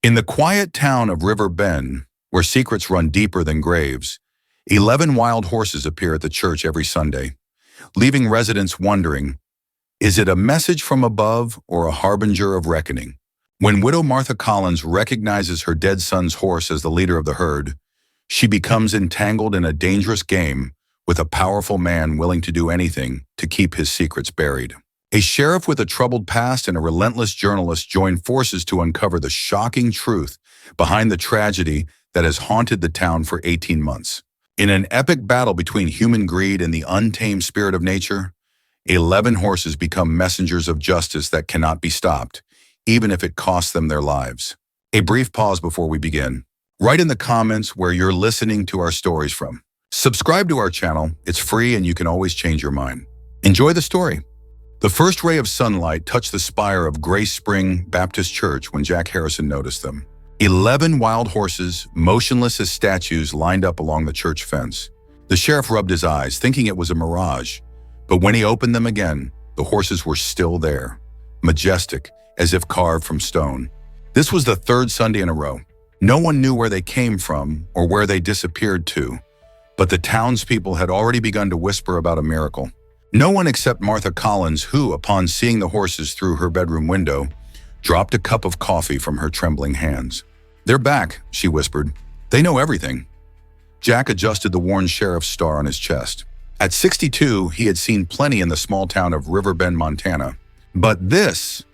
In the quiet town of River Bend, where secrets run deeper than graves, 11 wild horses appear at the church every Sunday, leaving residents wondering, is it a message from above or a harbinger of reckoning? When widow Martha Collins recognizes her dead son's horse as the leader of the herd, she becomes entangled in a dangerous game with a powerful man willing to do anything to keep his secrets buried. A sheriff with a troubled past and a relentless journalist join forces to uncover the shocking truth behind the tragedy that has haunted the town for 18 months. In an epic battle between human greed and the untamed spirit of nature, 11 horses become messengers of justice that cannot be stopped, even if it costs them their lives. A brief pause before we begin. Write in the comments where you're listening to our stories from. Subscribe to our channel. It's free and you can always change your mind. Enjoy the story. The first ray of sunlight touched the spire of Grace Spring Baptist Church when Jack Harrison noticed them. 11 wild horses, motionless as statues, lined up along the church fence. The sheriff rubbed his eyes, thinking it was a mirage. But when he opened them again, the horses were still there, majestic, as if carved from stone. This was the third Sunday in a row. No one knew where they came from or where they disappeared to, but the townspeople had already begun to whisper about a miracle. No one except Martha Collins, who, upon seeing the horses through her bedroom window, dropped a cup of coffee from her trembling hands. "They're back," she whispered. "They know everything." Jack adjusted the worn sheriff's star on his chest. At 62, he had seen plenty in the small town of River Bend, Montana. But this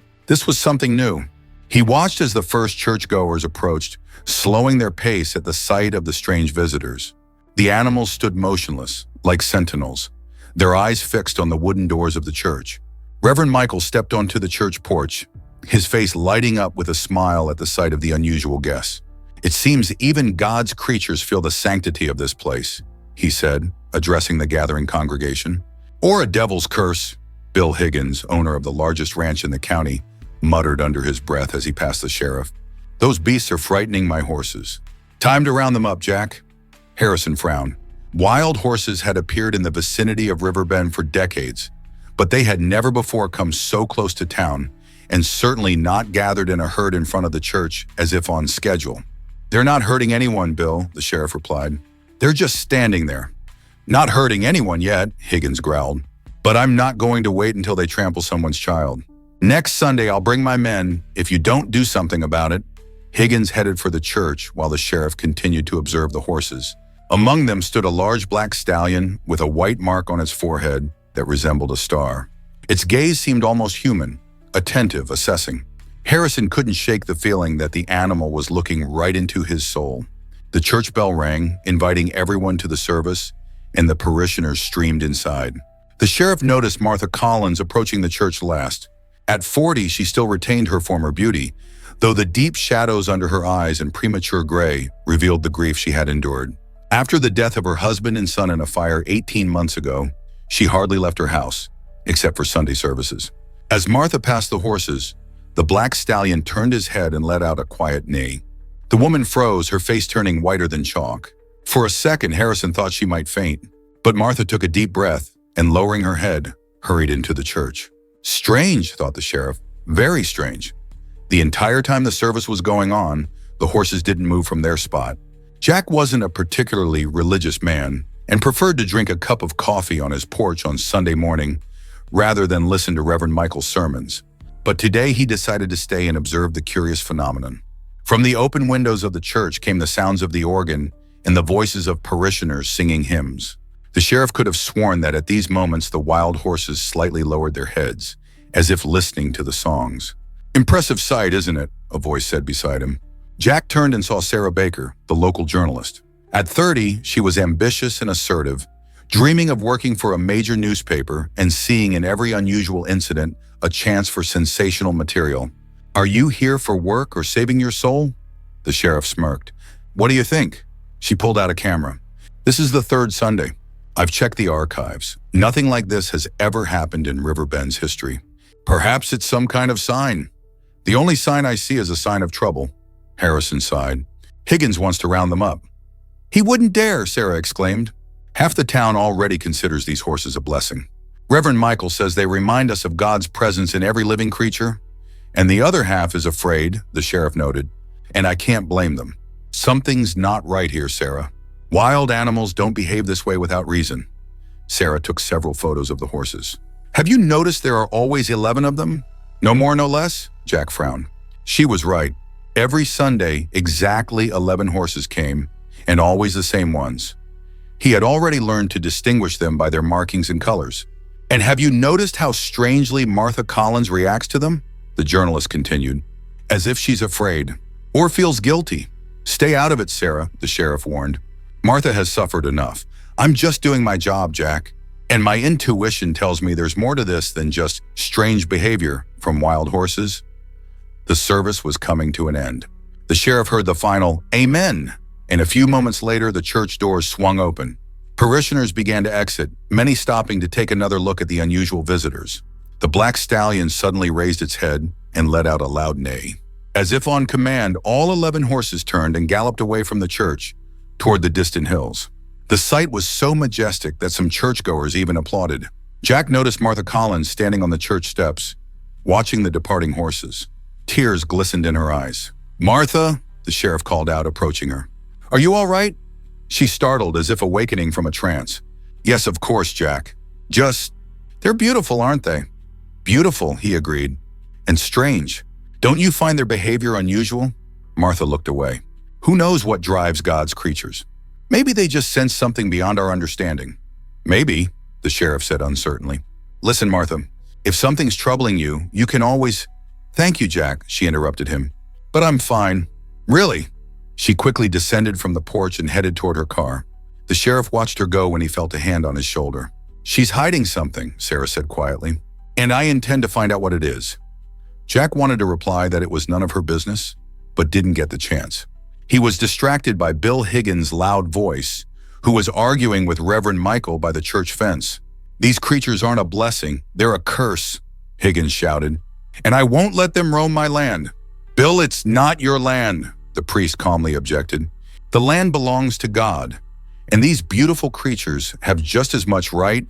was something new. He watched as the first churchgoers approached, slowing their pace at the sight of the strange visitors. The animals stood motionless, like sentinels, their eyes fixed on the wooden doors of the church. Reverend Michael stepped onto the church porch, his face lighting up with a smile at the sight of the unusual guests. "It seems even God's creatures feel the sanctity of this place," he said, addressing the gathering congregation. "Or a devil's curse," Bill Higgins, owner of the largest ranch in the county, muttered under his breath as he passed the sheriff. "Those beasts are frightening my horses." "Time to round them up, Jack." Harrison frowned. Wild horses had appeared in the vicinity of River Bend for decades, but they had never before come so close to town, and certainly not gathered in a herd in front of the church as if on schedule. "They're not hurting anyone, Bill," the sheriff replied. "They're just standing there." "Not hurting anyone yet," Higgins growled. "But I'm not going to wait until they trample someone's child. Next Sunday, I'll bring my men if you don't do something about it." Higgins headed for the church while the sheriff continued to observe the horses. Among them stood a large black stallion with a white mark on its forehead that resembled a star. Its gaze seemed almost human, attentive, assessing. Harrison couldn't shake the feeling that the animal was looking right into his soul. The church bell rang, inviting everyone to the service, and the parishioners streamed inside. The sheriff noticed Martha Collins approaching the church last. At 40, she still retained her former beauty, though the deep shadows under her eyes and premature gray revealed the grief she had endured. After the death of her husband and son in a fire 18 months ago, she hardly left her house, except for Sunday services. As Martha passed the horses, the black stallion turned his head and let out a quiet neigh. The woman froze, her face turning whiter than chalk. For a second, Harrison thought she might faint, but Martha took a deep breath and, lowering her head, hurried into the church. Strange, thought the sheriff. Very strange. The entire time the service was going on, the horses didn't move from their spot. Jack wasn't a particularly religious man and preferred to drink a cup of coffee on his porch on Sunday morning rather than listen to Reverend Michael's sermons. But today he decided to stay and observe the curious phenomenon. From the open windows of the church came the sounds of the organ and the voices of parishioners singing hymns. The sheriff could have sworn that at these moments the wild horses slightly lowered their heads, as if listening to the songs. "Impressive sight, isn't it?" a voice said beside him. Jack turned and saw Sarah Baker, the local journalist. At 30, she was ambitious and assertive, dreaming of working for a major newspaper and seeing in every unusual incident a chance for sensational material. "Are you here for work or saving your soul?" The sheriff smirked. "What do you think?" She pulled out a camera. "This is the third Sunday. I've checked the archives. Nothing like this has ever happened in River Bend's history. Perhaps it's some kind of sign. The only sign I see is a sign of trouble." Harrison sighed. "Higgins wants to round them up." "He wouldn't dare," Sarah exclaimed. "Half the town already considers these horses a blessing. Reverend Michael says they remind us of God's presence in every living creature, and the other half is afraid," the sheriff noted. and I can't blame them. Something's not right here, Sarah. Wild animals don't behave this way without reason. Sarah took several photos of the horses. Have you noticed there are always 11 of them? No more, no less? Jack frowned. She was right. Every Sunday, exactly 11 horses came, and always the same ones. He had already learned to distinguish them by their markings and colors. And have you noticed how strangely Martha Collins reacts to them? The journalist continued, as if she's afraid or feels guilty. Stay out of it, Sarah, the sheriff warned. Martha has suffered enough. I'm just doing my job, Jack. And my intuition tells me there's more to this than just strange behavior from wild horses. The service was coming to an end. The sheriff heard the final "Amen," and a few moments later, the church doors swung open. Parishioners began to exit, many stopping to take another look at the unusual visitors. The black stallion suddenly raised its head and let out a loud neigh. As if on command, all 11 horses turned and galloped away from the church toward the distant hills. The sight was so majestic that some churchgoers even applauded. Jack noticed Martha Collins standing on the church steps, watching the departing horses. Tears glistened in her eyes. "Martha," the sheriff called out, approaching her. "Are you all right?" She startled as if awakening from a trance. "Yes, of course, Jack. They're beautiful, aren't they?" "Beautiful," he agreed. "And strange. Don't you find their behavior unusual?" Martha looked away. "Who knows what drives God's creatures? Maybe they just sense something beyond our understanding." "Maybe," the sheriff said uncertainly. "Listen, Martha, if something's troubling you, you can always—" "Thank you, Jack," she interrupted him. "But I'm fine." "Really?" She quickly descended from the porch and headed toward her car. The sheriff watched her go when he felt a hand on his shoulder. "She's hiding something," Sarah said quietly, "and I intend to find out what it is." Jack wanted to reply that it was none of her business, but didn't get the chance. He was distracted by Bill Higgins' loud voice, who was arguing with Reverend Michael by the church fence. "These creatures aren't a blessing, they're a curse," Higgins shouted, "and I won't let them roam my land." "Bill, it's not your land," the priest calmly objected. "The land belongs to God, and these beautiful creatures have just as much right."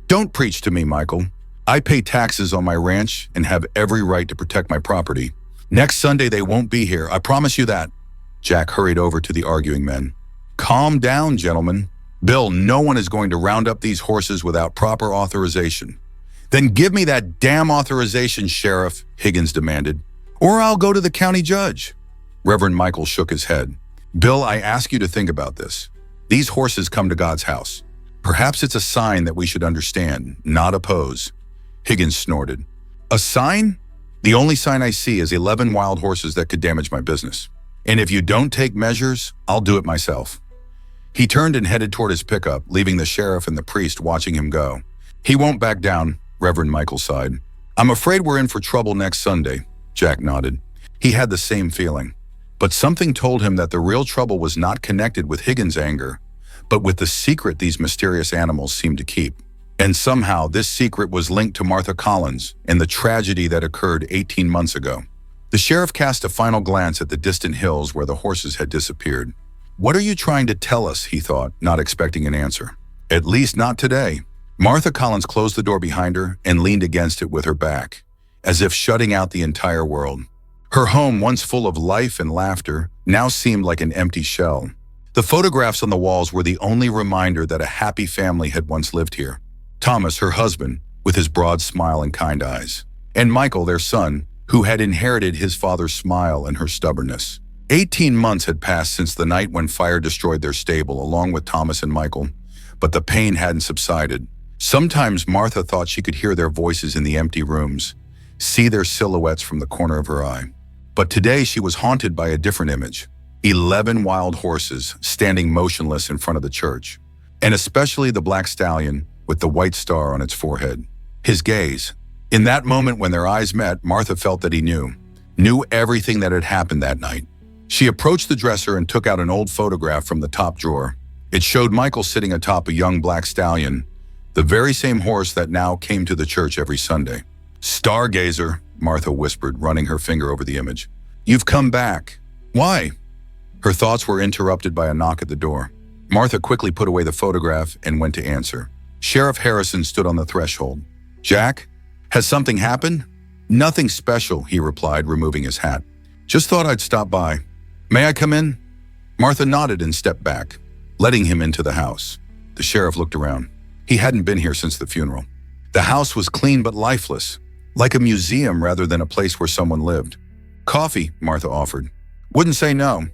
"Don't preach to me, Michael. I pay taxes on my ranch and have every right to protect my property. Next Sunday they won't be here, I promise you that." Jack hurried over to the arguing men. "Calm down, gentlemen. Bill, no one is going to round up these horses without proper authorization." "Then give me that damn authorization, Sheriff," Higgins demanded, "or I'll go to the county judge." Reverend Michael shook his head. "Bill, I ask you to think about this. These horses come to God's house. Perhaps it's a sign that we should understand, not oppose." Higgins snorted. "A sign? The only sign I see is 11 wild horses that could damage my business. And if you don't take measures, I'll do it myself." He turned and headed toward his pickup, leaving the sheriff and the priest watching him go. "He won't back down," Reverend Michael sighed. "I'm afraid we're in for trouble next Sunday," Jack nodded. He had the same feeling. But something told him that the real trouble was not connected with Higgins' anger, but with the secret these mysterious animals seemed to keep. And somehow this secret was linked to Martha Collins and the tragedy that occurred 18 months ago. The sheriff cast a final glance at the distant hills where the horses had disappeared. "What are you trying to tell us?" he thought, not expecting an answer. "At least not today." Martha Collins closed the door behind her and leaned against it with her back, as if shutting out the entire world. Her home, once full of life and laughter, now seemed like an empty shell. The photographs on the walls were the only reminder that a happy family had once lived here. Thomas, her husband, with his broad smile and kind eyes, and Michael, their son, who had inherited his father's smile and her stubbornness. 18 months had passed since the night when fire destroyed their stable, along with Thomas and Michael, but the pain hadn't subsided. Sometimes Martha thought she could hear their voices in the empty rooms, see their silhouettes from the corner of her eye. But today she was haunted by a different image. 11 wild horses standing motionless in front of the church, and especially the black stallion with the white star on its forehead. His gaze. In that moment when their eyes met, Martha felt that he knew everything that had happened that night. She approached the dresser and took out an old photograph from the top drawer. It showed Michael sitting atop a young black stallion, the very same horse that now came to the church every Sunday. "Stargazer," Martha whispered, running her finger over the image. "You've come back. Why?" Her thoughts were interrupted by a knock at the door. Martha quickly put away the photograph and went to answer. Sheriff Harrison stood on the threshold. "Jack, has something happened?" "Nothing special," he replied, removing his hat. "Just thought I'd stop by." May I come in? Martha nodded and stepped back, letting him into the house. The sheriff looked around. He hadn't been here since the funeral. The house was clean but lifeless, like a museum rather than a place where someone lived. Coffee, Martha offered. Wouldn't say no.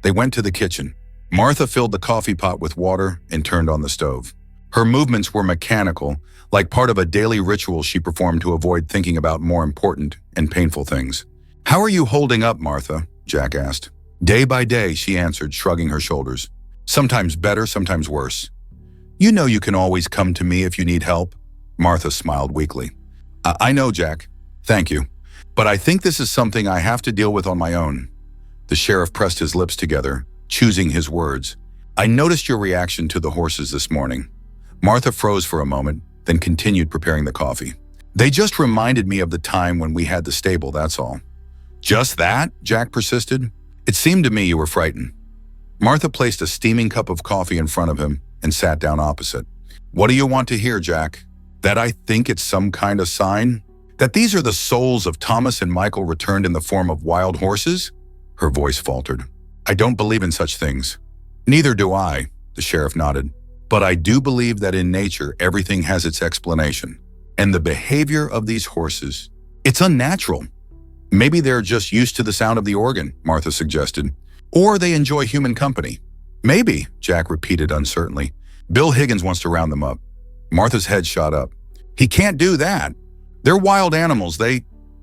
They went to the kitchen. Martha filled the coffee pot with water and turned on the stove. Her movements were mechanical, like part of a daily ritual she performed to avoid thinking about more important and painful things. How are you holding up, Martha? Jack asked. Day by day, she answered, shrugging her shoulders. Sometimes better, sometimes worse. You know you can always come to me if you need help. Martha smiled weakly. I know, Jack. Thank you. But I think this is something I have to deal with on my own. The sheriff pressed his lips together, choosing his words. I noticed your reaction to the horses this morning. Martha froze for a moment, then continued preparing the coffee. They just reminded me of the time when we had the stable, that's all. Just that? Jack persisted. It seemed to me you were frightened. Martha placed a steaming cup of coffee in front of him and sat down opposite. What do you want to hear, Jack? That I think it's some kind of sign? That these are the souls of Thomas and Michael returned in the form of wild horses? Her voice faltered. I don't believe in such things. Neither do I, the sheriff nodded. But I do believe that in nature, everything has its explanation. And the behavior of these horses, it's unnatural. Maybe they're just used to the sound of the organ, Martha suggested. Or they enjoy human company. Maybe, Jack repeated uncertainly. Bill Higgins wants to round them up. Martha's head shot up. He can't do that. They're wild animals.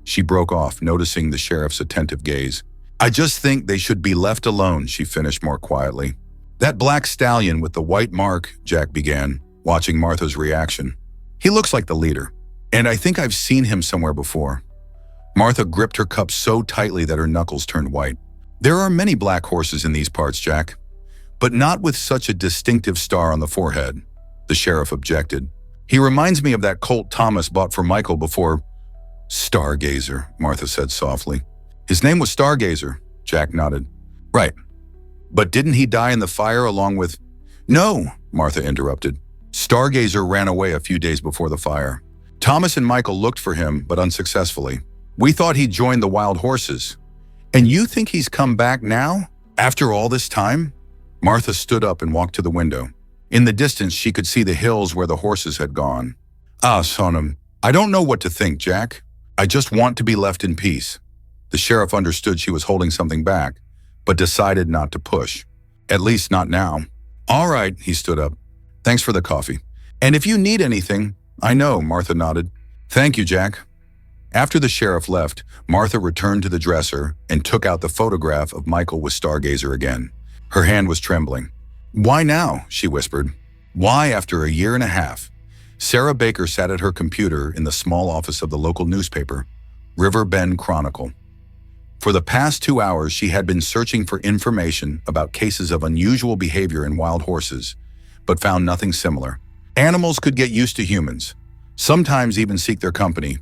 She broke off, noticing the sheriff's attentive gaze. I just think they should be left alone, she finished more quietly. That black stallion with the white mark, Jack began, watching Martha's reaction. He looks like the leader, and I think I've seen him somewhere before. Martha gripped her cup so tightly that her knuckles turned white. There are many black horses in these parts, Jack, but not with such a distinctive star on the forehead, the sheriff objected. He reminds me of that colt Thomas bought for Michael before. Stargazer, Martha said softly. His name was Stargazer, Jack nodded. Right. But didn't he die in the fire along with… No, Martha interrupted. Stargazer ran away a few days before the fire. Thomas and Michael looked for him, but unsuccessfully. We thought he'd joined the wild horses. And you think he's come back now? After all this time? Martha stood up and walked to the window. In the distance, she could see the hills where the horses had gone. Ah, Sonam, I don't know what to think, Jack. I just want to be left in peace. The sheriff understood she was holding something back, but decided not to push. At least not now. All right, he stood up. Thanks for the coffee. And if you need anything, I know, Martha nodded. Thank you, Jack. After the sheriff left, Martha returned to the dresser and took out the photograph of Michael with Stargazer again. Her hand was trembling. Why now? She whispered. Why after a year and a half? Sarah Baker sat at her computer in the small office of the local newspaper, River Bend Chronicle. For the past 2 hours, she had been searching for information about cases of unusual behavior in wild horses, but found nothing similar. Animals could get used to humans, sometimes even seek their company,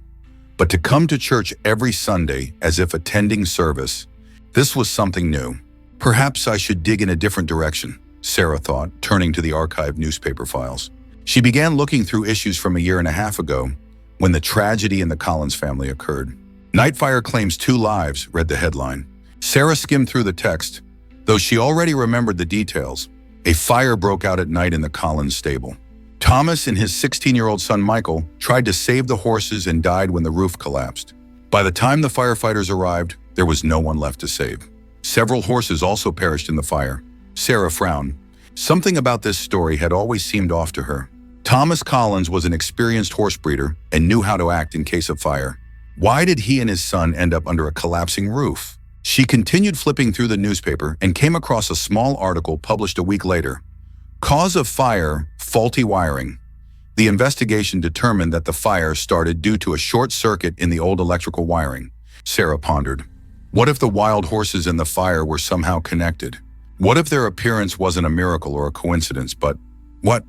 but to come to church every Sunday as if attending service, this was something new. Perhaps I should dig in a different direction, Sarah thought, turning to the archived newspaper files. She began looking through issues from a year and a half ago, when the tragedy in the Collins family occurred. Nightfire claims 2 lives, read the headline. Sarah skimmed through the text. Though she already remembered the details, a fire broke out at night in the Collins stable. Thomas and his 16-year-old son Michael tried to save the horses and died when the roof collapsed. By the time the firefighters arrived, there was no one left to save. Several horses also perished in the fire. Sarah frowned. Something about this story had always seemed off to her. Thomas Collins was an experienced horse breeder and knew how to act in case of fire. Why did he and his son end up under a collapsing roof? She continued flipping through the newspaper and came across a small article published a week later. Cause of fire, faulty wiring. The investigation determined that the fire started due to a short circuit in the old electrical wiring. Sarah pondered. What if the wild horses in the fire were somehow connected? What if their appearance wasn't a miracle or a coincidence, but what?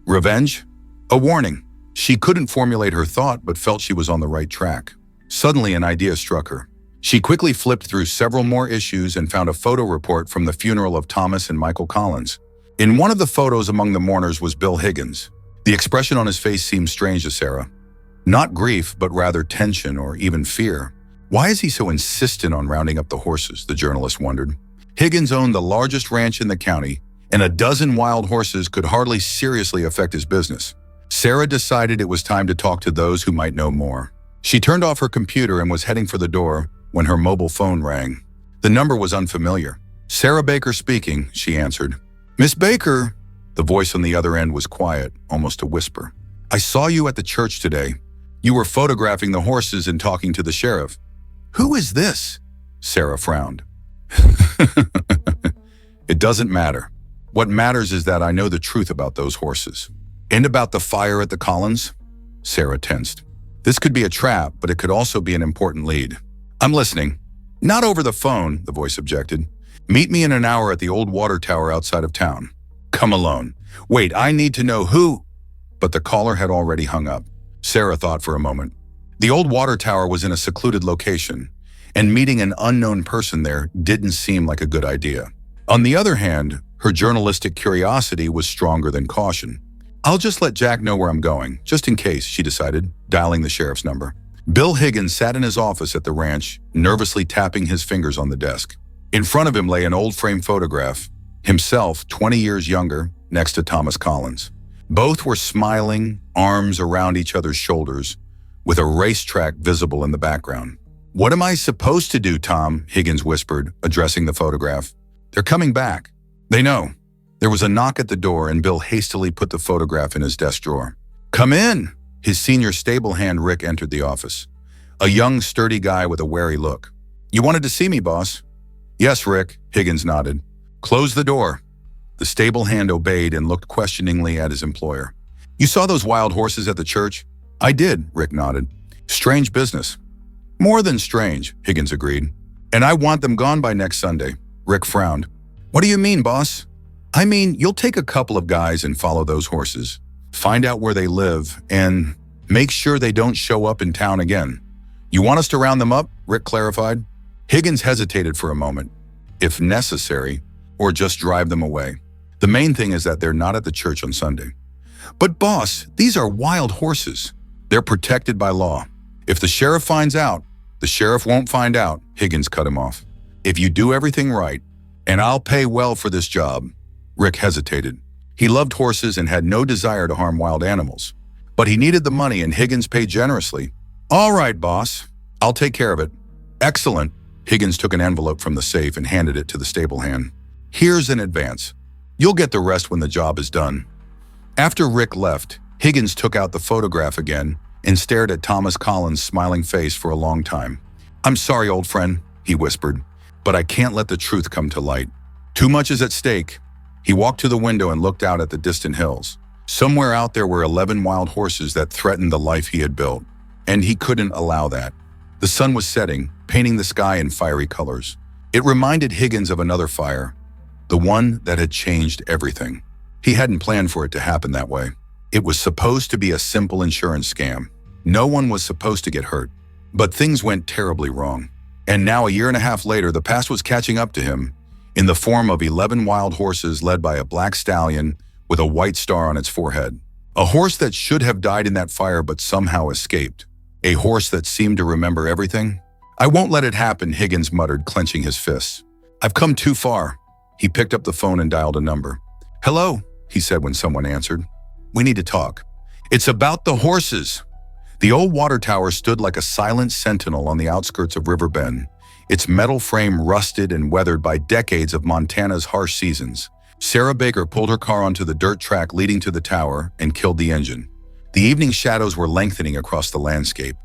Revenge? A warning. She couldn't formulate her thought, but felt she was on the right track. Suddenly, an idea struck her. She quickly flipped through several more issues and found a photo report from the funeral of Thomas and Michael Collins. In one of the photos among the mourners was Bill Higgins. The expression on his face seemed strange to Sarah. Not grief, but rather tension or even fear. Why is he so insistent on rounding up the horses, the journalist wondered. Higgins owned the largest ranch in the county, and a dozen wild horses could hardly seriously affect his business. Sarah decided it was time to talk to those who might know more. She turned off her computer and was heading for the door when her mobile phone rang. The number was unfamiliar. "Sarah Baker speaking," she answered. "Miss Baker," the voice on the other end was quiet, almost a whisper. "I saw you at the church today. You were photographing the horses and talking to the sheriff." "Who is this?" Sarah frowned. "It doesn't matter. What matters is that I know the truth about those horses." "And about the fire at the Collins?" Sarah tensed. This could be a trap, but it could also be an important lead. "I'm listening." "Not over the phone," the voice objected. "Meet me in an hour at the old water tower outside of town." "Come alone." "Wait, I need to know who—" But the caller had already hung up. Sarah thought for a moment. The old water tower was in a secluded location, and meeting an unknown person there didn't seem like a good idea. On the other hand, her journalistic curiosity was stronger than caution. "I'll just let Jack know where I'm going, just in case," she decided, dialing the sheriff's number. Bill Higgins sat in his office at the ranch, nervously tapping his fingers on the desk. In front of him lay an old frame photograph, himself 20 years younger, next to Thomas Collins. Both were smiling, arms around each other's shoulders, with a racetrack visible in the background. "What am I supposed to do, Tom?" Higgins whispered, addressing the photograph. "They're coming back." "They know." There was a knock at the door, and Bill hastily put the photograph in his desk drawer. "Come in!" His senior stable hand Rick entered the office. A young, sturdy guy with a wary look. "You wanted to see me, boss?" "Yes, Rick," Higgins nodded. "Close the door." The stable hand obeyed and looked questioningly at his employer. "You saw those wild horses at the church?" "I did," Rick nodded. "Strange business." "More than strange," Higgins agreed. "And I want them gone by next Sunday." Rick frowned. "What do you mean, boss?" "I mean, you'll take a couple of guys and follow those horses. Find out where they live, and make sure they don't show up in town again." "You want us to round them up?" Rick clarified. Higgins hesitated for a moment. "If necessary, or just drive them away. The main thing is that they're not at the church on Sunday." "But boss, these are wild horses." "They're protected by law. If the sheriff finds out—" "The sheriff won't find out," Higgins cut him off. "If you do everything right, and I'll pay well for this job." Rick hesitated. He loved horses and had no desire to harm wild animals. But he needed the money, and Higgins paid generously. "All right, boss. I'll take care of it." "Excellent." Higgins took an envelope from the safe and handed it to the stable hand. "Here's an advance. You'll get the rest when the job is done." After Rick left, Higgins took out the photograph again and stared at Thomas Collins' smiling face for a long time. "I'm sorry, old friend," he whispered, "but I can't let the truth come to light. Too much is at stake." He walked to the window and looked out at the distant hills. Somewhere out there were 11 wild horses that threatened the life he had built, and he couldn't allow that. The sun was setting, painting the sky in fiery colors. It reminded Higgins of another fire, the one that had changed everything. He hadn't planned for it to happen that way. It was supposed to be a simple insurance scam. No one was supposed to get hurt. But things went terribly wrong. And now, a year and a half later, the past was catching up to him, in the form of 11 wild horses led by a black stallion with a white star on its forehead. A horse that should have died in that fire but somehow escaped. A horse that seemed to remember everything. "I won't let it happen," Higgins muttered, clenching his fists. "I've come too far." He picked up the phone and dialed a number. "Hello," he said when someone answered. "We need to talk." "It's about the horses." The old water tower stood like a silent sentinel on the outskirts of River Bend, its metal frame rusted and weathered by decades of Montana's harsh seasons. Sarah Baker pulled her car onto the dirt track leading to the tower and killed the engine. The evening shadows were lengthening across the landscape,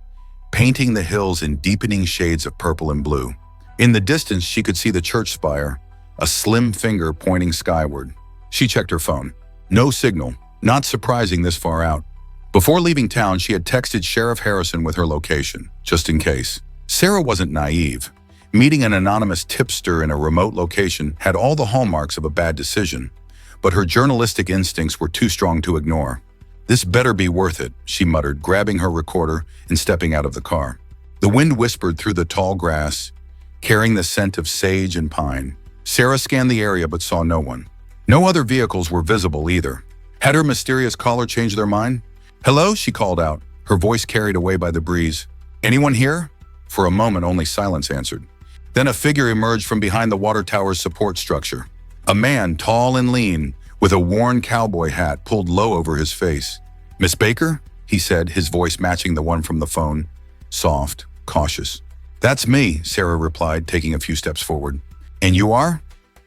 painting the hills in deepening shades of purple and blue. In the distance, she could see the church spire, a slim finger pointing skyward. She checked her phone. No signal, not surprising this far out. Before leaving town, she had texted Sheriff Harrison with her location, just in case. Sarah wasn't naive. Meeting an anonymous tipster in a remote location had all the hallmarks of a bad decision, but her journalistic instincts were too strong to ignore. "This better be worth it," she muttered, grabbing her recorder and stepping out of the car. The wind whispered through the tall grass, carrying the scent of sage and pine. Sarah scanned the area but saw no one. No other vehicles were visible either. Had her mysterious caller changed their mind? "Hello?" she called out, her voice carried away by the breeze. "Anyone here?" For a moment, only silence answered. Then a figure emerged from behind the water tower's support structure. A man, tall and lean, with a worn cowboy hat pulled low over his face. "Miss Baker?" he said, his voice matching the one from the phone. Soft, cautious. "That's me," Sarah replied, taking a few steps forward. "And you are?"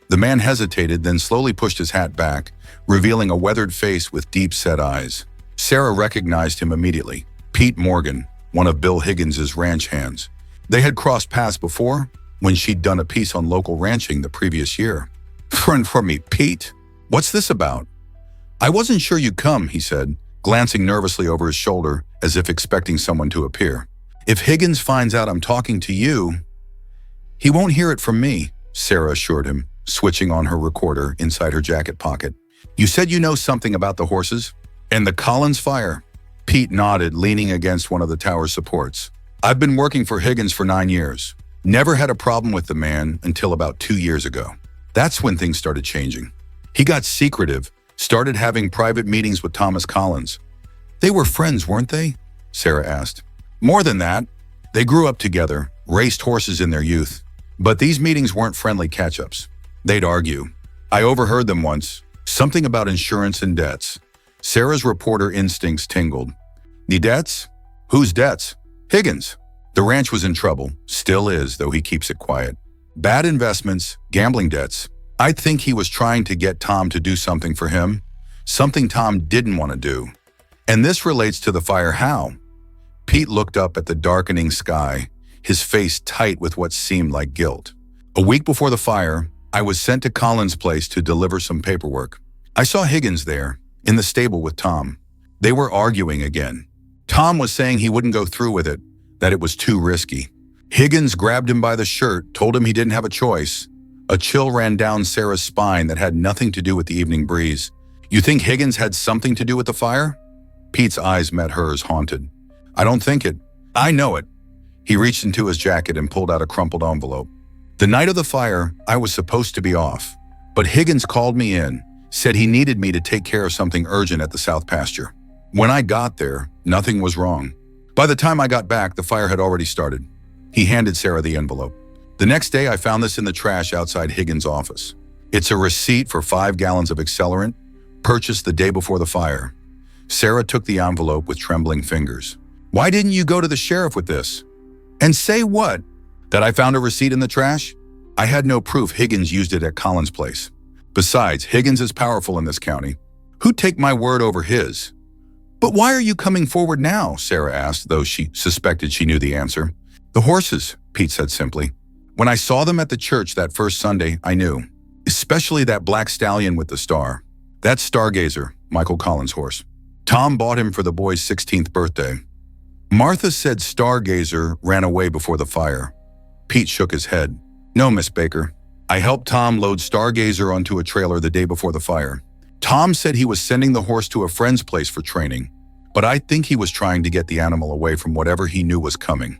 The man hesitated, then slowly pushed his hat back, revealing a weathered face with deep-set eyes. Sarah recognized him immediately. Pete Morgan, one of Bill Higgins's ranch hands. They had crossed paths before, when she'd done a piece on local ranching the previous year. "Friend for me, Pete. What's this about?" "I wasn't sure you'd come," he said, glancing nervously over his shoulder as if expecting someone to appear. "If Higgins finds out I'm talking to you..." "He won't hear it from me," Sarah assured him, switching on her recorder inside her jacket pocket. "You said you know something about the horses? And the Collins fire?" Pete nodded, leaning against one of the tower's supports. "I've been working for Higgins for 9 years. Never had a problem with the man until about 2 years ago. That's when things started changing. He got secretive, started having private meetings with Thomas Collins." "They were friends, weren't they?" Sarah asked. "More than that. They grew up together, raced horses in their youth. But these meetings weren't friendly catch-ups. They'd argue. I overheard them once. Something about insurance and debts." Sarah's reporter instincts tingled. "The debts? Whose debts?" "Higgins. The ranch was in trouble. Still is, though he keeps it quiet. Bad investments, gambling debts. I think he was trying to get Tom to do something for him. Something Tom didn't want to do. And this relates to the fire. How?" Pete looked up at the darkening sky, his face tight with what seemed like guilt. "A week before the fire, I was sent to Collins' place to deliver some paperwork. I saw Higgins there, in the stable with Tom. They were arguing again. Tom was saying he wouldn't go through with it, that it was too risky. Higgins grabbed him by the shirt, told him he didn't have a choice. A chill ran down Sarah's spine that had nothing to do with the evening breeze. "You think Higgins had something to do with the fire?" Pete's eyes met hers, haunted. "I don't think it. I know it." He reached into his jacket and pulled out a crumpled envelope. "The night of the fire, I was supposed to be off. But Higgins called me in, said he needed me to take care of something urgent at the south pasture. When I got there, nothing was wrong. By the time I got back, the fire had already started." He handed Sarah the envelope. "The next day, I found this in the trash outside Higgins' office. It's a receipt for 5 gallons of accelerant, purchased the day before the fire." Sarah took the envelope with trembling fingers. "Why didn't you go to the sheriff with this?" "And say what? That I found a receipt in the trash? I had no proof Higgins used it at Collins' place. Besides, Higgins is powerful in this county. Who'd take my word over his?" "But why are you coming forward now?" Sarah asked, though she suspected she knew the answer. "The horses," Pete said simply. "When I saw them at the church that first Sunday, I knew. Especially that black stallion with the star. That's Stargazer, Michael Collins' horse. Tom bought him for the boy's 16th birthday. Martha said Stargazer ran away before the fire." Pete shook his head. "No, Miss Baker. I helped Tom load Stargazer onto a trailer the day before the fire. Tom said he was sending the horse to a friend's place for training, but I think he was trying to get the animal away from whatever he knew was coming."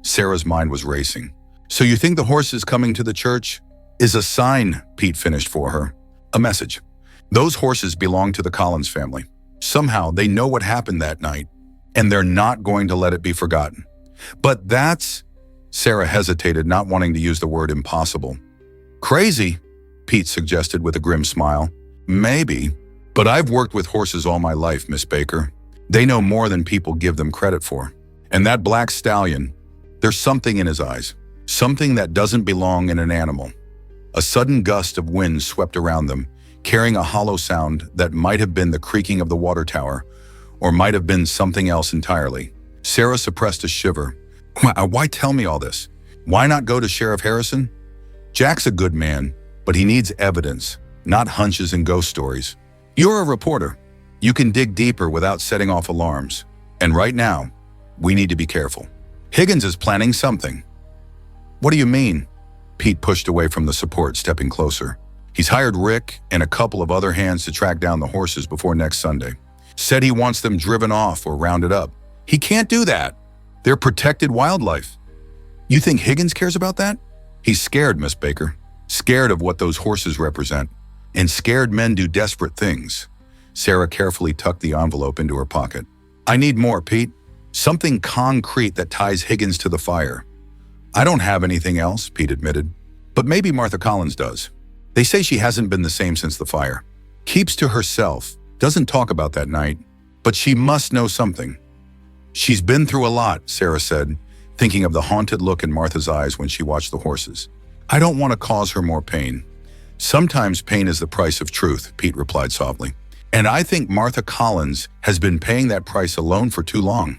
Sarah's mind was racing. "So you think the horse is coming to the church is a sign," Pete finished for her. "A message. Those horses belong to the Collins family. Somehow they know what happened that night, and they're not going to let it be forgotten. But that's..." Sarah hesitated, not wanting to use the word impossible. "Crazy," Pete suggested with a grim smile. "Maybe, but I've worked with horses all my life, Miss Baker. They know more than people give them credit for. And that black stallion, there's something in his eyes, something that doesn't belong in an animal." A sudden gust of wind swept around them, carrying a hollow sound that might have been the creaking of the water tower, or might have been something else entirely. Sarah suppressed a shiver. Why tell me all this? Why not go to Sheriff Harrison? Jack's a good man, but he needs evidence, not hunches and ghost stories. You're a reporter. You can dig deeper without setting off alarms. And right now, we need to be careful. Higgins is planning something." "What do you mean?" Pete pushed away from the support, stepping closer. "He's hired Rick and a couple of other hands to track down the horses before next Sunday. Said he wants them driven off or rounded up. He can't do that. They're protected wildlife." "You think Higgins cares about that?" "He's scared, Miss Baker. Scared of what those horses represent. And scared men do desperate things." Sarah carefully tucked the envelope into her pocket. "I need more, Pete. Something concrete that ties Higgins to the fire. I don't have anything else, Pete admitted. But maybe Martha Collins does. They say she hasn't been the same since the fire. Keeps to herself, doesn't talk about that night. But she must know something. She's been through a lot, Sarah said, thinking of the haunted look in Martha's eyes when she watched the horses. I don't want to cause her more pain. Sometimes pain is the price of truth, Pete replied softly. And I think Martha Collins has been paying that price alone for too long.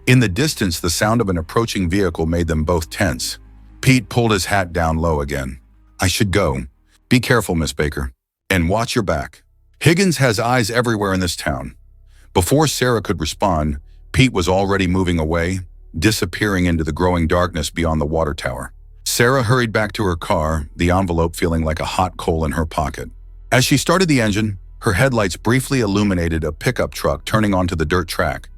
In the distance, the sound of an approaching vehicle made them both tense. Pete pulled his hat down low again. I should go. Be careful, Miss Baker. And watch your back. Higgins has eyes everywhere in this town. Before Sarah could respond, Pete was already moving away, disappearing into the growing darkness beyond the water tower. Sarah hurried back to her car, the envelope feeling like a hot coal in her pocket. As she started the engine, her headlights briefly illuminated a pickup truck turning onto the dirt track,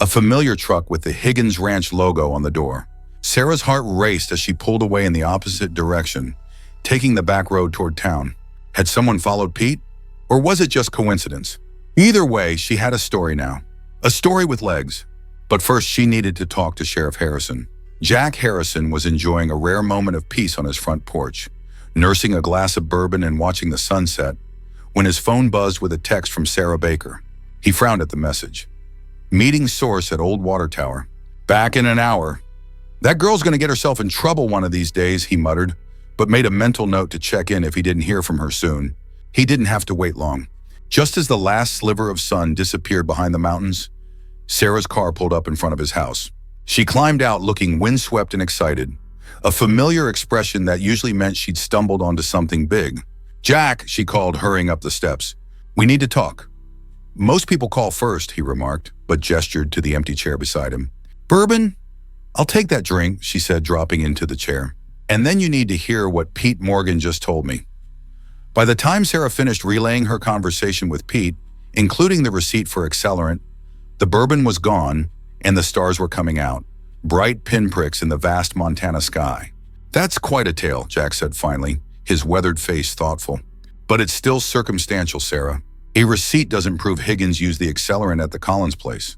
a familiar truck with the Higgins Ranch logo on the door. Sarah's heart raced as she pulled away in the opposite direction, taking the back road toward town. Had someone followed Pete? Or was it just coincidence? Either way, she had a story now. A story with legs. But first, she needed to talk to Sheriff Harrison. Jack Harrison was enjoying a rare moment of peace on his front porch, nursing a glass of bourbon and watching the sunset, when his phone buzzed with a text from Sarah Baker. He frowned at the message. Meeting source at Old Water Tower. Back in an hour. That girl's going to get herself in trouble one of these days, he muttered, but made a mental note to check in if he didn't hear from her soon. He didn't have to wait long. Just as the last sliver of sun disappeared behind the mountains, Sarah's car pulled up in front of his house. She climbed out looking windswept and excited, a familiar expression that usually meant she'd stumbled onto something big. Jack, she called, hurrying up the steps. We need to talk. Most people call first, he remarked, but gestured to the empty chair beside him. Bourbon? I'll take that drink, she said, dropping into the chair. And then you need to hear what Pete Morgan just told me. By the time Sarah finished relaying her conversation with Pete, including the receipt for accelerant, the bourbon was gone and the stars were coming out, bright pinpricks in the vast Montana sky. That's quite a tale, Jack said finally, his weathered face thoughtful. But it's still circumstantial, Sarah. A receipt doesn't prove Higgins used the accelerant at the Collins place.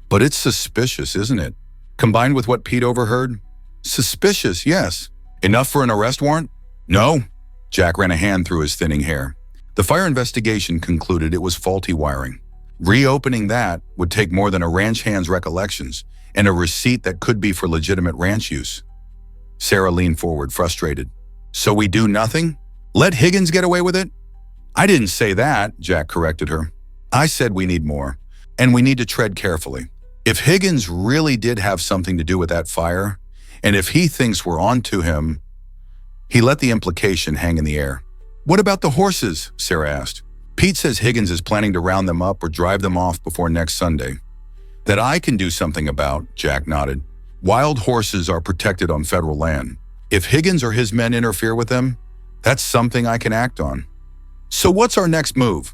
But it's suspicious, isn't it? Combined with what Pete overheard? Suspicious, yes. Enough for an arrest warrant? No. Jack ran a hand through his thinning hair. The fire investigation concluded it was faulty wiring. Reopening that would take more than a ranch hand's recollections and a receipt that could be for legitimate ranch use. Sarah leaned forward, frustrated. So we do nothing? Let Higgins get away with it? I didn't say that, Jack corrected her. I said we need more, and we need to tread carefully. If Higgins really did have something to do with that fire, and if he thinks we're on to him, he let the implication hang in the air. What about the horses? Sarah asked. Pete says Higgins is planning to round them up or drive them off before next Sunday. That I can do something about, Jack nodded. Wild horses are protected on federal land. If Higgins or his men interfere with them, that's something I can act on. So what's our next move?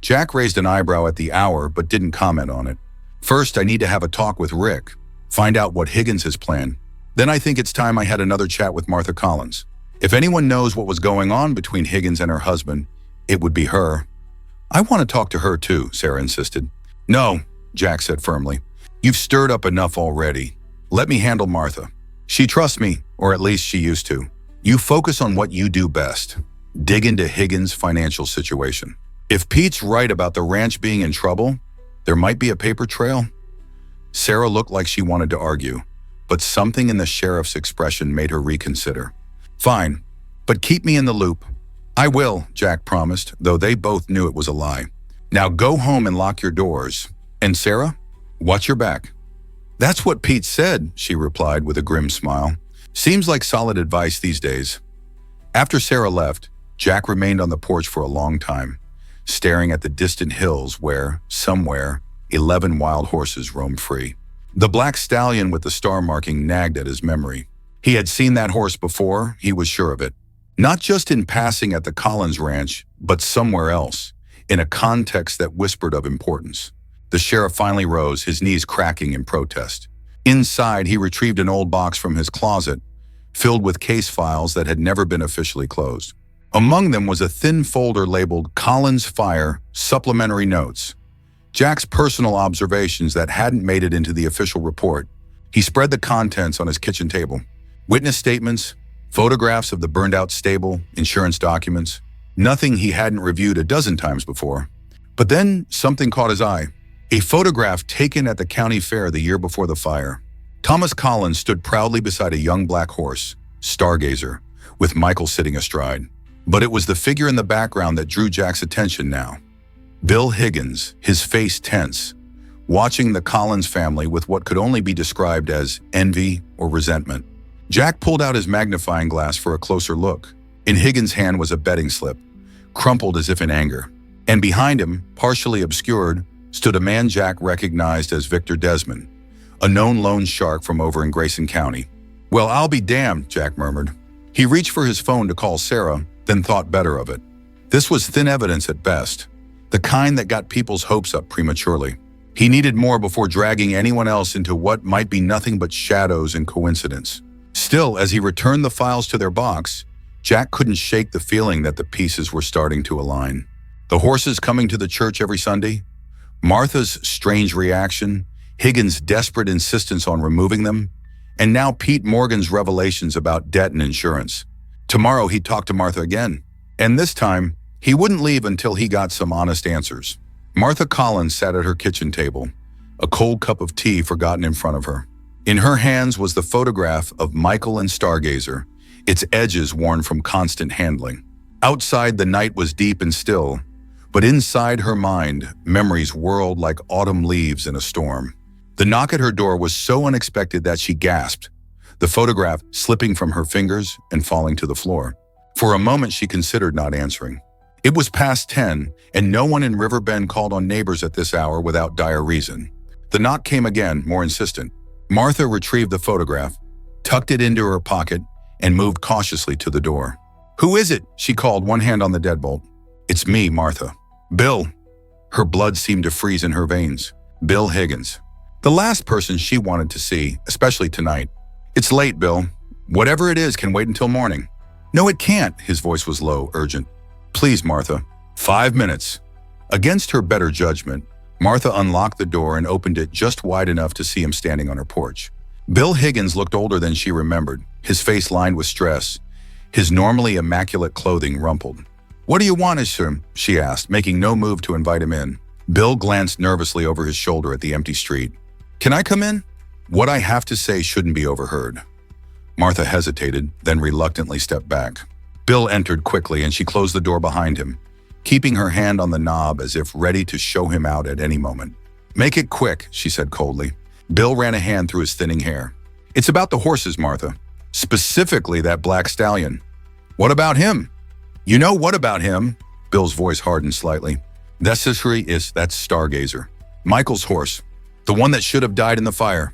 Jack raised an eyebrow at the hour but didn't comment on it. First, I need to have a talk with Rick, find out what Higgins has planned. Then I think it's time I had another chat with Martha Collins. If anyone knows what was going on between Higgins and her husband, it would be her. I want to talk to her too, Sarah insisted. No, Jack said firmly. You've stirred up enough already. Let me handle Martha. She trusts me, or at least she used to. You focus on what you do best. Dig into Higgins' financial situation. If Pete's right about the ranch being in trouble, there might be a paper trail. Sarah looked like she wanted to argue, but something in the sheriff's expression made her reconsider. Fine, but keep me in the loop. I will, Jack promised, though they both knew it was a lie. Now go home and lock your doors. And Sarah, watch your back. That's what Pete said, she replied with a grim smile. Seems like solid advice these days. After Sarah left, Jack remained on the porch for a long time, staring at the distant hills where, somewhere, 11 wild horses roamed free. The black stallion with the star marking nagged at his memory. He had seen that horse before, he was sure of it. Not just in passing at the Collins Ranch, but somewhere else, in a context that whispered of importance. The sheriff finally rose, his knees cracking in protest. Inside, he retrieved an old box from his closet, filled with case files that had never been officially closed. Among them was a thin folder labeled Collins Fire Supplementary Notes. Jack's personal observations that hadn't made it into the official report. He spread the contents on his kitchen table. Witness statements, photographs of the burned-out stable, insurance documents, nothing he hadn't reviewed a dozen times before. But then something caught his eye. A photograph taken at the county fair the year before the fire. Thomas Collins stood proudly beside a young black horse, Stargazer, with Michael sitting astride. But it was the figure in the background that drew Jack's attention now. Bill Higgins, his face tense, watching the Collins family with what could only be described as envy or resentment. Jack pulled out his magnifying glass for a closer look. In Higgins' hand was a betting slip, crumpled as if in anger. And behind him, partially obscured, stood a man Jack recognized as Victor Desmond, a known loan shark from over in Grayson County. "Well, I'll be damned," Jack murmured. He reached for his phone to call Sarah, then thought better of it. This was thin evidence at best, the kind that got people's hopes up prematurely. He needed more before dragging anyone else into what might be nothing but shadows and coincidence. Still, as he returned the files to their box, Jack couldn't shake the feeling that the pieces were starting to align. The horses coming to the church every Sunday, Martha's strange reaction, Higgins' desperate insistence on removing them, and now Pete Morgan's revelations about debt and insurance. Tomorrow he'd talk to Martha again, and this time he wouldn't leave until he got some honest answers. Martha Collins sat at her kitchen table, a cold cup of tea forgotten in front of her. In her hands was the photograph of Michael and Stargazer, its edges worn from constant handling. Outside, the night was deep and still, but inside her mind, memories whirled like autumn leaves in a storm. The knock at her door was so unexpected that she gasped, the photograph slipping from her fingers and falling to the floor. For a moment, she considered not answering. It was past 10, and no one in River Bend called on neighbors at this hour without dire reason. The knock came again, more insistent. Martha retrieved the photograph, tucked it into her pocket, and moved cautiously to the door. "Who is it?" she called, one hand on the deadbolt. "It's me, Martha." "Bill." Her blood seemed to freeze in her veins. Bill Higgins. The last person she wanted to see, especially tonight. "It's late, Bill. Whatever it is can wait until morning." "No, it can't." His voice was low, urgent. "Please, Martha. 5 minutes." Against her better judgment, Martha unlocked the door and opened it just wide enough to see him standing on her porch. Bill Higgins looked older than she remembered, his face lined with stress, his normally immaculate clothing rumpled. "What do you want, sir?" she asked, making no move to invite him in. Bill glanced nervously over his shoulder at the empty street. "Can I come in?" "What I have to say shouldn't be overheard." Martha hesitated, then reluctantly stepped back. Bill entered quickly and she closed the door behind him, keeping her hand on the knob as if ready to show him out at any moment. "Make it quick," she said coldly. Bill ran a hand through his thinning hair. "It's about the horses, Martha. Specifically that black stallion." "What about him?" "You know what about him?" Bill's voice hardened slightly. "That's Stargazer. Michael's horse. The one that should have died in the fire."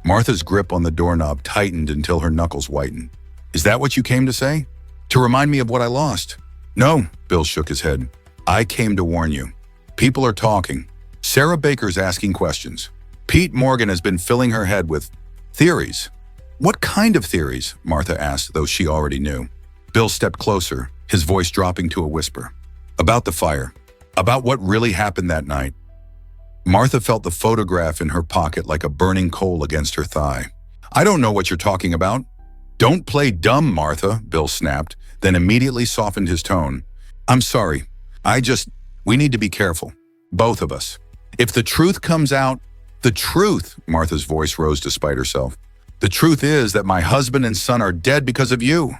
Martha's grip on the doorknob tightened until her knuckles whitened. "Is that what you came to say? To remind me of what I lost?" "No," Bill shook his head. "I came to warn you. People are talking. Sarah Baker's asking questions. Pete Morgan has been filling her head with theories." "What kind of theories?" Martha asked, though she already knew. Bill stepped closer, his voice dropping to a whisper. "About the fire. About what really happened that night." Martha felt the photograph in her pocket like a burning coal against her thigh. "I don't know what you're talking about." "Don't play dumb, Martha," Bill snapped, then immediately softened his tone. "I'm sorry. We need to be careful. Both of us. If the truth comes out..." "The truth," Martha's voice rose despite herself. "The truth is that my husband and son are dead because of you."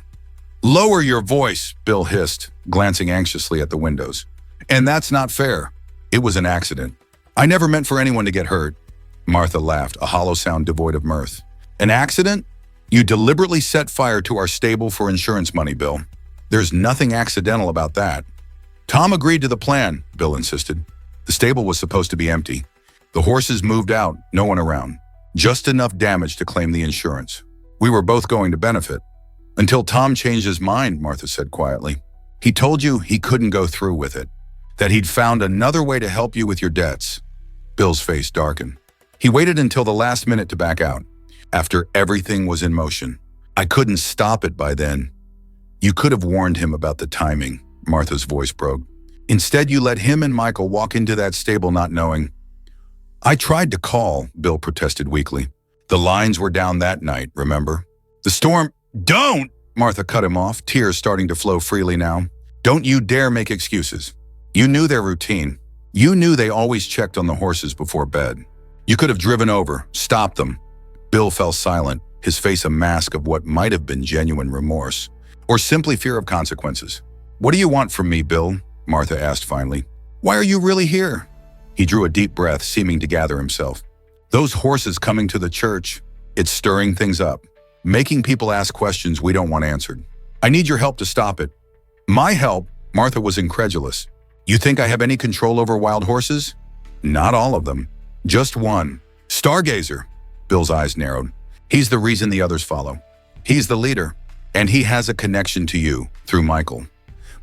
"Lower your voice," Bill hissed, glancing anxiously at the windows. "And that's not fair. It was an accident. I never meant for anyone to get hurt." Martha laughed, a hollow sound devoid of mirth. "An accident? You deliberately set fire to our stable for insurance money, Bill. There's nothing accidental about that." "Tom agreed to the plan," Bill insisted. "The stable was supposed to be empty. The horses moved out, no one around. Just enough damage to claim the insurance. We were both going to benefit. Until Tom changed his mind," Martha said quietly. "He told you he couldn't go through with it, that he'd found another way to help you with your debts." Bill's face darkened. "He waited until the last minute to back out, after everything was in motion. I couldn't stop it by then." "You could have warned him about the timing," Martha's voice broke. "Instead, you let him and Michael walk into that stable not knowing." "I tried to call," Bill protested weakly. "The lines were down that night, remember? The storm— Don't! Martha cut him off, tears starting to flow freely now. Don't you dare make excuses. You knew their routine. You knew they always checked on the horses before bed. You could have driven over, stopped them. Bill fell silent, his face a mask of what might have been genuine remorse, or simply fear of consequences. What do you want from me, Bill? Martha asked finally. Why are you really here? He drew a deep breath, seeming to gather himself. Those horses coming to the church, it's stirring things up, making people ask questions we don't want answered. I need your help to stop it. My help? Martha was incredulous. You think I have any control over wild horses? Not all of them. Just one. Stargazer. Bill's eyes narrowed. He's the reason the others follow. He's the leader, and he has a connection to you through Michael.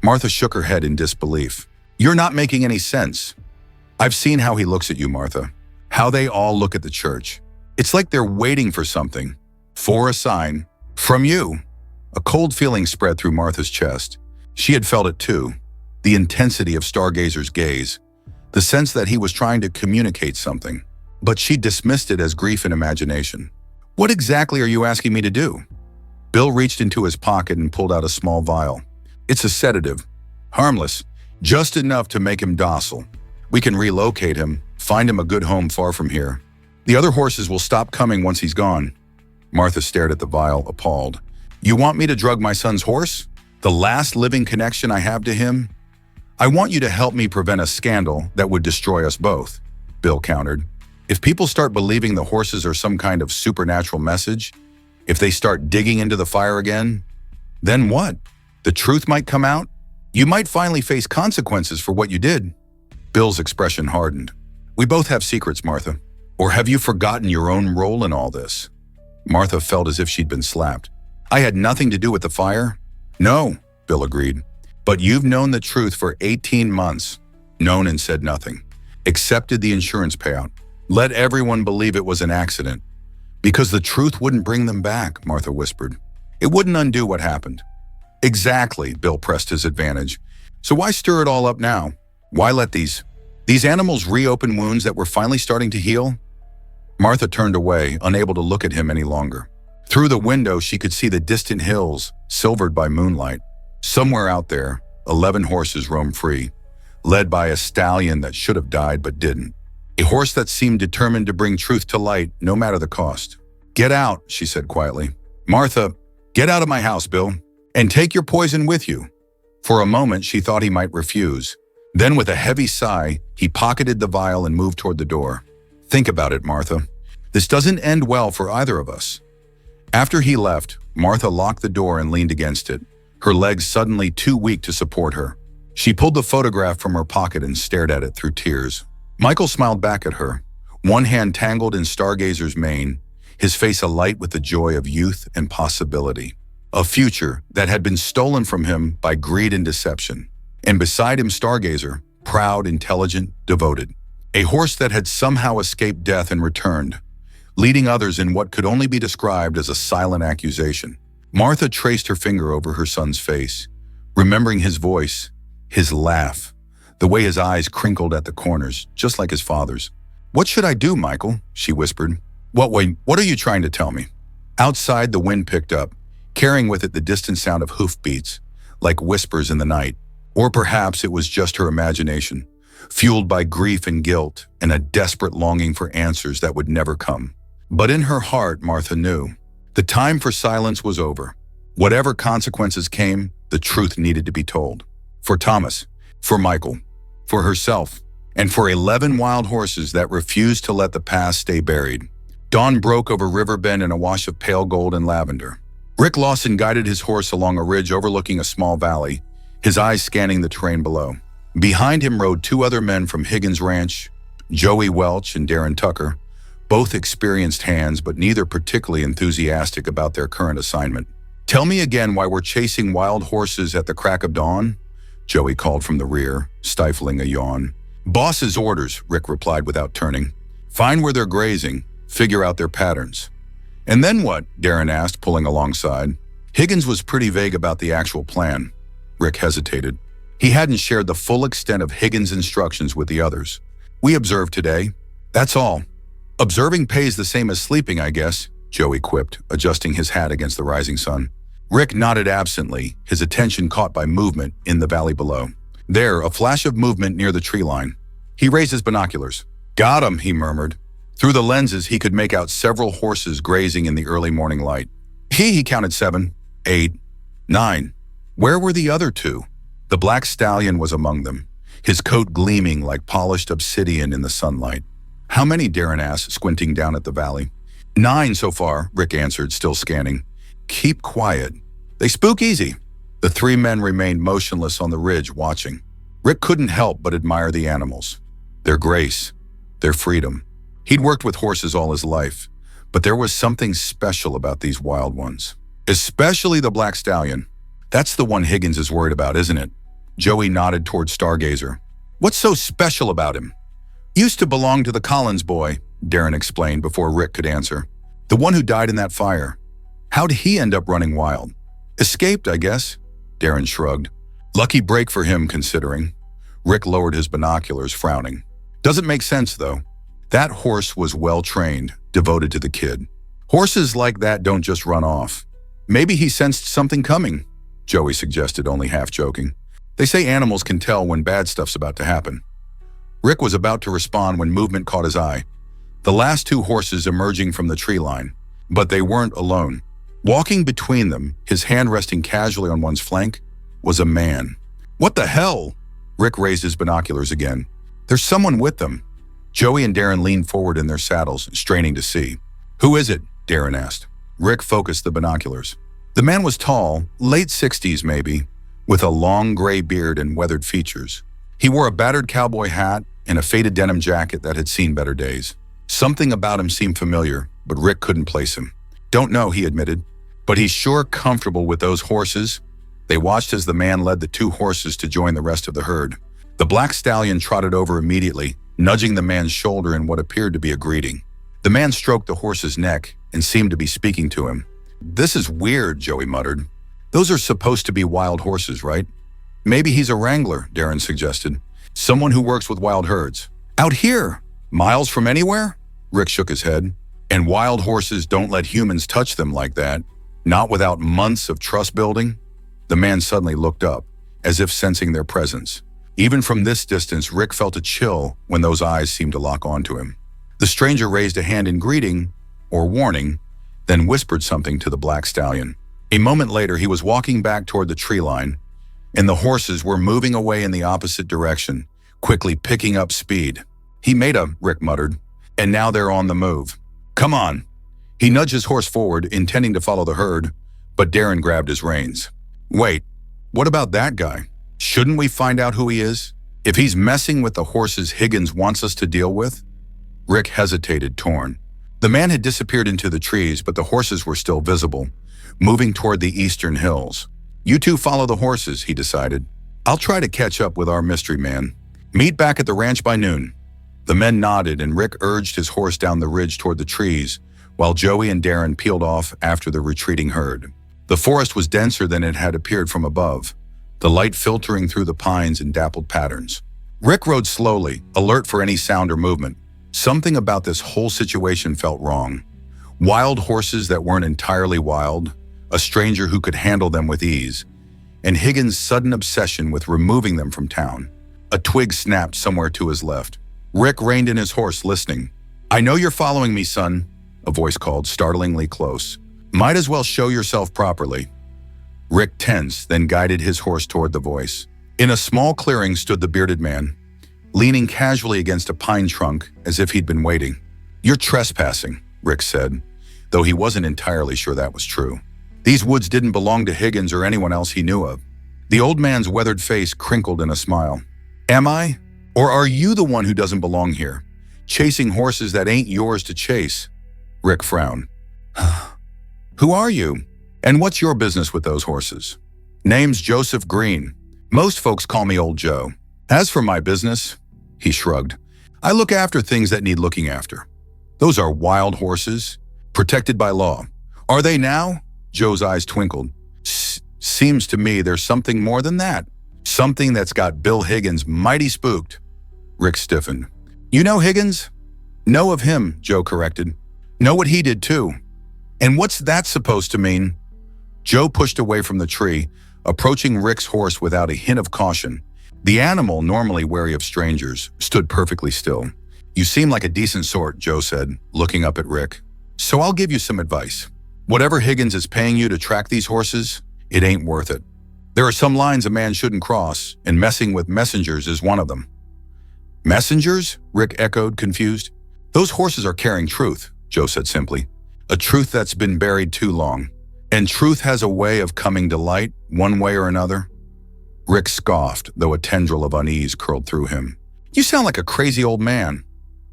Martha shook her head in disbelief. You're not making any sense. I've seen how he looks at you, Martha. How they all look at the church. It's like they're waiting for something. For a sign. From you. A cold feeling spread through Martha's chest. She had felt it too. The intensity of Stargazer's gaze. The sense that he was trying to communicate something. But she dismissed it as grief and imagination. What exactly are you asking me to do? Bill reached into his pocket and pulled out a small vial. It's a sedative. Harmless. Just enough to make him docile. We can relocate him, find him a good home far from here. The other horses will stop coming once he's gone. Martha stared at the vial, appalled. You want me to drug my son's horse? The last living connection I have to him? I want you to help me prevent a scandal that would destroy us both, Bill countered. If people start believing the horses are some kind of supernatural message, if they start digging into the fire again, then what? The truth might come out? You might finally face consequences for what you did. Bill's expression hardened. We both have secrets, Martha. Or have you forgotten your own role in all this? Martha felt as if she'd been slapped. I had nothing to do with the fire? No, Bill agreed. But you've known the truth for 18 months. Known and said nothing. Accepted the insurance payout. Let everyone believe it was an accident. Because the truth wouldn't bring them back, Martha whispered. It wouldn't undo what happened. Exactly, Bill pressed his advantage. So why stir it all up now? Why let these animals reopen wounds that were finally starting to heal? Martha turned away, unable to look at him any longer. Through the window, she could see the distant hills, silvered by moonlight. Somewhere out there, 11 horses roam free, led by a stallion that should have died but didn't. A horse that seemed determined to bring truth to light, no matter the cost. Get out, she said quietly. Martha, get out of my house, Bill, and take your poison with you. For a moment, she thought he might refuse. Then with a heavy sigh, he pocketed the vial and moved toward the door. Think about it, Martha. This doesn't end well for either of us. After he left, Martha locked the door and leaned against it, her legs suddenly too weak to support her. She pulled the photograph from her pocket and stared at it through tears. Michael smiled back at her, one hand tangled in Stargazer's mane, his face alight with the joy of youth and possibility. A future that had been stolen from him by greed and deception. And beside him, Stargazer, proud, intelligent, devoted. A horse that had somehow escaped death and returned, leading others in what could only be described as a silent accusation. Martha traced her finger over her son's face, remembering his voice, his laugh, the way his eyes crinkled at the corners, just like his father's. What should I do, Michael? She whispered. What are you trying to tell me? Outside, the wind picked up, carrying with it the distant sound of hoofbeats, like whispers in the night. Or perhaps it was just her imagination, fueled by grief and guilt and a desperate longing for answers that would never come. But in her heart, Martha knew, the time for silence was over. Whatever consequences came, the truth needed to be told. For Thomas, for Michael, for herself, and for 11 wild horses that refused to let the past stay buried. Dawn broke over River Bend in a wash of pale gold and lavender. Rick Lawson guided his horse along a ridge overlooking a small valley, his eyes scanning the terrain below. Behind him rode 2 other men from Higgins Ranch, Joey Welch and Darren Tucker, both experienced hands but neither particularly enthusiastic about their current assignment. Tell me again why we're chasing wild horses at the crack of dawn? Joey called from the rear, stifling a yawn. Boss's orders, Rick replied without turning. Find where they're grazing, figure out their patterns. And then what? Darren asked, pulling alongside. Higgins was pretty vague about the actual plan. Rick hesitated. He hadn't shared the full extent of Higgins' instructions with the others. We observed today. That's all. Observing pays the same as sleeping, I guess, Joey quipped, adjusting his hat against the rising sun. Rick nodded absently, his attention caught by movement in the valley below. There, a flash of movement near the tree line. He raised his binoculars. "Got 'em," he murmured. Through the lenses, he could make out several horses grazing in the early morning light. He counted 7, 8, 9. Where were the other 2? The black stallion was among them, his coat gleaming like polished obsidian in the sunlight. "How many?" Darren asked, squinting down at the valley. 9 so far, Rick answered, still scanning. "Keep quiet. They spook easy." The 3 men remained motionless on the ridge, watching. Rick couldn't help but admire the animals. Their grace, their freedom. He'd worked with horses all his life, but there was something special about these wild ones. Especially the black stallion. "That's the one Higgins is worried about, isn't it?" Joey nodded toward Stargazer. "What's so special about him?" "Used to belong to the Collins boy," Darren explained before Rick could answer. "The one who died in that fire. How'd he end up running wild?" "Escaped, I guess," Darren shrugged. "Lucky break for him, considering." Rick lowered his binoculars, frowning. "Doesn't make sense, though. That horse was well-trained, devoted to the kid. Horses like that don't just run off." "Maybe he sensed something coming," Joey suggested, only half joking. "They say animals can tell when bad stuff's about to happen." Rick was about to respond when movement caught his eye. The last 2 horses emerging from the tree line. But they weren't alone. Walking between them, his hand resting casually on one's flank, was a man. "What the hell?" Rick raised his binoculars again. "There's someone with them." Joey and Darren leaned forward in their saddles, straining to see. "Who is it?" Darren asked. Rick focused the binoculars. The man was tall, late 60s maybe, with a long gray beard and weathered features. He wore a battered cowboy hat and a faded denim jacket that had seen better days. Something about him seemed familiar, but Rick couldn't place him. "Don't know," he admitted, "but he's sure comfortable with those horses." They watched as the man led the 2 horses to join the rest of the herd. The black stallion trotted over immediately, nudging the man's shoulder in what appeared to be a greeting. The man stroked the horse's neck and seemed to be speaking to him. "This is weird," Joey muttered. "Those are supposed to be wild horses, right?" "Maybe he's a wrangler," Darren suggested. "Someone who works with wild herds." "Out here? Miles from anywhere?" Rick shook his head. "And wild horses don't let humans touch them like that. Not without months of trust building." The man suddenly looked up, as if sensing their presence. Even from this distance, Rick felt a chill when those eyes seemed to lock onto him. The stranger raised a hand in greeting, or warning, then whispered something to the black stallion. A moment later, he was walking back toward the tree line, and the horses were moving away in the opposite direction, quickly picking up speed. Rick muttered, "and now they're on the move. Come on." He nudged his horse forward, intending to follow the herd, but Darren grabbed his reins. "Wait, what about that guy? Shouldn't we find out who he is? If he's messing with the horses Higgins wants us to deal with?" Rick hesitated, torn. The man had disappeared into the trees, but the horses were still visible, moving toward the eastern hills. "You 2 follow the horses," he decided. "I'll try to catch up with our mystery man. Meet back at the ranch by noon." The men nodded, and Rick urged his horse down the ridge toward the trees, while Joey and Darren peeled off after the retreating herd. The forest was denser than it had appeared from above, the light filtering through the pines in dappled patterns. Rick rode slowly, alert for any sound or movement. Something about this whole situation felt wrong. Wild horses that weren't entirely wild, a stranger who could handle them with ease, and Higgins' sudden obsession with removing them from town. A twig snapped somewhere to his left. Rick reined in his horse, listening. "I know you're following me, son," a voice called, startlingly close. "Might as well show yourself properly." Rick tensed, then guided his horse toward the voice. In a small clearing stood the bearded man, leaning casually against a pine trunk as if he'd been waiting. "You're trespassing," Rick said, though he wasn't entirely sure that was true. These woods didn't belong to Higgins or anyone else he knew of. The old man's weathered face crinkled in a smile. "Am I? Or are you the one who doesn't belong here, chasing horses that ain't yours to chase?" Rick frowned. "Who are you? And what's your business with those horses?" "Name's Joseph Green. Most folks call me Old Joe. As for my business," he shrugged, "I look after things that need looking after. Those are wild horses, protected by law." "Are they now?" Joe's eyes twinkled. Seems to me there's something more than that. Something that's got Bill Higgins mighty spooked." Rick stiffened. "You know Higgins?" "Know of him," Joe corrected. "Know what he did too." And what's that supposed to mean? Joe pushed away from the tree, approaching Rick's horse without a hint of caution. The animal, normally wary of strangers, stood perfectly still. "You seem like a decent sort," Joe said, looking up at Rick. "So I'll give you some advice. Whatever Higgins is paying you to track these horses, it ain't worth it. There are some lines a man shouldn't cross, and messing with messengers is one of them." "Messengers?" Rick echoed, confused. "Those horses are carrying truth," Joe said simply. "A truth that's been buried too long. And truth has a way of coming to light, one way or another." Rick scoffed, though a tendril of unease curled through him. "You sound like a crazy old man."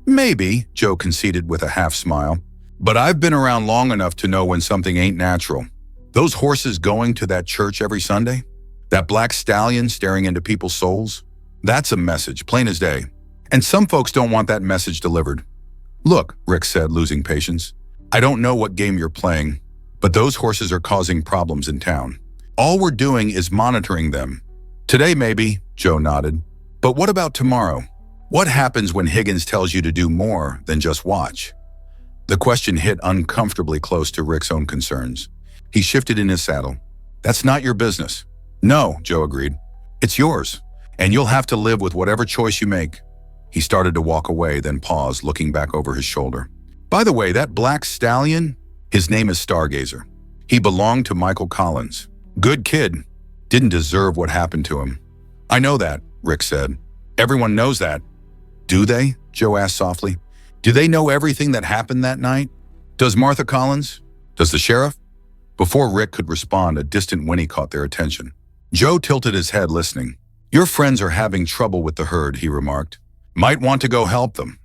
"Maybe," Joe conceded with a half smile. "But I've been around long enough to know when something ain't natural. Those horses going to that church every Sunday? That black stallion staring into people's souls? That's a message, plain as day. And some folks don't want that message delivered." "Look," Rick said, losing patience, "I don't know what game you're playing, but those horses are causing problems in town. All we're doing is monitoring them. Today maybe," Joe nodded. "But what about tomorrow? What happens when Higgins tells you to do more than just watch?" The question hit uncomfortably close to Rick's own concerns. He shifted in his saddle. "That's not your business." "No," Joe agreed. "It's yours, and you'll have to live with whatever choice you make." He started to walk away, then paused, looking back over his shoulder. "By the way, that black stallion, his name is Stargazer. He belonged to Michael Collins. Good kid. Didn't deserve what happened to him." "I know that," Rick said. "Everyone knows that." "Do they?" Joe asked softly. "Do they know everything that happened that night? Does Martha Collins? Does the sheriff?" Before Rick could respond, a distant whinny caught their attention. Joe tilted his head, listening. "Your friends are having trouble with the herd," he remarked. "Might want to go help them."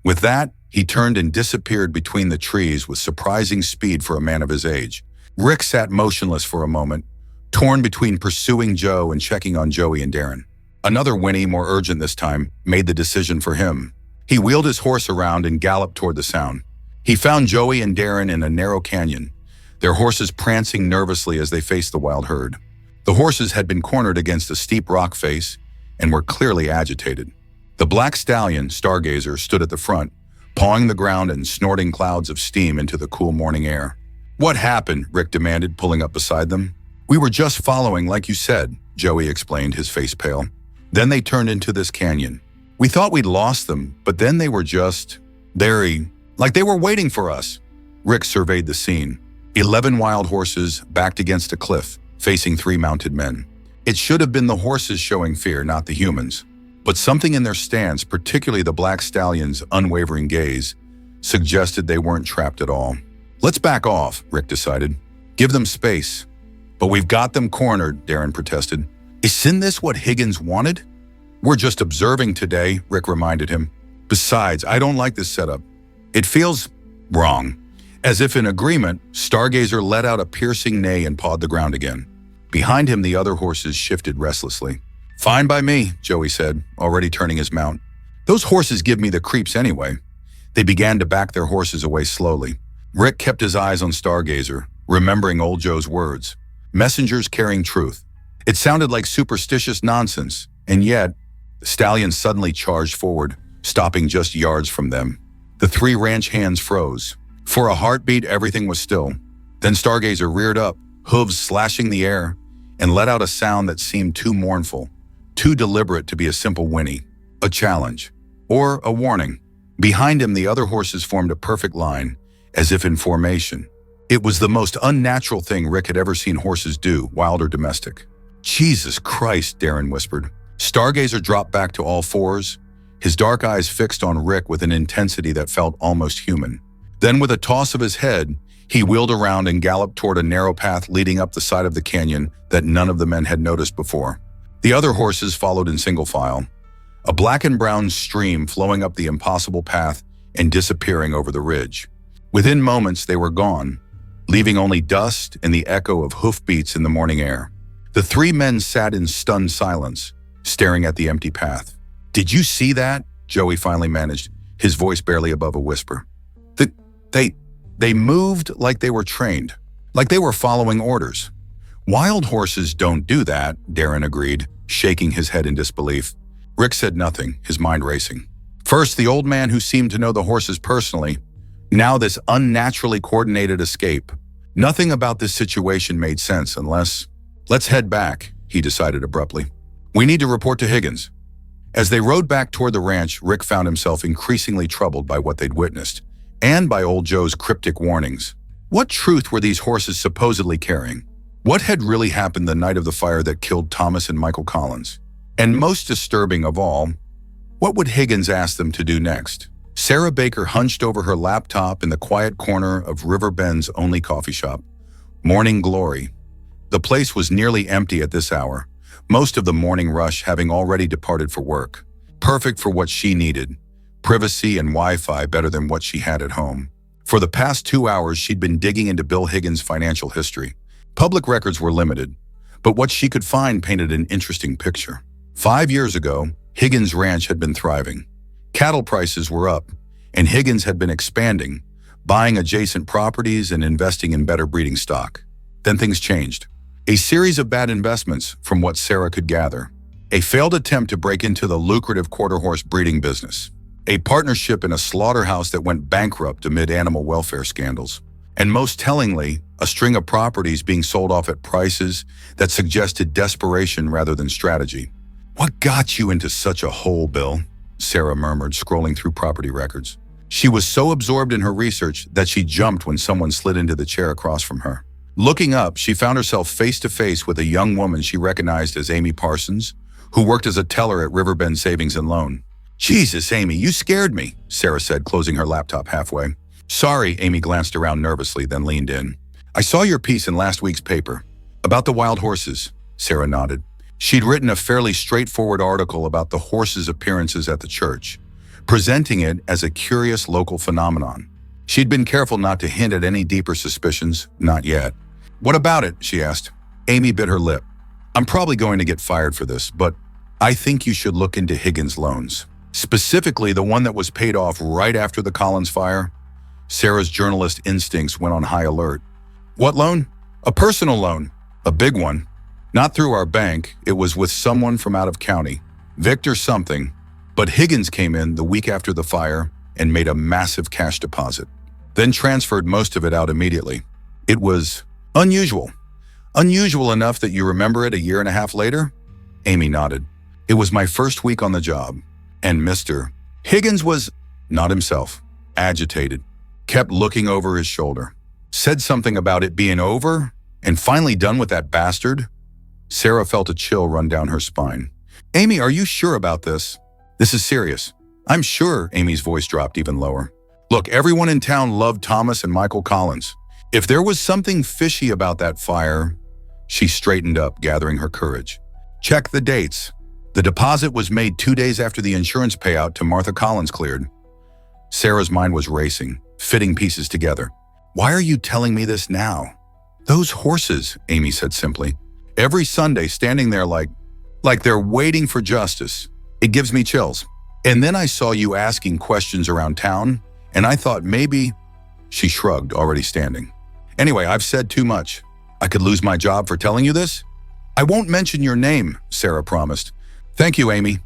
With that, he turned and disappeared between the trees with surprising speed for a man of his age. Rick sat motionless for a moment, torn between pursuing Joe and checking on Joey and Darren. Another whinny, more urgent this time, made the decision for him. He wheeled his horse around and galloped toward the sound. He found Joey and Darren in a narrow canyon, their horses prancing nervously as they faced the wild herd. The horses had been cornered against a steep rock face and were clearly agitated. The black stallion, Stargazer, stood at the front, pawing the ground and snorting clouds of steam into the cool morning air. "What happened?" Rick demanded, pulling up beside them. "We were just following, like you said," Joey explained, his face pale. "Then they turned into this canyon. We thought we'd lost them, but then they were just like they were waiting for us." Rick surveyed the scene. 11 wild horses backed against a cliff, facing 3 mounted men. It should have been the horses showing fear, not the humans. But something in their stance, particularly the black stallion's unwavering gaze, suggested they weren't trapped at all. "Let's back off," Rick decided. "Give them space." "But we've got them cornered," Darren protested. "Isn't this what Higgins wanted?" "We're just observing today," Rick reminded him. "Besides, I don't like this setup. It feels wrong." As if in agreement, Stargazer let out a piercing neigh and pawed the ground again. Behind him, the other horses shifted restlessly. "Fine by me," Joey said, already turning his mount. "Those horses give me the creeps anyway." They began to back their horses away slowly. Rick kept his eyes on Stargazer, remembering old Joe's words. Messengers carrying truth. It sounded like superstitious nonsense, and yet, the stallion suddenly charged forward, stopping just yards from them. The 3 ranch hands froze. For a heartbeat, everything was still. Then Stargazer reared up, hooves slashing the air, and let out a sound that seemed too mournful, too deliberate to be a simple whinny, a challenge, or a warning. Behind him, the other horses formed a perfect line, as if in formation. It was the most unnatural thing Rick had ever seen horses do, wild or domestic. "Jesus Christ," Darren whispered. Stargazer dropped back to all fours, his dark eyes fixed on Rick with an intensity that felt almost human. Then, with a toss of his head, he wheeled around and galloped toward a narrow path leading up the side of the canyon that none of the men had noticed before. The other horses followed in single file, a black and brown stream flowing up the impossible path and disappearing over the ridge. Within moments, they were gone, leaving only dust and the echo of hoofbeats in the morning air. The 3 men sat in stunned silence, staring at the empty path. "Did you see that?" Joey finally managed, his voice barely above a whisper. They moved like they were trained, like they were following orders. "Wild horses don't do that," Darren agreed, shaking his head in disbelief. Rick said nothing, his mind racing. First, the old man who seemed to know the horses personally, Now this unnaturally coordinated escape. Nothing about this situation made sense unless… Let's head back, he decided abruptly. We need to report to Higgins. As they rode back toward the ranch, Rick found himself increasingly troubled by what they'd witnessed, and by old Joe's cryptic warnings. What truth were these horses supposedly carrying? What had really happened the night of the fire that killed Thomas and Michael Collins? And most disturbing of all, what would Higgins ask them to do next? Sarah Baker hunched over her laptop in the quiet corner of River Bend's only coffee shop. Morning Glory. The place was nearly empty at this hour, most of the morning rush having already departed for work. Perfect for what she needed. Privacy and Wi-Fi better than what she had at home. For the past 2 hours, she'd been digging into Bill Higgins' financial history. Public records were limited, but what she could find painted an interesting picture. 5 years ago, Higgins' ranch had been thriving. Cattle prices were up, and Higgins had been expanding, buying adjacent properties and investing in better breeding stock. Then things changed. A series of bad investments, from what Sarah could gather. A failed attempt to break into the lucrative quarter-horse breeding business. A partnership in a slaughterhouse that went bankrupt amid animal welfare scandals. And most tellingly, a string of properties being sold off at prices that suggested desperation rather than strategy. "What got you into such a hole, Bill?" Sarah murmured, scrolling through property records. She was so absorbed in her research that she jumped when someone slid into the chair across from her. Looking up, she found herself face to face with a young woman she recognized as Amy Parsons, who worked as a teller at Riverbend Savings and Loan. "Jesus, Amy, you scared me," Sarah said, closing her laptop halfway. "Sorry," Amy glanced around nervously, then leaned in. "I saw your piece in last week's paper. About the wild horses," Sarah nodded. She'd written a fairly straightforward article about the horses' appearances at the church, presenting it as a curious local phenomenon. She'd been careful not to hint at any deeper suspicions, not yet. "What about it?" she asked. Amy bit her lip. "I'm probably going to get fired for this, but I think you should look into Higgins' loans. Specifically, the one that was paid off right after the Collins fire." Sarah's journalist instincts went on high alert. "What loan?" "A personal loan. A big one. Not through our bank, it was with someone from out of county. Victor something. But Higgins came in the week after the fire and made a massive cash deposit. Then transferred most of it out immediately. It was unusual. Unusual enough that you remember it a year and a half later?" Amy nodded. "It was my first week on the job. And Mr. Higgins was not himself. Agitated. Kept looking over his shoulder. Said something about it being over and finally done with that bastard." Sarah felt a chill run down her spine. "Amy, are you sure about this? This is serious." "I'm sure," Amy's voice dropped even lower. "Look, everyone in town loved Thomas and Michael Collins. If there was something fishy about that fire…" She straightened up, gathering her courage. "Check the dates. The deposit was made 2 days after the insurance payout to Martha Collins cleared." Sarah's mind was racing, fitting pieces together. "Why are you telling me this now?" "Those horses," Amy said simply. "Every Sunday standing there like they're waiting for justice. It gives me chills. And then I saw you asking questions around town, and I thought maybe…" She shrugged, already standing. "Anyway, I've said too much. I could lose my job for telling you this." "I won't mention your name," Sarah promised. "Thank you, Amy."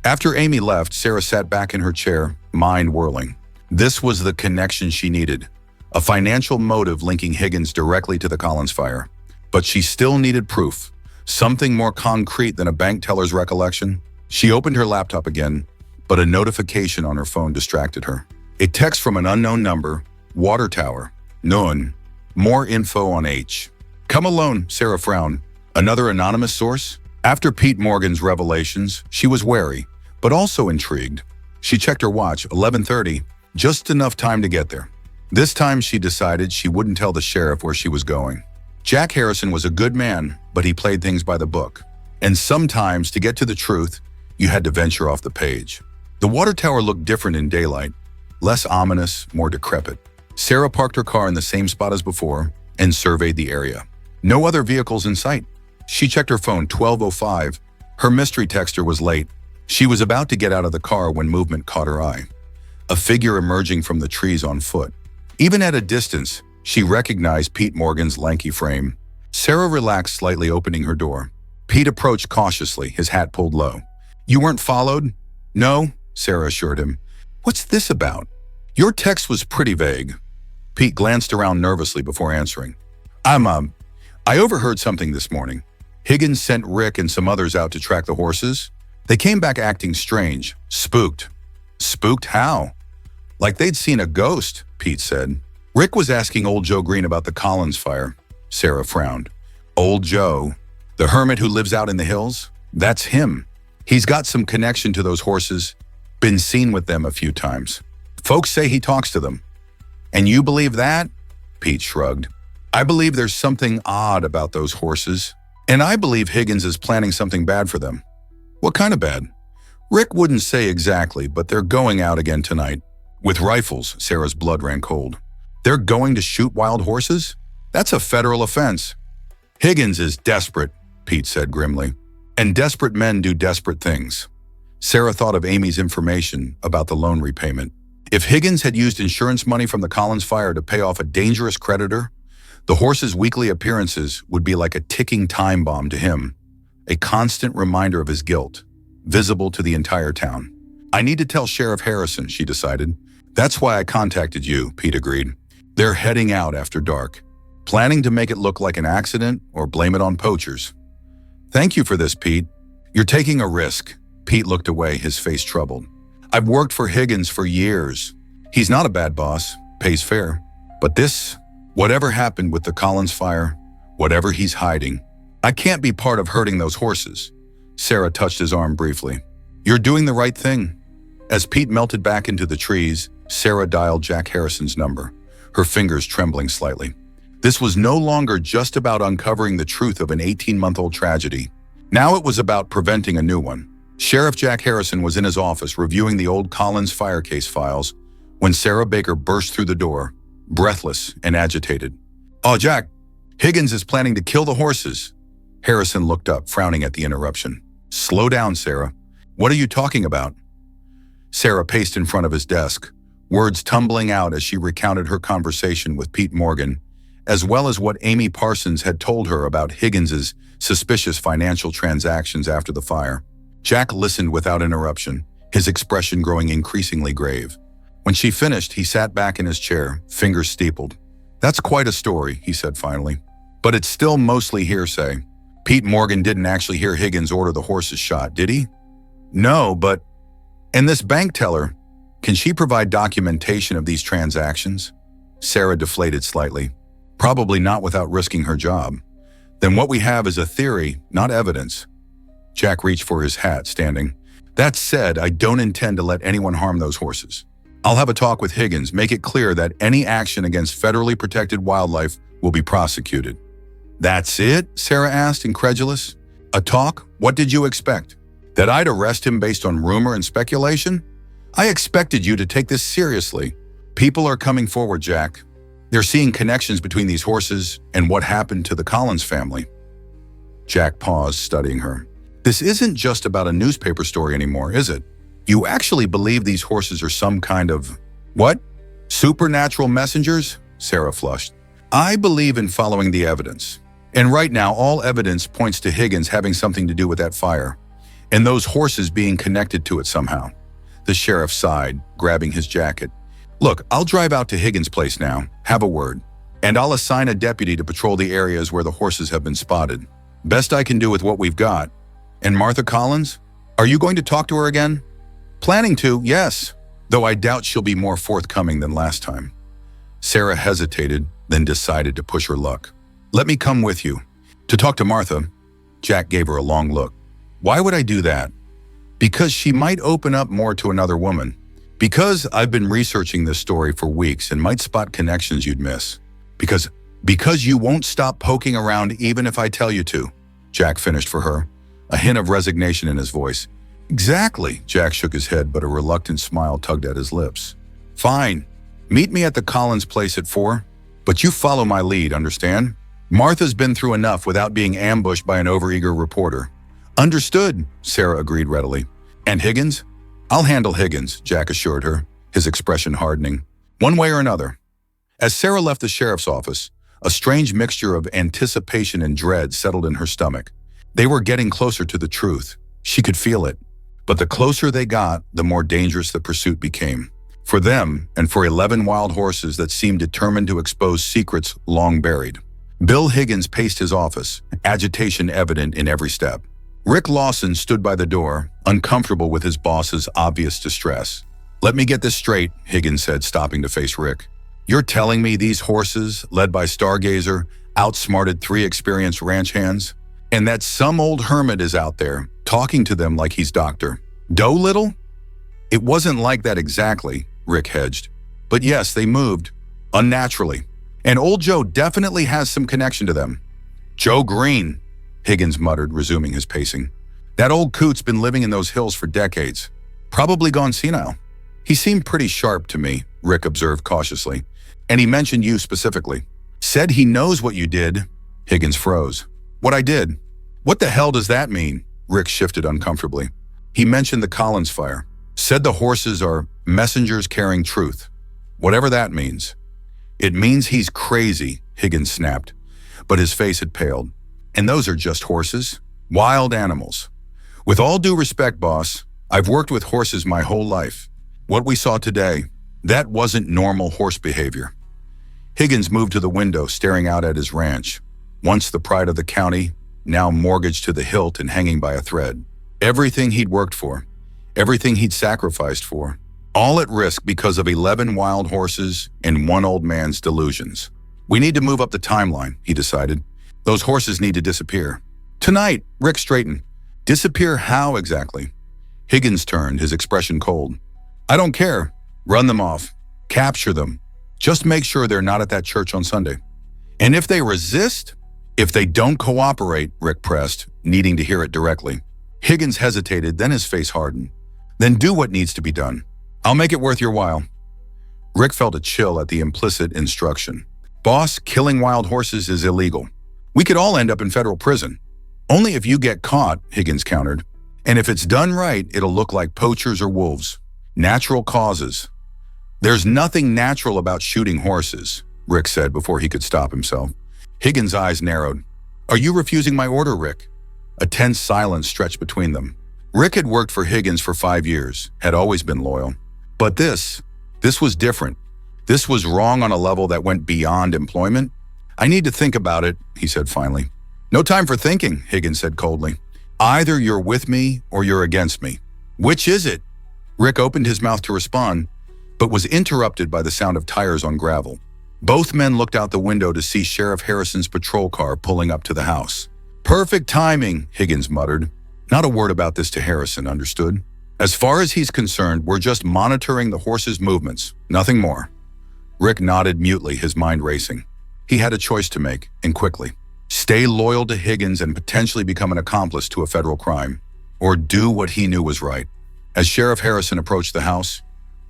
After Amy left, Sarah sat back in her chair, mind whirling. This was the connection she needed. A financial motive linking Higgins directly to the Collins fire. But she still needed proof. Something more concrete than a bank teller's recollection. She opened her laptop again, but a notification on her phone distracted her. A text from an unknown number. "Water tower. Noon. More info on H." "Come alone," Sarah frowned. Another anonymous source? After Pete Morgan's revelations, she was wary, but also intrigued. She checked her watch, 11:30, just enough time to get there. This time she decided she wouldn't tell the sheriff where she was going. Jack Harrison was a good man, but he played things by the book. And sometimes, to get to the truth, you had to venture off the page. The water tower looked different in daylight, less ominous, more decrepit. Sarah parked her car in the same spot as before and surveyed the area. No other vehicles in sight. She checked her phone, 12:05. Her mystery texter was late. She was about to get out of the car when movement caught her eye. A figure emerging from the trees on foot. Even at a distance, she recognized Pete Morgan's lanky frame. Sarah relaxed slightly, opening her door. Pete approached cautiously, his hat pulled low. "You weren't followed?" "No," Sarah assured him. "What's this about?" Your text was pretty vague. Pete glanced around nervously before answering. I overheard something this morning. Higgins sent Rick and some others out to track the horses. They came back acting strange, spooked. Spooked how? Like they'd seen a ghost, Pete said. Rick was asking old Joe Green about the Collins fire. Sarah frowned. Old Joe, the hermit who lives out in the hills? That's him. He's got some connection to those horses. Been seen with them a few times. Folks say he talks to them. And you believe that? Pete shrugged. I believe there's something odd about those horses. And I believe Higgins is planning something bad for them. What kind of bad? Rick wouldn't say exactly, but they're going out again tonight. With rifles, Sarah's blood ran cold. They're going to shoot wild horses? That's a federal offense. Higgins is desperate, Pete said grimly. And desperate men do desperate things. Sarah thought of Amy's information about the loan repayment. If Higgins had used insurance money from the Collins fire to pay off a dangerous creditor, the horse's weekly appearances would be like a ticking time bomb to him, a constant reminder of his guilt, visible to the entire town. I need to tell Sheriff Harrison, she decided. That's why I contacted you, Pete agreed. They're heading out after dark, planning to make it look like an accident or blame it on poachers. Thank you for this, Pete. You're taking a risk. Pete looked away, his face troubled. I've worked for Higgins for years. He's not a bad boss, pays fair. But this, whatever happened with the Collins fire, whatever he's hiding, I can't be part of hurting those horses. Sarah touched his arm briefly. You're doing the right thing. As Pete melted back into the trees, Sarah dialed Jack Harrison's number, her fingers trembling slightly. This was no longer just about uncovering the truth of an 18-month-old tragedy. Now it was about preventing a new one. Sheriff Jack Harrison was in his office reviewing the old Collins fire case files when Sarah Baker burst through the door, breathless and agitated. Oh, Jack, Higgins is planning to kill the horses. Harrison looked up, frowning at the interruption. Slow down, Sarah. What are you talking about? Sarah paced in front of his desk, words tumbling out as she recounted her conversation with Pete Morgan, as well as what Amy Parsons had told her about Higgins's suspicious financial transactions after the fire. Jack listened without interruption, his expression growing increasingly grave. When she finished, he sat back in his chair, fingers steepled. That's quite a story, he said finally. But it's still mostly hearsay. Pete Morgan didn't actually hear Higgins order the horses shot, did he? No, but... And this bank teller, can she provide documentation of these transactions? Sarah deflated slightly. Probably not without risking her job. Then what we have is a theory, not evidence. Jack reached for his hat, standing. That said, I don't intend to let anyone harm those horses. I'll have a talk with Higgins, make it clear that any action against federally protected wildlife will be prosecuted. That's it? Sarah asked, incredulous. A talk? What did you expect? That I'd arrest him based on rumor and speculation? I expected you to take this seriously. People are coming forward, Jack. They're seeing connections between these horses and what happened to the Collins family. Jack paused, studying her. This isn't just about a newspaper story anymore, is it? You actually believe these horses are some kind of... What? Supernatural messengers? Sarah flushed. I believe in following the evidence. And right now, all evidence points to Higgins having something to do with that fire, and those horses being connected to it somehow. The sheriff sighed, grabbing his jacket. Look, I'll drive out to Higgins' place now, have a word, and I'll assign a deputy to patrol the areas where the horses have been spotted. Best I can do with what we've got. And Martha Collins? Are you going to talk to her again? Planning to, yes, though I doubt she'll be more forthcoming than last time. Sarah hesitated, then decided to push her luck. Let me come with you. To talk to Martha. Jack gave her a long look. Why would I do that? Because she might open up more to another woman. Because I've been researching this story for weeks and might spot connections you'd miss. Because you won't stop poking around even if I tell you to. Jack finished for her, a hint of resignation in his voice. Exactly, Jack shook his head, but a reluctant smile tugged at his lips. Fine. Meet me at the Collins place at 4, but you follow my lead, understand? Martha's been through enough without being ambushed by an overeager reporter. Understood, Sarah agreed readily. And Higgins? I'll handle Higgins, Jack assured her, his expression hardening. One way or another. As Sarah left the sheriff's office, a strange mixture of anticipation and dread settled in her stomach. They were getting closer to the truth. She could feel it. But the closer they got, the more dangerous the pursuit became. For them, and for 11 wild horses that seemed determined to expose secrets long buried. Bill Higgins paced his office, agitation evident in every step. Rick Lawson stood by the door, uncomfortable with his boss's obvious distress. "Let me get this straight," Higgins said, stopping to face Rick. "You're telling me these horses, led by Stargazer, outsmarted 3 experienced ranch hands? And that some old hermit is out there, talking to them like he's Dr. Dolittle?" "It wasn't like that exactly," Rick hedged. "But yes, they moved. Unnaturally. And old Joe definitely has some connection to them." "Joe Green," Higgins muttered, resuming his pacing. "That old coot's been living in those hills for decades. Probably gone senile." "He seemed pretty sharp to me," Rick observed cautiously. "And he mentioned you specifically." "Said he knows what you did." Higgins froze. "What I did? What the hell does that mean?" Rick shifted uncomfortably. "He mentioned the Collins fire. Said the horses are messengers carrying truth. Whatever that means." "It means he's crazy," Higgins snapped, but his face had paled. "And those are just horses? Wild animals. With all due respect, boss, I've worked with horses my whole life. What we saw today, that wasn't normal horse behavior." Higgins moved to the window, staring out at his ranch. Once the pride of the county, now mortgaged to the hilt and hanging by a thread. Everything he'd worked for, everything he'd sacrificed for, all at risk because of 11 wild horses and one old man's delusions. "We need to move up the timeline," he decided. "Those horses need to disappear. Tonight," Rick straightened. "Disappear how exactly?" Higgins turned, his expression cold. "I don't care. Run them off. Capture them. Just make sure they're not at that church on Sunday. And if they resist? If they don't cooperate," Rick pressed, needing to hear it directly. Higgins hesitated, then his face hardened. "Then do what needs to be done. I'll make it worth your while." Rick felt a chill at the implicit instruction. "Boss, killing wild horses is illegal. We could all end up in federal prison." "Only if you get caught," Higgins countered. "And if it's done right, it'll look like poachers or wolves. Natural causes." "There's nothing natural about shooting horses," Rick said before he could stop himself. Higgins' eyes narrowed. "Are you refusing my order, Rick?" A tense silence stretched between them. Rick had worked for Higgins for 5 years, had always been loyal. But this was different. This was wrong on a level that went beyond employment. "I need to think about it," he said finally. "No time for thinking," Higgins said coldly. "Either you're with me or you're against me." "Which is it?" Rick opened his mouth to respond, but was interrupted by the sound of tires on gravel. Both men looked out the window to see Sheriff Harrison's patrol car pulling up to the house. "Perfect timing," Higgins muttered. Not a word about this to Harrison, understood? "As far as he's concerned, we're just monitoring the horse's movements, nothing more." Rick nodded mutely, his mind racing. He had a choice to make, and quickly. Stay loyal to Higgins and potentially become an accomplice to a federal crime, or do what he knew was right. As Sheriff Harrison approached the house,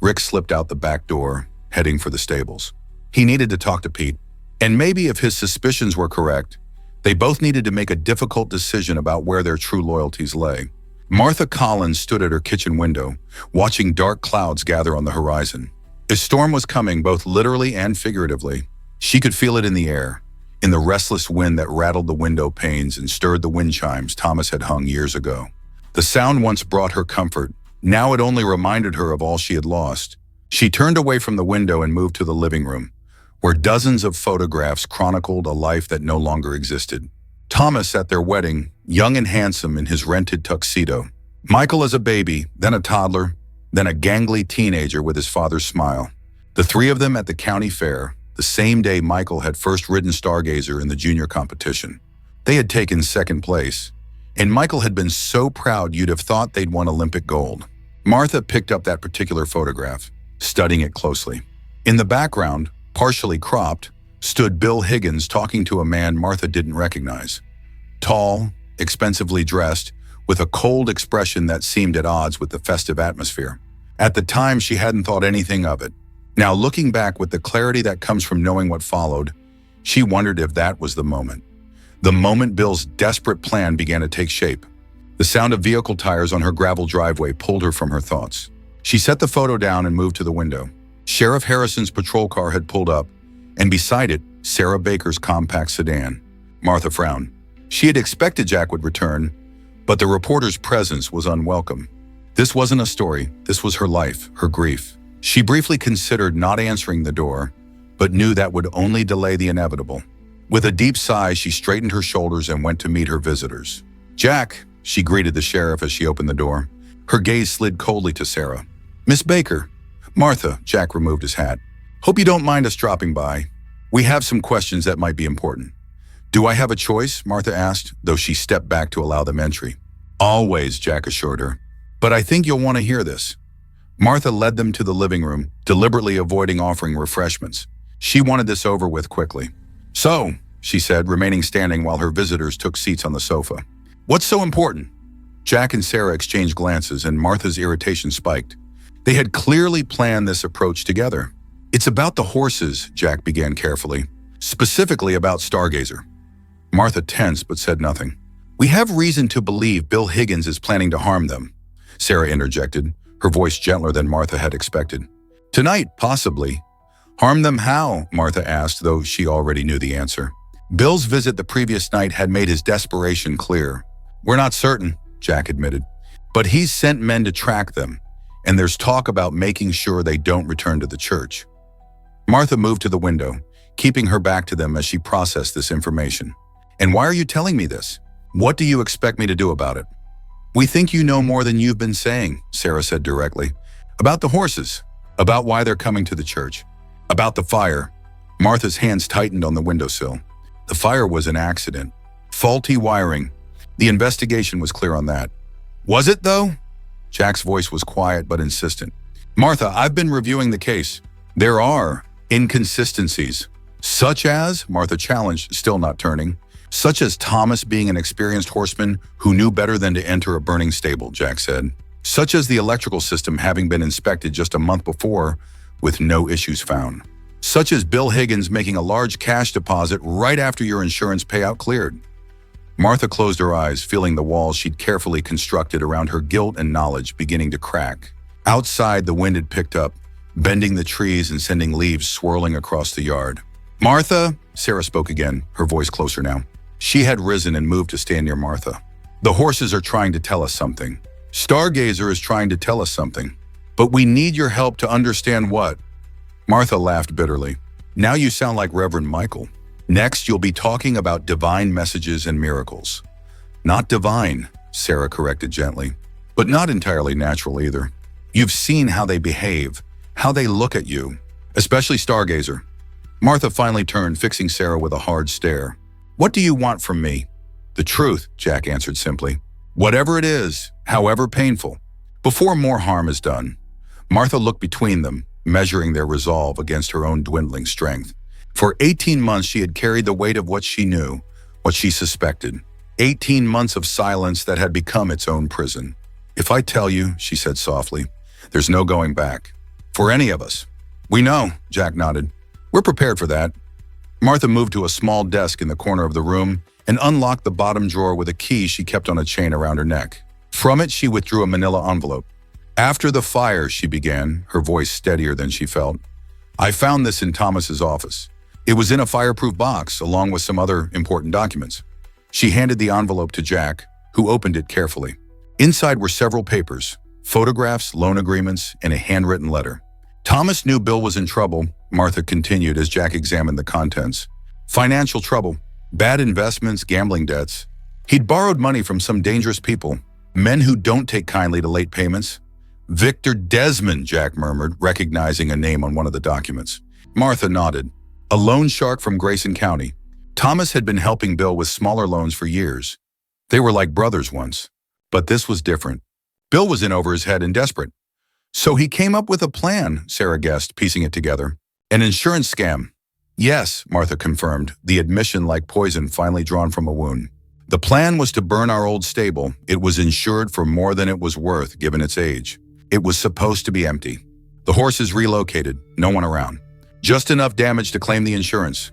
Rick slipped out the back door, heading for the stables. He needed to talk to Pete, and maybe if his suspicions were correct, they both needed to make a difficult decision about where their true loyalties lay. Martha Collins stood at her kitchen window, watching dark clouds gather on the horizon. A storm was coming, both literally and figuratively. She could feel it in the air, in the restless wind that rattled the window panes and stirred the wind chimes Thomas had hung years ago. The sound once brought her comfort. Now it only reminded her of all she had lost. She turned away from the window and moved to the living room, where dozens of photographs chronicled a life that no longer existed. Thomas at their wedding, young and handsome in his rented tuxedo. Michael as a baby, then a toddler, then a gangly teenager with his father's smile. The three of them at the county fair, the same day Michael had first ridden Stargazer in the junior competition. They had taken second place, and Michael had been so proud you'd have thought they'd won Olympic gold. Martha picked up that particular photograph, studying it closely. In the background, partially cropped, stood Bill Higgins talking to a man Martha didn't recognize. Tall, expensively dressed, with a cold expression that seemed at odds with the festive atmosphere. At the time, she hadn't thought anything of it. Now, looking back with the clarity that comes from knowing what followed, she wondered if that was the moment. The moment Bill's desperate plan began to take shape. The sound of vehicle tires on her gravel driveway pulled her from her thoughts. She set the photo down and moved to the window. Sheriff Harrison's patrol car had pulled up, and beside it, Sarah Baker's compact sedan. Martha frowned. She had expected Jack would return, but the reporter's presence was unwelcome. This wasn't a story. This was her life, her grief. She briefly considered not answering the door, but knew that would only delay the inevitable. With a deep sigh, she straightened her shoulders and went to meet her visitors. "Jack," she greeted the sheriff as she opened the door. Her gaze slid coldly to Sarah. "Miss Baker." "Martha," Jack removed his hat. "Hope you don't mind us dropping by. We have some questions that might be important." "Do I have a choice?" Martha asked, though she stepped back to allow them entry. "Always," Jack assured her. "But I think you'll want to hear this." Martha led them to the living room, deliberately avoiding offering refreshments. She wanted this over with quickly. "So," she said, remaining standing while her visitors took seats on the sofa. "What's so important?" Jack and Sarah exchanged glances, and Martha's irritation spiked. They had clearly planned this approach together. "It's about the horses," Jack began carefully. "Specifically about Stargazer." Martha tensed but said nothing. "We have reason to believe Bill Higgins is planning to harm them," Sarah interjected, her voice gentler than Martha had expected. "Tonight, possibly." "Harm them how?" Martha asked, though she already knew the answer. Bill's visit the previous night had made his desperation clear. "We're not certain," Jack admitted. "But he's sent men to track them, and there's talk about making sure they don't return to the church." Martha moved to the window, keeping her back to them as she processed this information. "And why are you telling me this? What do you expect me to do about it?" "We think you know more than you've been saying," Sarah said directly. "About the horses, about why they're coming to the church, about the fire." Martha's hands tightened on the windowsill. The fire was an accident. Faulty wiring. The investigation was clear on that. "Was it, though?" Jack's voice was quiet but insistent. "Martha, I've been reviewing the case. There are inconsistencies." "Such as?" Martha challenged, still not turning. "Such as Thomas being an experienced horseman who knew better than to enter a burning stable," Jack said. "Such as the electrical system having been inspected just a month before with no issues found. Such as Bill Higgins making a large cash deposit right after your insurance payout cleared." Martha closed her eyes, feeling the walls she'd carefully constructed around her guilt and knowledge beginning to crack. Outside, the wind had picked up, bending the trees and sending leaves swirling across the yard. "Martha," Sarah spoke again, her voice closer now. She had risen and moved to stand near Martha. "The horses are trying to tell us something. Stargazer is trying to tell us something. But we need your help to understand what." Martha laughed bitterly. "Now you sound like Reverend Michael. Next, you'll be talking about divine messages and miracles." "Not divine," Sarah corrected gently, "but not entirely natural either. You've seen how they behave, how they look at you, especially Stargazer." Martha finally turned, fixing Sarah with a hard stare. "What do you want from me?" "The truth," Jack answered simply. "Whatever it is, however painful, before more harm is done." Martha looked between them, measuring their resolve against her own dwindling strength. For 18 months, she had carried the weight of what she knew, what she suspected. 18 months of silence that had become its own prison. "If I tell you," she said softly, "there's no going back. For any of us." "We know," Jack nodded. "We're prepared for that." Martha moved to a small desk in the corner of the room and unlocked the bottom drawer with a key she kept on a chain around her neck. From it, she withdrew a manila envelope. "After the fire," she began, her voice steadier than she felt, "I found this in Thomas's office. It was in a fireproof box, along with some other important documents." She handed the envelope to Jack, who opened it carefully. Inside were several papers, photographs, loan agreements, and a handwritten letter. "Thomas knew Bill was in trouble," Martha continued as Jack examined the contents. "Financial trouble, bad investments, gambling debts. He'd borrowed money from some dangerous people, men who don't take kindly to late payments." "Victor Desmond," Jack murmured, recognizing a name on one of the documents. Martha nodded. "A loan shark from Grayson County. Thomas had been helping Bill with smaller loans for years. They were like brothers once. But this was different. Bill was in over his head and desperate. So he came up with a plan," Sarah guessed, piecing it together. "An insurance scam." "Yes," Martha confirmed, the admission like poison finally drawn from a wound. "The plan was to burn our old stable. It was insured for more than it was worth, given its age. It was supposed to be empty. The horses relocated, no one around. Just enough damage to claim the insurance."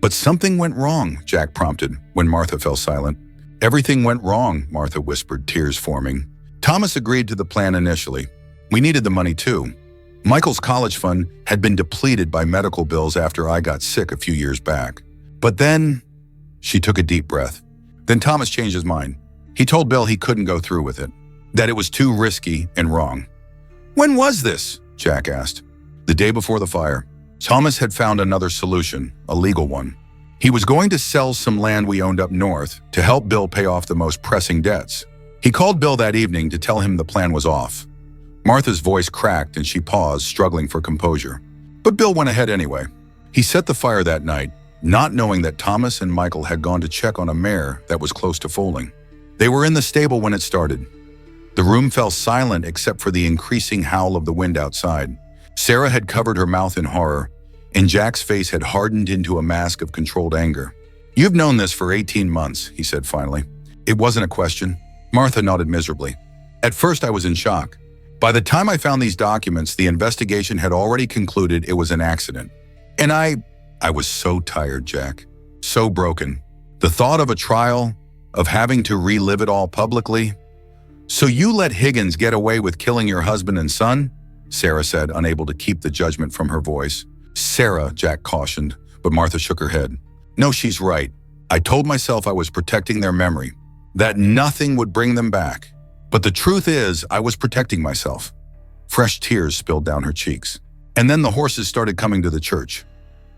"But something went wrong," Jack prompted, when Martha fell silent. "Everything went wrong," Martha whispered, tears forming. "Thomas agreed to the plan initially. We needed the money too. Michael's college fund had been depleted by medical bills after I got sick a few years back. But then," she took a deep breath, "then Thomas changed his mind. He told Bill he couldn't go through with it, that it was too risky and wrong." "When was this?" Jack asked. The day before the fire, Thomas had found another solution, a legal one. He was going to sell some land we owned up north to help Bill pay off the most pressing debts. He called Bill that evening to tell him the plan was off. Martha's voice cracked and she paused, struggling for composure. But Bill went ahead anyway. He set the fire that night, not knowing that Thomas and Michael had gone to check on a mare that was close to foaling. They were in the stable when it started. The room fell silent except for the increasing howl of the wind outside. Sarah had covered her mouth in horror, and Jack's face had hardened into a mask of controlled anger. "You've known this for 18 months, he said finally. It wasn't a question. Martha nodded miserably. At first I was in shock. By the time I found these documents, the investigation had already concluded it was an accident. And I was so tired, Jack. So broken. The thought of a trial, of having to relive it all publicly. So you let Higgins get away with killing your husband and son? Sarah said, unable to keep the judgment from her voice. Sarah, Jack cautioned, but Martha shook her head. No, she's right. I told myself I was protecting their memory, that nothing would bring them back. But the truth is, I was protecting myself. Fresh tears spilled down her cheeks. And then the horses started coming to the church.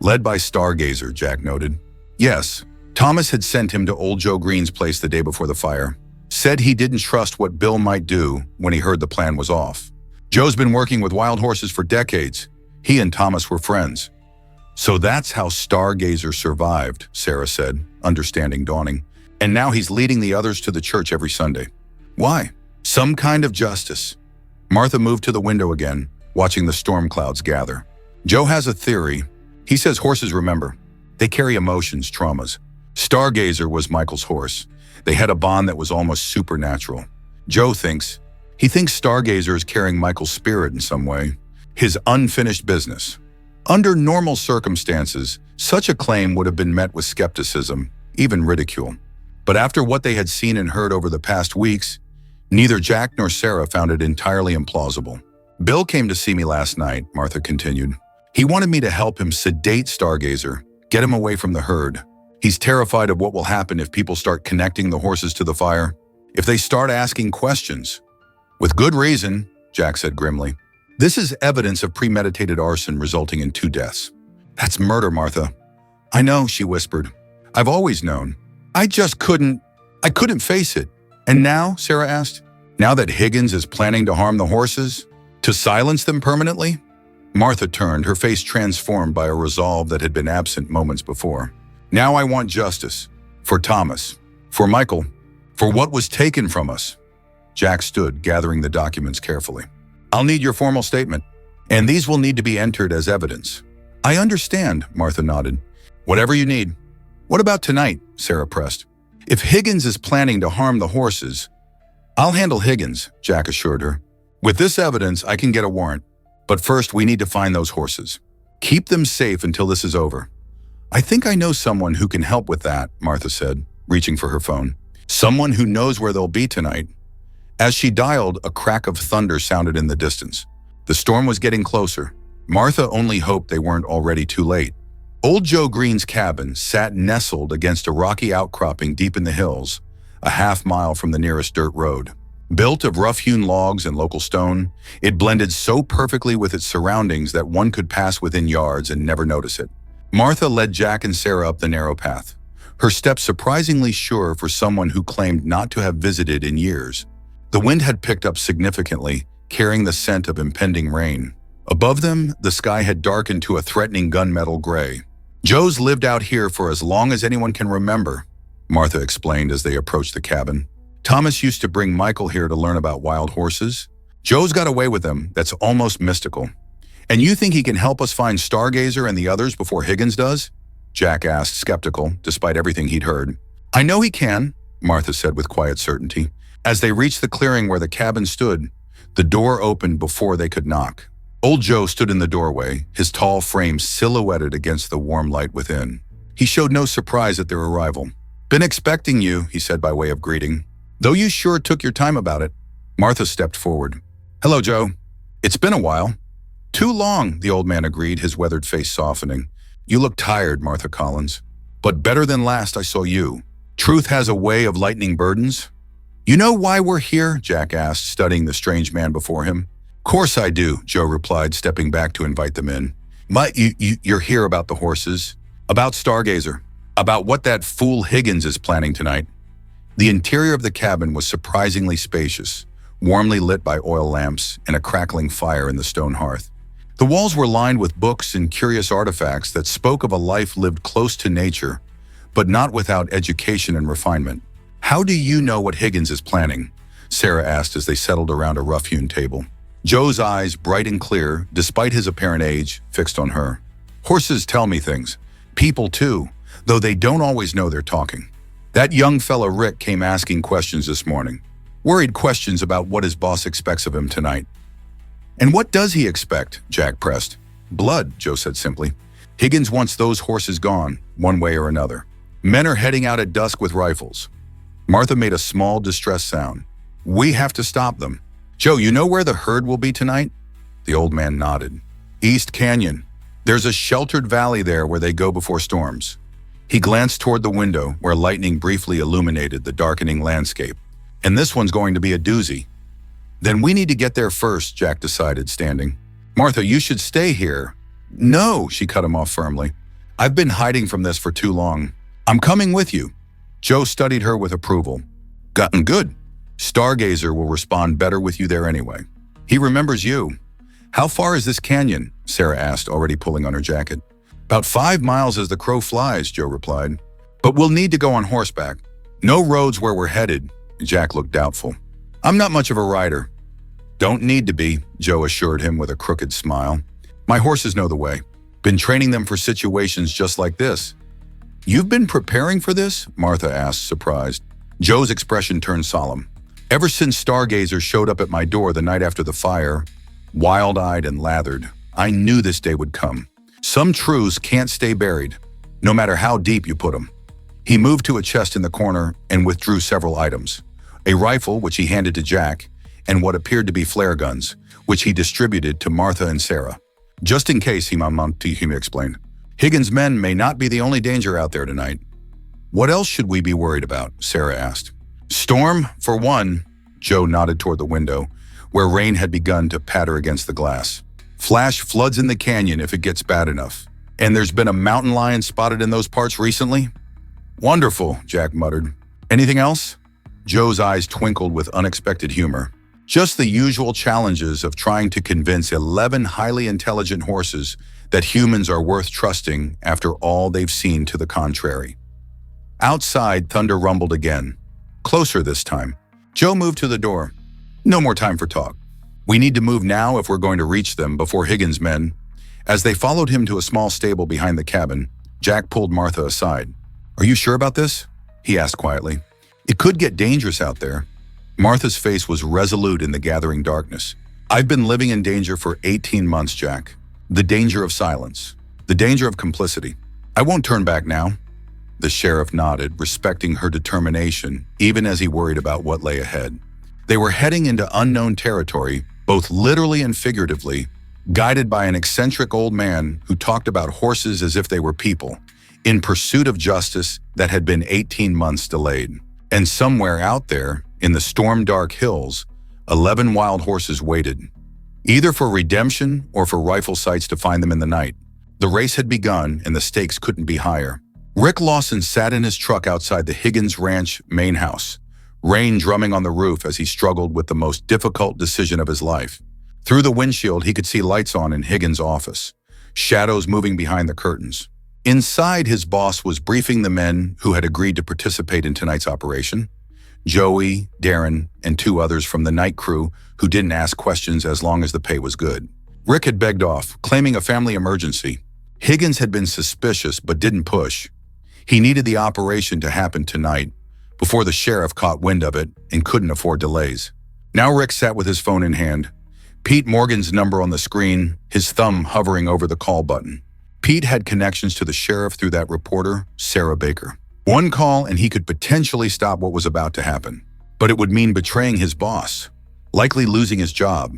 Led by Stargazer, Jack noted. Yes, Thomas had sent him to old Joe Green's place the day before the fire. Said he didn't trust what Bill might do when he heard the plan was off. Joe's been working with wild horses for decades. He and Thomas were friends. So that's how Stargazer survived, Sarah said, understanding dawning. And now he's leading the others to the church every Sunday. Why? Some kind of justice. Martha moved to the window again, watching the storm clouds gather. Joe has a theory. He says horses remember. They carry emotions, traumas. Stargazer was Michael's horse. They had a bond that was almost supernatural. Joe thinks Stargazer is carrying Michael's spirit in some way. His unfinished business. Under normal circumstances, such a claim would have been met with skepticism, even ridicule. But after what they had seen and heard over the past weeks, neither Jack nor Sarah found it entirely implausible. Bill came to see me last night, Martha continued. He wanted me to help him sedate Stargazer, get him away from the herd. He's terrified of what will happen if people start connecting the horses to the fire, if they start asking questions. With good reason, Jack said grimly. This is evidence of premeditated arson resulting in 2 deaths. That's murder, Martha. I know, she whispered. I've always known. I couldn't face it. And now, Sarah asked, now that Higgins is planning to harm the horses? To silence them permanently? Martha turned, her face transformed by a resolve that had been absent moments before. Now I want justice. For Thomas. For Michael. For what was taken from us. Jack stood, gathering the documents carefully. I'll need your formal statement, and these will need to be entered as evidence. I understand, Martha nodded. Whatever you need. What about tonight? Sarah pressed. If Higgins is planning to harm the horses, I'll handle Higgins, Jack assured her. With this evidence, I can get a warrant. But first, we need to find those horses. Keep them safe until this is over. I think I know someone who can help with that, Martha said, reaching for her phone. Someone who knows where they'll be tonight. As she dialed, a crack of thunder sounded in the distance. The storm was getting closer. Martha only hoped they weren't already too late. Old Joe Green's cabin sat nestled against a rocky outcropping deep in the hills, a half-mile from the nearest dirt road. Built of rough-hewn logs and local stone, it blended so perfectly with its surroundings that one could pass within yards and never notice it. Martha led Jack and Sarah up the narrow path, her steps surprisingly sure for someone who claimed not to have visited in years. The wind had picked up significantly, carrying the scent of impending rain. Above them, the sky had darkened to a threatening gunmetal gray. Joe's lived out here for as long as anyone can remember, Martha explained as they approached the cabin. Thomas used to bring Michael here to learn about wild horses. Joe's got away with them that's almost mystical. And you think he can help us find Stargazer and the others before Higgins does? Jack asked, skeptical, despite everything he'd heard. I know he can, Martha said with quiet certainty. As they reached the clearing where the cabin stood, the door opened before they could knock. Old Joe stood in the doorway, his tall frame silhouetted against the warm light within. He showed no surprise at their arrival. Been expecting you, he said by way of greeting. Though you sure took your time about it. Martha stepped forward. Hello, Joe. It's been a while. Too long, the old man agreed, his weathered face softening. You look tired, Martha Collins. But better than last I saw you. Truth has a way of lightening burdens. You know why we're here? Jack asked, studying the strange man before him. Course I do, Joe replied, stepping back to invite them in. You're here about the horses? About Stargazer? About what that fool Higgins is planning tonight? The interior of the cabin was surprisingly spacious, warmly lit by oil lamps and a crackling fire in the stone hearth. The walls were lined with books and curious artifacts that spoke of a life lived close to nature, but not without education and refinement. How do you know what Higgins is planning? Sarah asked as they settled around a rough-hewn table. Joe's eyes, bright and clear, despite his apparent age, fixed on her. Horses tell me things. People too, though they don't always know they're talking. That young fella Rick came asking questions this morning. Worried questions about what his boss expects of him tonight. And what does he expect? Jack pressed. Blood, Joe said simply. Higgins wants those horses gone, one way or another. Men are heading out at dusk with rifles. Martha made a small, distressed sound. We have to stop them. Joe, you know where the herd will be tonight? The old man nodded. East Canyon. There's a sheltered valley there where they go before storms. He glanced toward the window where lightning briefly illuminated the darkening landscape. And this one's going to be a doozy. Then we need to get there first, Jack decided, standing. Martha, you should stay here. No, she cut him off firmly. I've been hiding from this for too long. I'm coming with you. Joe studied her with approval. Gotten good. Stargazer will respond better with you there anyway. He remembers you. How far is this canyon? Sarah asked, already pulling on her jacket. About 5 miles as the crow flies, Joe replied. But we'll need to go on horseback. No roads where we're headed. Jack looked doubtful. I'm not much of a rider. Don't need to be, Joe assured him with a crooked smile. My horses know the way. Been training them for situations just like this. You've been preparing for this? Martha asked, surprised. Joe's expression turned solemn. Ever since Stargazer showed up at my door the night after the fire, wild-eyed and lathered, I knew this day would come. Some truths can't stay buried, no matter how deep you put them. He moved to a chest in the corner and withdrew several items. A rifle, which he handed to Jack, and what appeared to be flare guns, which he distributed to Martha and Sarah. Just in case, he explained. Higgins' men may not be the only danger out there tonight. What else should we be worried about? Sarah asked. Storm, for one, Joe nodded toward the window, where rain had begun to patter against the glass. Flash floods in the canyon if it gets bad enough. And there's been a mountain lion spotted in those parts recently? Wonderful, Jack muttered. Anything else? Joe's eyes twinkled with unexpected humor. Just the usual challenges of trying to convince 11 highly intelligent horses that humans are worth trusting after all they've seen to the contrary. Outside, thunder rumbled again. Closer this time. Joe moved to the door. No more time for talk. We need to move now if we're going to reach them before Higgins' men. As they followed him to a small stable behind the cabin, Jack pulled Martha aside. Are you sure about this? He asked quietly. It could get dangerous out there. Martha's face was resolute in the gathering darkness. I've been living in danger for 18 months, Jack. The danger of silence. The danger of complicity. I won't turn back now. The sheriff nodded, respecting her determination, even as he worried about what lay ahead. They were heading into unknown territory, both literally and figuratively, guided by an eccentric old man who talked about horses as if they were people, in pursuit of justice that had been 18 months delayed. And somewhere out there, in the storm-dark hills, 11 wild horses waited, either for redemption or for rifle sights to find them in the night. The race had begun, and the stakes couldn't be higher. Rick Lawson sat in his truck outside the Higgins Ranch main house, rain drumming on the roof as he struggled with the most difficult decision of his life. Through the windshield, he could see lights on in Higgins' office, shadows moving behind the curtains. Inside, his boss was briefing the men who had agreed to participate in tonight's operation. Joey, Darren, and 2 others from the night crew who didn't ask questions as long as the pay was good. Rick had begged off, claiming a family emergency. Higgins had been suspicious but didn't push. He needed the operation to happen tonight, before the sheriff caught wind of it and couldn't afford delays. Now Rick sat with his phone in hand, Pete Morgan's number on the screen, his thumb hovering over the call button. Pete had connections to the sheriff through that reporter, Sarah Baker. One call and he could potentially stop what was about to happen. But it would mean betraying his boss, likely losing his job,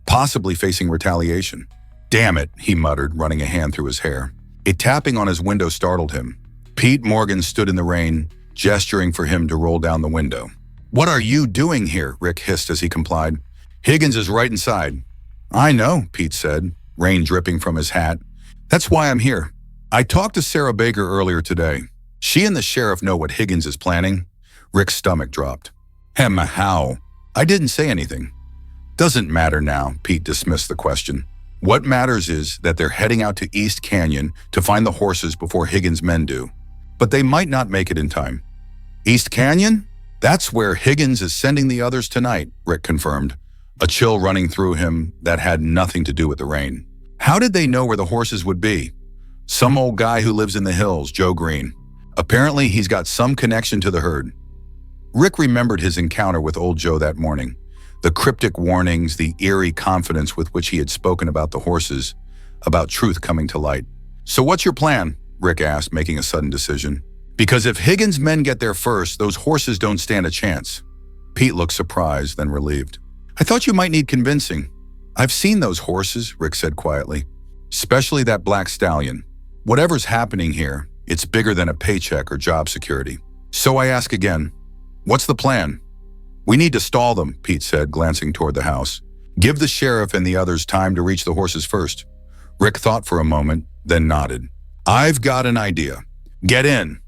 possibly facing retaliation. Damn it, he muttered, running a hand through his hair. A tapping on his window startled him. Pete Morgan stood in the rain, gesturing for him to roll down the window. What are you doing here? Rick hissed as he complied. Higgins is right inside. I know, Pete said, rain dripping from his hat. That's why I'm here. I talked to Sarah Baker earlier today. She and the sheriff know what Higgins is planning. Rick's stomach dropped. How? I didn't say anything. Doesn't matter now, Pete dismissed the question. What matters is that they're heading out to East Canyon to find the horses before Higgins' men do. But they might not make it in time. East Canyon? That's where Higgins is sending the others tonight, Rick confirmed, a chill running through him that had nothing to do with the rain. How did they know where the horses would be? Some old guy who lives in the hills, Joe Green. Apparently, he's got some connection to the herd. Rick remembered his encounter with old Joe that morning. The cryptic warnings, the eerie confidence with which he had spoken about the horses, about truth coming to light. So what's your plan? Rick asked, making a sudden decision. Because if Higgins' men get there first, those horses don't stand a chance. Pete looked surprised, then relieved. I thought you might need convincing. I've seen those horses, Rick said quietly. Especially that black stallion. Whatever's happening here, it's bigger than a paycheck or job security. So I ask again, what's the plan? We need to stall them, Pete said, glancing toward the house. Give the sheriff and the others time to reach the horses first. Rick thought for a moment, then nodded. I've got an idea. Get in.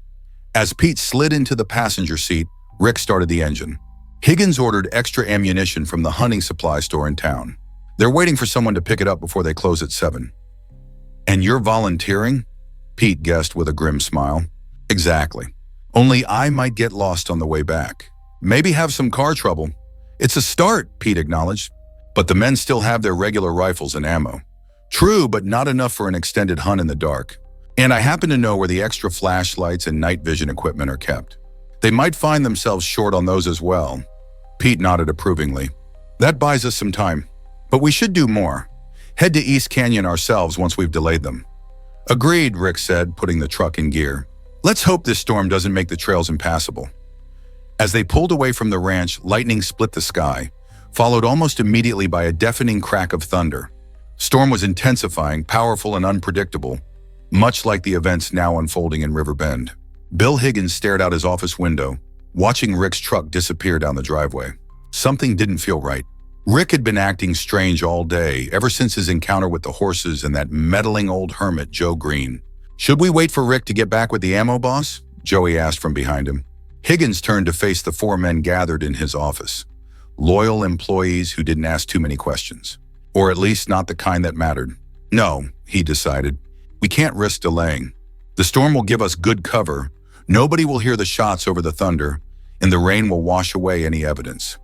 As Pete slid into the passenger seat, Rick started the engine. Higgins ordered extra ammunition from the hunting supply store in town. They're waiting for someone to pick it up before they close at 7. And you're volunteering? Pete guessed with a grim smile. Exactly. Only I might get lost on the way back. Maybe have some car trouble. It's a start, Pete acknowledged. But the men still have their regular rifles and ammo. True, but not enough for an extended hunt in the dark. And I happen to know where the extra flashlights and night vision equipment are kept. They might find themselves short on those as well. Pete nodded approvingly. That buys us some time. But we should do more. Head to East Canyon ourselves once we've delayed them. Agreed, Rick said, putting the truck in gear. Let's hope this storm doesn't make the trails impassable. As they pulled away from the ranch, lightning split the sky, followed almost immediately by a deafening crack of thunder. Storm was intensifying, powerful and unpredictable, much like the events now unfolding in River Bend. Bill Higgins stared out his office window, watching Rick's truck disappear down the driveway. Something didn't feel right. Rick had been acting strange all day, ever since his encounter with the horses and that meddling old hermit, Joe Green. Should we wait for Rick to get back with the ammo boss? Joey asked from behind him. Higgins turned to face the 4 men gathered in his office. Loyal employees who didn't ask too many questions. Or at least not the kind that mattered. No, he decided. We can't risk delaying. The storm will give us good cover. Nobody will hear the shots over the thunder, and the rain will wash away any evidence.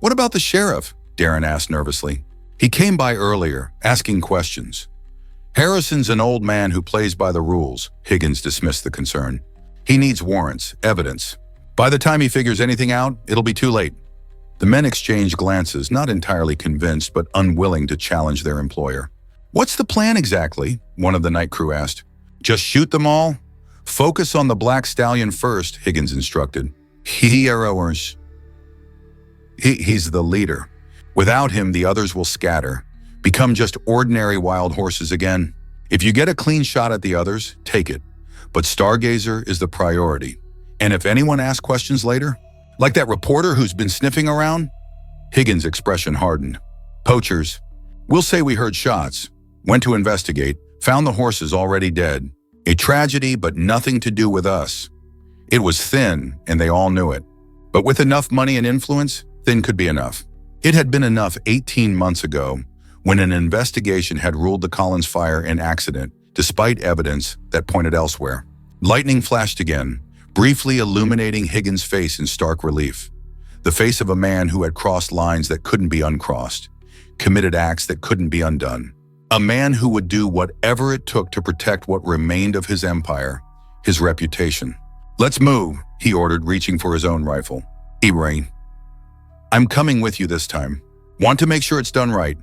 What about the sheriff? Darren asked nervously. He came by earlier, asking questions. Harrison's an old man who plays by the rules, Higgins dismissed the concern. He needs warrants, evidence. By the time he figures anything out, it'll be too late. The men exchanged glances, not entirely convinced, but unwilling to challenge their employer. What's the plan exactly? One of the night crew asked. Just shoot them all? Focus on the black stallion first, Higgins instructed. He's the leader. Without him, the others will scatter, become just ordinary wild horses again. If you get a clean shot at the others, take it. But Stargazer is the priority. And if anyone asks questions later, like that reporter who's been sniffing around, Higgins' expression hardened. Poachers. We'll say we heard shots, went to investigate, found the horses already dead. A tragedy, but nothing to do with us. It was thin, and they all knew it. But with enough money and influence, thin could be enough. It had been enough 18 months ago, when an investigation had ruled the Collins fire an accident, despite evidence that pointed elsewhere. Lightning flashed again, briefly illuminating Higgins' face in stark relief. The face of a man who had crossed lines that couldn't be uncrossed, committed acts that couldn't be undone. A man who would do whatever it took to protect what remained of his empire, his reputation. Let's move, he ordered, reaching for his own rifle. Rain. I'm coming with you this time. Want to make sure it's done right.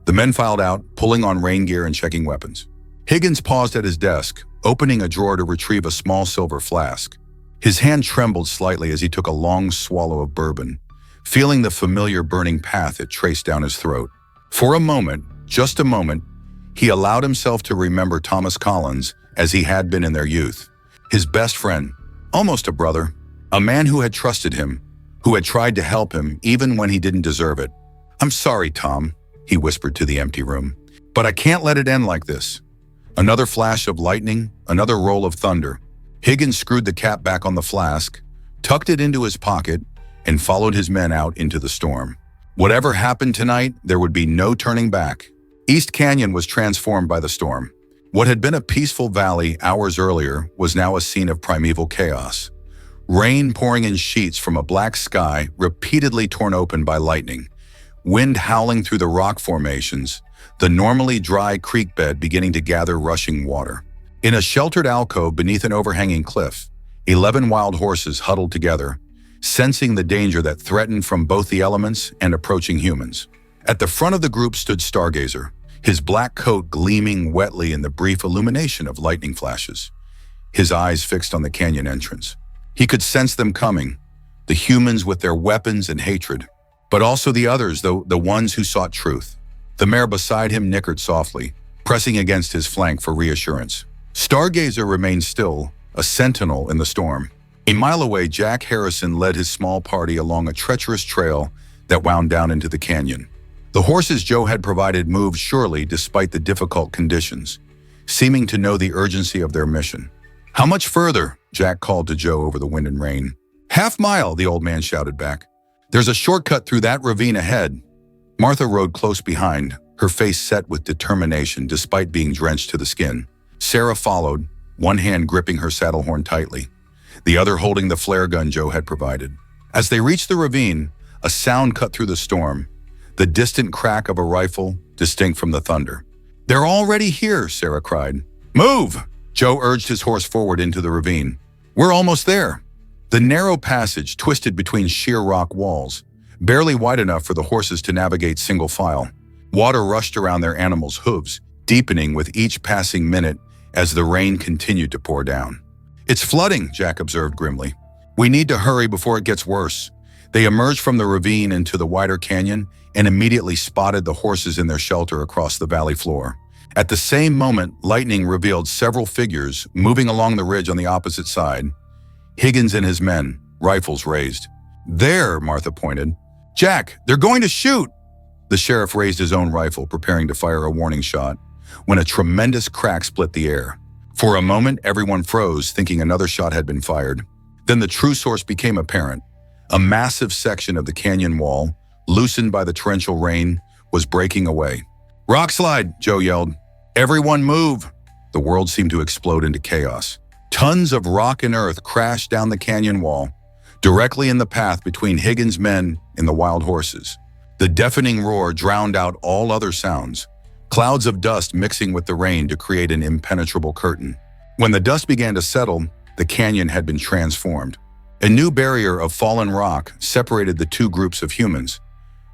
The men filed out, pulling on rain gear and checking weapons. Higgins paused at his desk, opening a drawer to retrieve a small silver flask. His hand trembled slightly as he took a long swallow of bourbon, feeling the familiar burning path it traced down his throat. For a moment, just a moment, he allowed himself to remember Thomas Collins as he had been in their youth. His best friend, almost a brother, a man who had trusted him, who had tried to help him even when he didn't deserve it. I'm sorry, Tom, he whispered to the empty room. But I can't let it end like this. Another flash of lightning, another roll of thunder. Higgins screwed the cap back on the flask, tucked it into his pocket, and followed his men out into the storm. Whatever happened tonight, there would be no turning back. East Canyon was transformed by the storm. What had been a peaceful valley hours earlier was now a scene of primeval chaos. Rain pouring in sheets from a black sky, repeatedly torn open by lightning. Wind howling through the rock formations, the normally dry creek bed beginning to gather rushing water. In a sheltered alcove beneath an overhanging cliff, 11 wild horses huddled together, sensing the danger that threatened from both the elements and approaching humans. At the front of the group stood Stargazer, his black coat gleaming wetly in the brief illumination of lightning flashes, his eyes fixed on the canyon entrance. He could sense them coming, the humans with their weapons and hatred, but also the others, the ones who sought truth. The mare beside him nickered softly, pressing against his flank for reassurance. Stargazer remained still, a sentinel in the storm. A mile away, Jack Harrison led his small party along a treacherous trail that wound down into the canyon. The horses Joe had provided moved surely despite the difficult conditions, seeming to know the urgency of their mission. "How much further?" Jack called to Joe over the wind and rain. "Half-mile," the old man shouted back. "There's a shortcut through that ravine ahead." Martha rode close behind, her face set with determination despite being drenched to the skin. Sarah followed, one hand gripping her saddle horn tightly, the other holding the flare gun Joe had provided. As they reached the ravine, a sound cut through the storm, the distant crack of a rifle, distinct from the thunder. "They're already here," Sarah cried. "Move!" Joe urged his horse forward into the ravine. "We're almost there." The narrow passage twisted between sheer rock walls, barely wide enough for the horses to navigate single file. Water rushed around their animals' hooves, deepening with each passing minute as the rain continued to pour down. "It's flooding," Jack observed grimly. "We need to hurry before it gets worse." They emerged from the ravine into the wider canyon and immediately spotted the horses in their shelter across the valley floor. At the same moment, lightning revealed several figures moving along the ridge on the opposite side. Higgins and his men, rifles raised. "There," Martha pointed. "Jack, they're going to shoot!" The sheriff raised his own rifle, preparing to fire a warning shot, when a tremendous crack split the air. For a moment, everyone froze, thinking another shot had been fired. Then the true source became apparent. A massive section of the canyon wall, loosened by the torrential rain, was breaking away. "Rock slide!" Joe yelled. "Everyone move!" The world seemed to explode into chaos. Tons of rock and earth crashed down the canyon wall, directly in the path between Higgins' men and the wild horses. The deafening roar drowned out all other sounds, clouds of dust mixing with the rain to create an impenetrable curtain. When the dust began to settle, the canyon had been transformed. A new barrier of fallen rock separated the two groups of humans,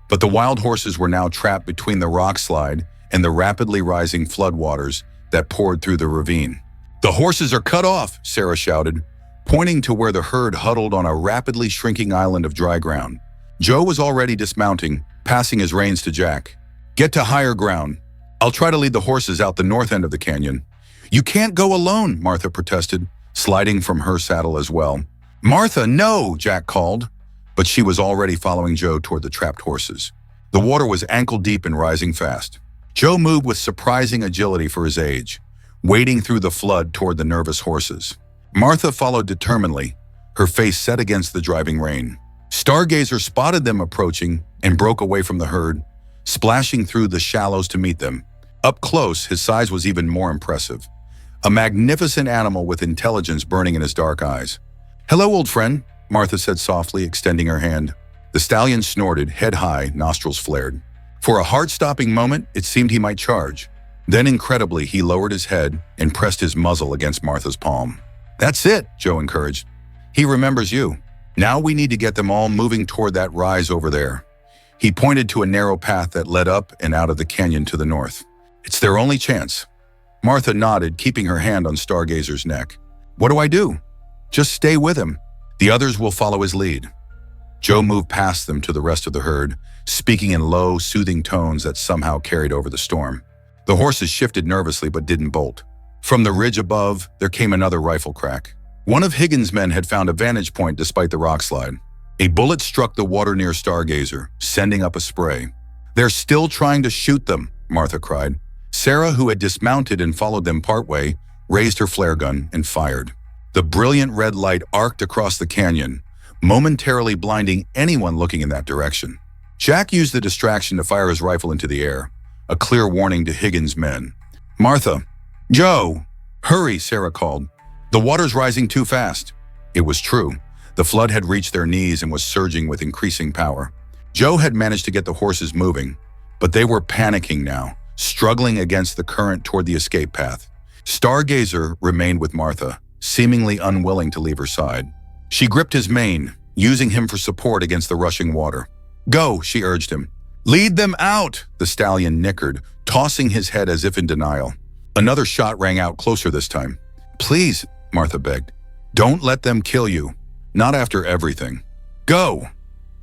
but the wild horses were now trapped between the rock slide and the rapidly rising floodwaters that poured through the ravine. "The horses are cut off," Sarah shouted, pointing to where the herd huddled on a rapidly shrinking island of dry ground. Joe was already dismounting, passing his reins to Jack. "Get to higher ground. I'll try to lead the horses out the north end of the canyon." "You can't go alone," Martha protested, sliding from her saddle as well. "Martha, no!" Jack called, but she was already following Joe toward the trapped horses. The water was ankle-deep and rising fast. Joe moved with surprising agility for his age, wading through the flood toward the nervous horses. Martha followed determinedly, her face set against the driving rain. Stargazer spotted them approaching and broke away from the herd, splashing through the shallows to meet them. Up close, his size was even more impressive. A magnificent animal with intelligence burning in his dark eyes. "Hello, old friend," Martha said softly, extending her hand. The stallion snorted, head high, nostrils flared. For a heart-stopping moment, it seemed he might charge. Then, incredibly, he lowered his head and pressed his muzzle against Martha's palm. "That's it," Joe encouraged. "He remembers you. Now we need to get them all moving toward that rise over there." He pointed to a narrow path that led up and out of the canyon to the north. "It's their only chance." Martha nodded, keeping her hand on Stargazer's neck. "What do I do?" "Just stay with him. The others will follow his lead." Joe moved past them to the rest of the herd, speaking in low, soothing tones that somehow carried over the storm. The horses shifted nervously but didn't bolt. From the ridge above, there came another rifle crack. One of Higgins' men had found a vantage point despite the rock slide. A bullet struck the water near Stargazer, sending up a spray. "They're still trying to shoot them," Martha cried. Sarah, who had dismounted and followed them partway, raised her flare gun and fired. The brilliant red light arced across the canyon, momentarily blinding anyone looking in that direction. Jack used the distraction to fire his rifle into the air, a clear warning to Higgins' men. "Martha! Joe! Hurry," Sarah called. "The water's rising too fast." It was true. The flood had reached their knees and was surging with increasing power. Joe had managed to get the horses moving, but they were panicking now, struggling against the current toward the escape path. Stargazer remained with Martha, seemingly unwilling to leave her side. She gripped his mane, using him for support against the rushing water. "Go," she urged him. "Lead them out," the stallion nickered, tossing his head as if in denial. Another shot rang out closer this time. "Please," Martha begged. "Don't let them kill you. Not after everything. Go!"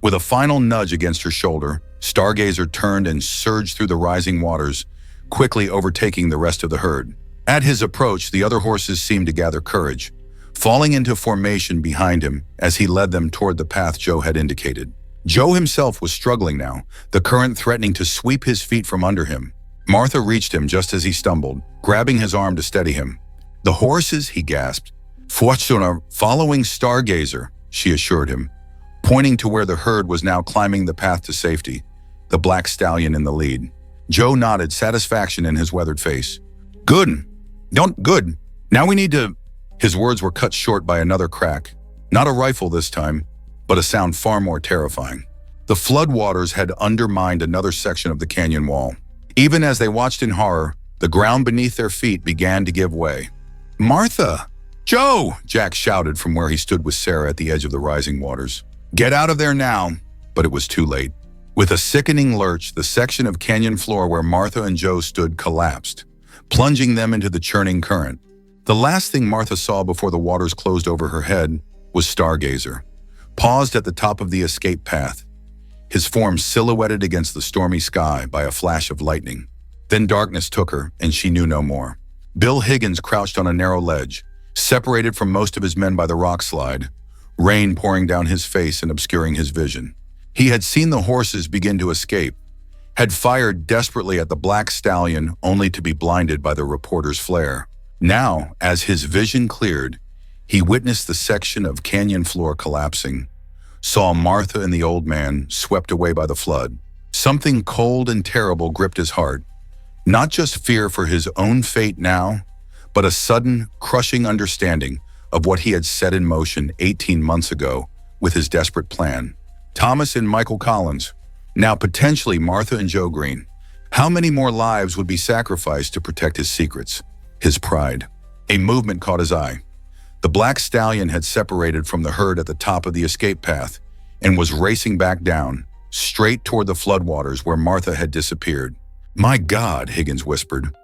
With a final nudge against her shoulder, Stargazer turned and surged through the rising waters, quickly overtaking the rest of the herd. At his approach, the other horses seemed to gather courage, falling into formation behind him as he led them toward the path Joe had indicated. Joe himself was struggling now, the current threatening to sweep his feet from under him. Martha reached him just as he stumbled, grabbing his arm to steady him. "The horses," he gasped. "Fortuna following Stargazer," she assured him, pointing to where the herd was now climbing the path to safety, the black stallion in the lead. Joe nodded, satisfaction in his weathered face. Good. Now we need to..." His words were cut short by another crack. Not a rifle this time, but a sound far more terrifying. The floodwaters had undermined another section of the canyon wall. Even as they watched in horror, the ground beneath their feet began to give way. "Martha! Joe!" Jack shouted from where he stood with Sarah at the edge of the rising waters. "Get out of there now!" But it was too late. With a sickening lurch, the section of canyon floor where Martha and Joe stood collapsed, plunging them into the churning current. The last thing Martha saw before the waters closed over her head was Stargazer, paused at the top of the escape path, his form silhouetted against the stormy sky by a flash of lightning. Then darkness took her, and she knew no more. Bill Higgins crouched on a narrow ledge, separated from most of his men by the rock slide, rain pouring down his face and obscuring his vision. He had seen the horses begin to escape, had fired desperately at the black stallion only to be blinded by the reporter's flare. Now, as his vision cleared, he witnessed the section of canyon floor collapsing, saw Martha and the old man swept away by the flood. Something cold and terrible gripped his heart. Not just fear for his own fate now, but a sudden, crushing understanding of what he had set in motion 18 months ago with his desperate plan. Thomas and Michael Collins, now potentially Martha and Joe Green. How many more lives would be sacrificed to protect his secrets, his pride? A movement caught his eye. The black stallion had separated from the herd at the top of the escape path and was racing back down, straight toward the floodwaters where Martha had disappeared. "My God," Higgins whispered,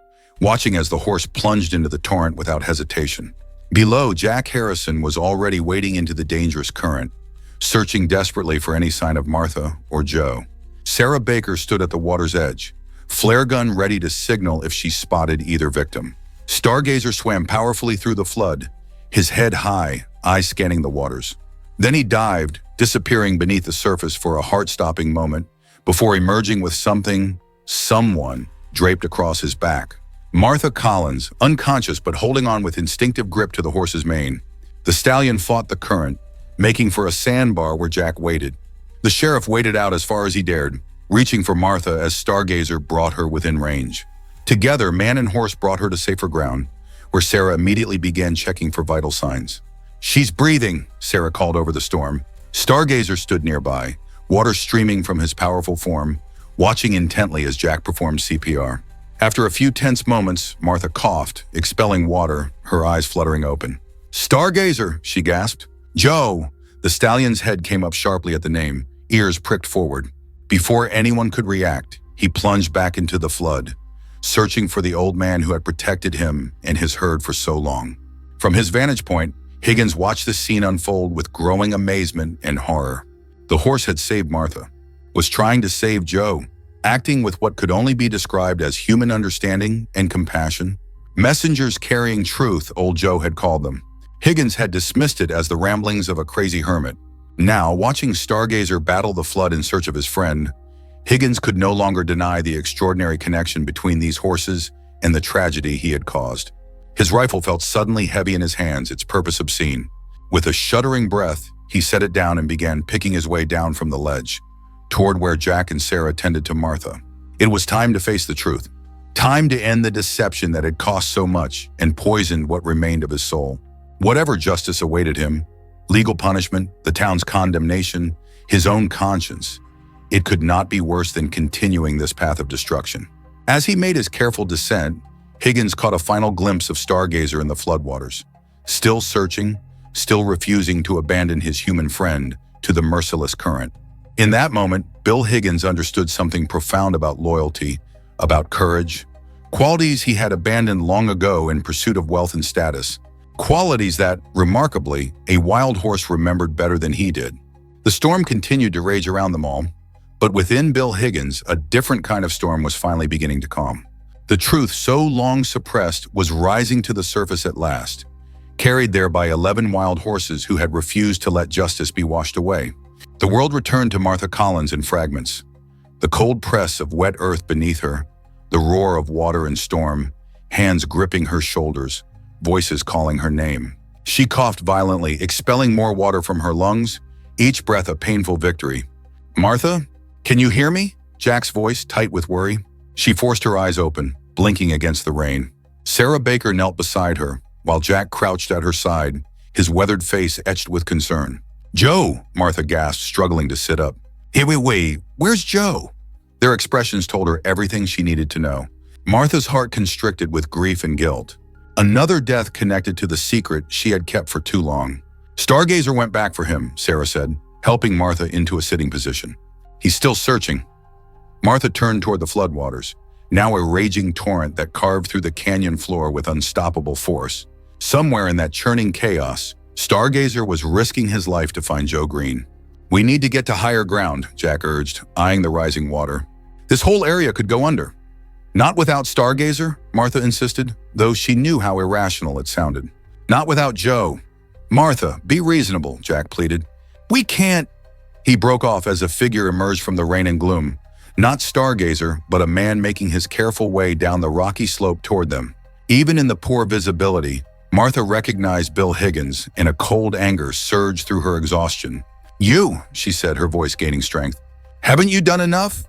watching as the horse plunged into the torrent without hesitation. Below, Jack Harrison was already wading into the dangerous current, searching desperately for any sign of Martha or Joe. Sarah Baker stood at the water's edge, flare gun ready to signal if she spotted either victim. Stargazer swam powerfully through the flood, his head high, eyes scanning the waters. Then he dived, disappearing beneath the surface for a heart-stopping moment before emerging with someone draped across his back. Martha Collins, unconscious but holding on with instinctive grip to the horse's mane. The stallion fought the current, making for a sandbar where Jack waited. The sheriff waded out as far as he dared, reaching for Martha as Stargazer brought her within range. Together, man and horse brought her to safer ground, where Sarah immediately began checking for vital signs. "She's breathing," Sarah called over the storm. Stargazer stood nearby, water streaming from his powerful form, watching intently as Jack performed CPR. After a few tense moments, Martha coughed, expelling water, her eyes fluttering open. "Stargazer," she gasped. "Joe!" The stallion's head came up sharply at the name, ears pricked forward. Before anyone could react, he plunged back into the flood, searching for the old man who had protected him and his herd for so long. From his vantage point, Higgins watched the scene unfold with growing amazement and horror. The horse had saved Martha, was trying to save Joe, acting with what could only be described as human understanding and compassion. Messengers carrying truth, old Joe had called them. Higgins had dismissed it as the ramblings of a crazy hermit. Now, watching Stargazer battle the flood in search of his friend, Higgins could no longer deny the extraordinary connection between these horses and the tragedy he had caused. His rifle felt suddenly heavy in his hands, its purpose obscene. With a shuddering breath, he set it down and began picking his way down from the ledge, toward where Jack and Sarah tended to Martha. It was time to face the truth. Time to end the deception that had cost so much and poisoned what remained of his soul. Whatever justice awaited him, legal punishment, the town's condemnation, his own conscience, it could not be worse than continuing this path of destruction. As he made his careful descent, Higgins caught a final glimpse of Stargazer in the floodwaters, still searching, still refusing to abandon his human friend to the merciless current. In that moment, Bill Higgins understood something profound about loyalty, about courage, qualities he had abandoned long ago in pursuit of wealth and status, qualities that, remarkably, a wild horse remembered better than he did. The storm continued to rage around them all, but within Bill Higgins, a different kind of storm was finally beginning to calm. The truth so long suppressed was rising to the surface at last, carried there by 11 wild horses who had refused to let justice be washed away. The world returned to Martha Collins in fragments. The cold press of wet earth beneath her, the roar of water and storm, hands gripping her shoulders, voices calling her name. She coughed violently, expelling more water from her lungs, each breath a painful victory. "Martha, can you hear me?" Jack's voice, tight with worry. She forced her eyes open, blinking against the rain. Sarah Baker knelt beside her, while Jack crouched at her side, his weathered face etched with concern. "Joe," Martha gasped, struggling to sit up. Wait, where's Joe?" Their expressions told her everything she needed to know. Martha's heart constricted with grief and guilt. Another death connected to the secret she had kept for too long. "Stargazer went back for him," Sarah said, helping Martha into a sitting position. "He's still searching." Martha turned toward the floodwaters, now a raging torrent that carved through the canyon floor with unstoppable force. Somewhere in that churning chaos, Stargazer was risking his life to find Joe Green. "We need to get to higher ground," Jack urged, eyeing the rising water. "This whole area could go under." "Not without Stargazer," Martha insisted, though she knew how irrational it sounded. "Not without Joe." "Martha, be reasonable," Jack pleaded. "We can't—" He broke off as a figure emerged from the rain and gloom. Not Stargazer, but a man making his careful way down the rocky slope toward them. Even in the poor visibility, Martha recognized Bill Higgins, and a cold anger surged through her exhaustion. "You," she said, her voice gaining strength. "Haven't you done enough?"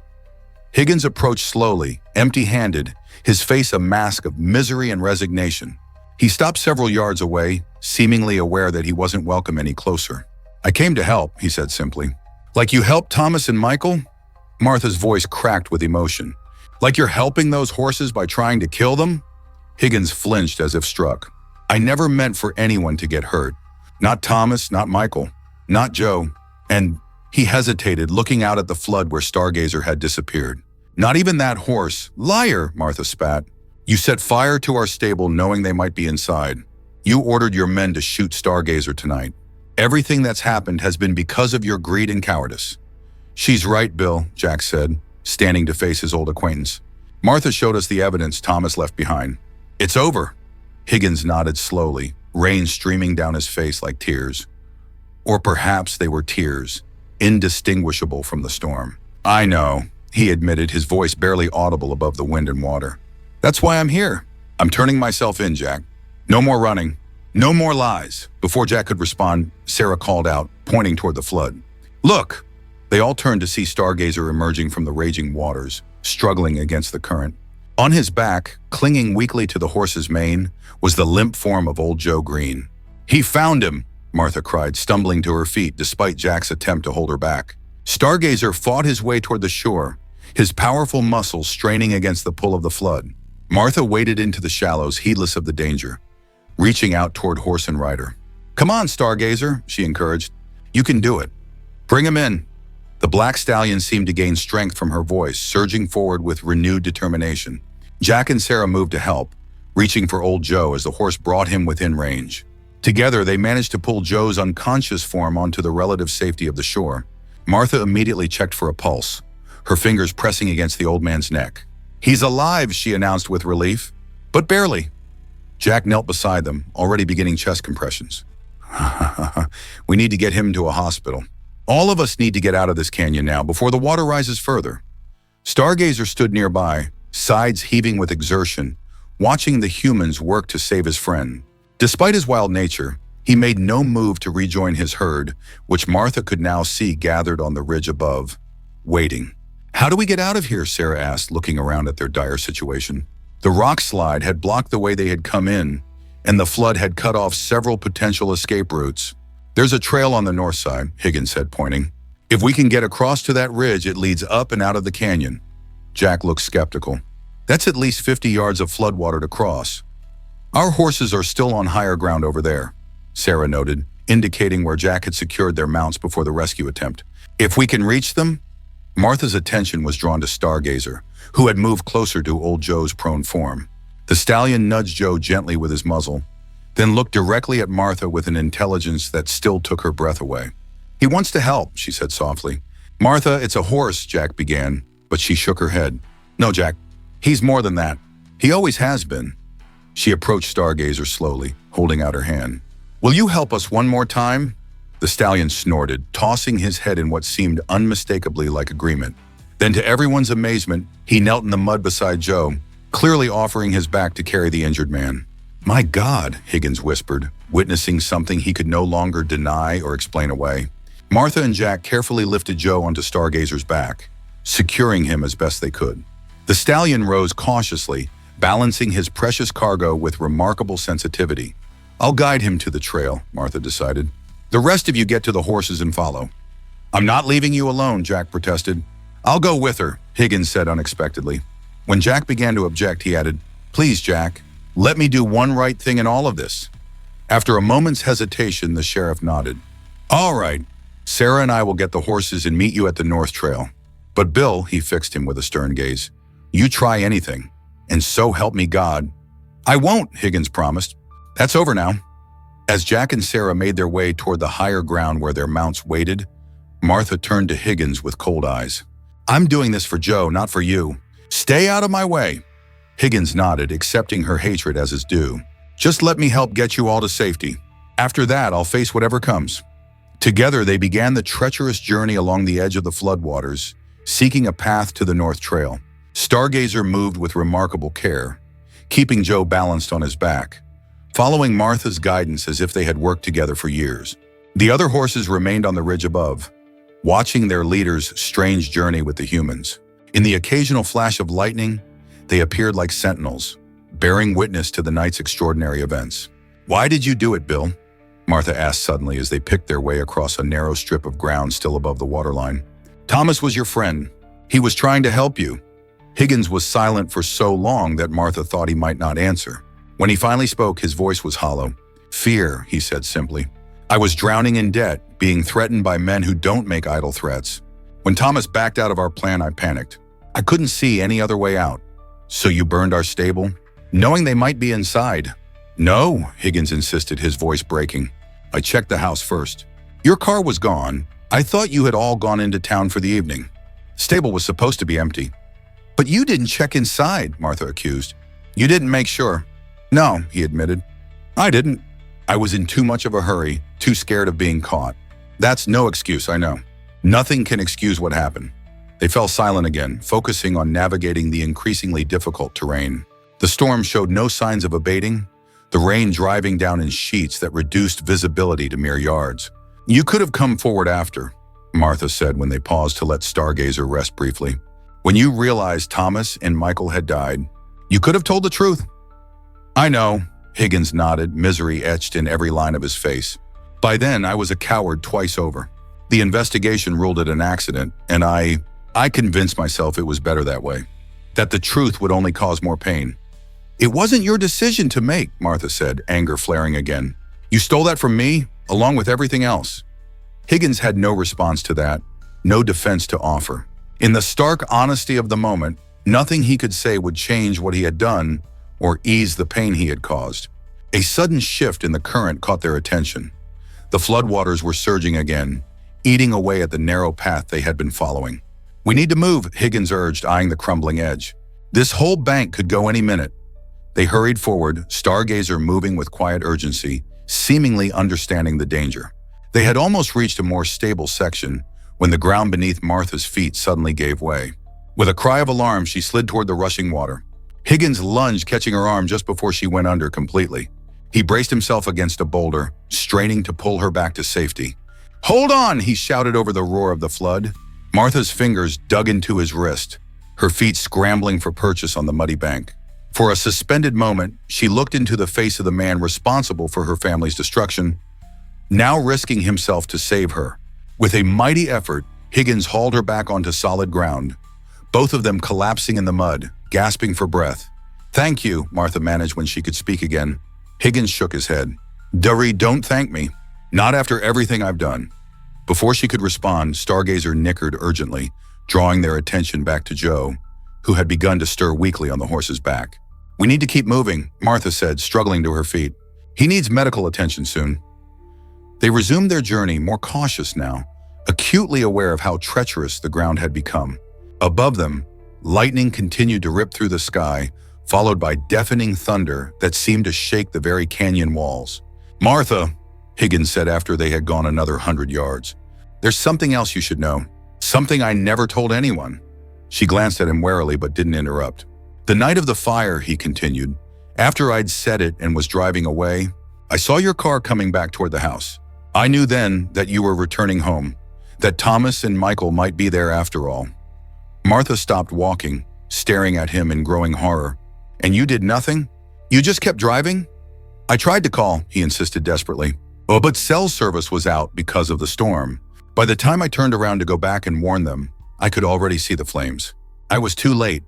Higgins approached slowly, empty-handed, his face a mask of misery and resignation. He stopped several yards away, seemingly aware that he wasn't welcome any closer. "I came to help," he said simply. "Like you helped Thomas and Michael?" Martha's voice cracked with emotion. "Like you're helping those horses by trying to kill them?" Higgins flinched as if struck. "I never meant for anyone to get hurt. Not Thomas, not Michael, not Joe." And he hesitated, looking out at the flood where Stargazer had disappeared. "Not even that horse." "Liar," Martha spat. "You set fire to our stable knowing they might be inside. You ordered your men to shoot Stargazer tonight. Everything that's happened has been because of your greed and cowardice." "She's right, Bill," Jack said, standing to face his old acquaintance. "Martha showed us the evidence Thomas left behind. It's over." Higgins nodded slowly, rain streaming down his face like tears. Or perhaps they were tears, indistinguishable from the storm. "I know," he admitted, his voice barely audible above the wind and water. "That's why I'm here. I'm turning myself in, Jack. No more running. No more lies." Before Jack could respond, Sarah called out, pointing toward the flood. "Look!" They all turned to see Stargazer emerging from the raging waters, struggling against the current. On his back, clinging weakly to the horse's mane, was the limp form of old Joe Green. "He found him!" Martha cried, stumbling to her feet despite Jack's attempt to hold her back. Stargazer fought his way toward the shore, his powerful muscles straining against the pull of the flood. Martha waded into the shallows, heedless of the danger, reaching out toward horse and rider. "Come on, Stargazer," she encouraged. "You can do it. Bring him in." The black stallion seemed to gain strength from her voice, surging forward with renewed determination. Jack and Sarah moved to help, reaching for old Joe as the horse brought him within range. Together, they managed to pull Joe's unconscious form onto the relative safety of the shore. Martha immediately checked for a pulse, her fingers pressing against the old man's neck. "He's alive," she announced with relief. "But barely." Jack knelt beside them, already beginning chest compressions. "We need to get him to a hospital. All of us need to get out of this canyon now before the water rises further." Stargazer stood nearby, sides heaving with exertion, watching the humans work to save his friend. Despite his wild nature, he made no move to rejoin his herd, which Martha could now see gathered on the ridge above, waiting. "How do we get out of here?" Sarah asked, looking around at their dire situation. The rock slide had blocked the way they had come in, and the flood had cut off several potential escape routes. "There's a trail on the north side," Higgins said, pointing. "If we can get across to that ridge, it leads up and out of the canyon." Jack looked skeptical. "That's at least 50 yards of floodwater to cross." "Our horses are still on higher ground over there," Sarah noted, indicating where Jack had secured their mounts before the rescue attempt. "If we can reach them?" Martha's attention was drawn to Stargazer, who had moved closer to old Joe's prone form. The stallion nudged Joe gently with his muzzle, then looked directly at Martha with an intelligence that still took her breath away. "He wants to help," she said softly. "Martha, it's a horse," Jack began, but she shook her head. "No, Jack, he's more than that. He always has been." She approached Stargazer slowly, holding out her hand. "Will you help us one more time?" The stallion snorted, tossing his head in what seemed unmistakably like agreement. Then, to everyone's amazement, he knelt in the mud beside Joe, clearly offering his back to carry the injured man. "My God," Higgins whispered, witnessing something he could no longer deny or explain away. Martha and Jack carefully lifted Joe onto Stargazer's back, securing him as best they could. The stallion rose cautiously, balancing his precious cargo with remarkable sensitivity. "I'll guide him to the trail," Martha decided. "The rest of you get to the horses and follow." "I'm not leaving you alone," Jack protested. "I'll go with her," Higgins said unexpectedly. When Jack began to object, he added, "Please, Jack, let me do one right thing in all of this." After a moment's hesitation, the sheriff nodded. "All right, Sarah and I will get the horses and meet you at the North Trail. But Bill," he fixed him with a stern gaze, "you try anything, and so help me God." "I won't," Higgins promised. "That's over now." As Jack and Sarah made their way toward the higher ground where their mounts waited, Martha turned to Higgins with cold eyes. "I'm doing this for Joe, not for you. Stay out of my way." Higgins nodded, accepting her hatred as his due. "Just let me help get you all to safety. After that, I'll face whatever comes." Together, they began the treacherous journey along the edge of the floodwaters, seeking a path to the North Trail. Stargazer moved with remarkable care, keeping Joe balanced on his back, following Martha's guidance as if they had worked together for years. The other horses remained on the ridge above, watching their leader's strange journey with the humans. In the occasional flash of lightning, they appeared like sentinels, bearing witness to the night's extraordinary events. "Why did you do it, Bill?" Martha asked suddenly as they picked their way across a narrow strip of ground still above the waterline. "Thomas was your friend. He was trying to help you." Higgins was silent for so long that Martha thought he might not answer. When he finally spoke, his voice was hollow. "Fear," he said simply. "I was drowning in debt, being threatened by men who don't make idle threats. When Thomas backed out of our plan, I panicked. I couldn't see any other way out." "So you burned our stable, knowing they might be inside?" "No," Higgins insisted, his voice breaking. "I checked the house first. Your car was gone. I thought you had all gone into town for the evening. The stable was supposed to be empty." "But you didn't check inside," Martha accused. "You didn't make sure." "No," he admitted. "I didn't. I was in too much of a hurry, too scared of being caught." "That's no excuse, I know. Nothing can excuse what happened." They fell silent again, focusing on navigating the increasingly difficult terrain. The storm showed no signs of abating, the rain driving down in sheets that reduced visibility to mere yards. "You could have come forward after," Martha said when they paused to let Stargazer rest briefly. "When you realized Thomas and Michael had died, you could have told the truth." "I know," Higgins nodded, misery etched in every line of his face. "By then, I was a coward twice over. The investigation ruled it an accident, and I convinced myself it was better that way, that the truth would only cause more pain." "It wasn't your decision to make," Martha said, anger flaring again. "You stole that from me, along with everything else." Higgins had no response to that, no defense to offer. In the stark honesty of the moment, nothing he could say would change what he had done or ease the pain he had caused. A sudden shift in the current caught their attention. The floodwaters were surging again, eating away at the narrow path they had been following. "We need to move," Higgins urged, eyeing the crumbling edge. "This whole bank could go any minute." They hurried forward, Stargazer moving with quiet urgency, seemingly understanding the danger. They had almost reached a more stable section when the ground beneath Martha's feet suddenly gave way. With a cry of alarm, she slid toward the rushing water. Higgins lunged, catching her arm just before she went under completely. He braced himself against a boulder, straining to pull her back to safety. "Hold on!" he shouted over the roar of the flood. Martha's fingers dug into his wrist, her feet scrambling for purchase on the muddy bank. For a suspended moment, she looked into the face of the man responsible for her family's destruction, now risking himself to save her. With a mighty effort, Higgins hauled her back onto solid ground, both of them collapsing in the mud, gasping for breath. "Thank you," Martha managed when she could speak again. Higgins shook his head. "Durry, don't thank me. Not after everything I've done." Before she could respond, Stargazer nickered urgently, drawing their attention back to Joe, who had begun to stir weakly on the horse's back. "We need to keep moving," Martha said, struggling to her feet. "He needs medical attention soon." They resumed their journey, more cautious now, acutely aware of how treacherous the ground had become. Above them, lightning continued to rip through the sky, followed by deafening thunder that seemed to shake the very canyon walls. "Martha," Higgins said after they had gone another 100 yards, "there's something else you should know. Something I never told anyone." She glanced at him warily but didn't interrupt. "The night of the fire," he continued, "after I'd said it and was driving away, I saw your car coming back toward the house. I knew then that you were returning home, that Thomas and Michael might be there after all." Martha stopped walking, staring at him in growing horror. "And you did nothing? You just kept driving?" "I tried to call," he insisted desperately. "Oh, but cell service was out because of the storm. By the time I turned around to go back and warn them, I could already see the flames. I was too late."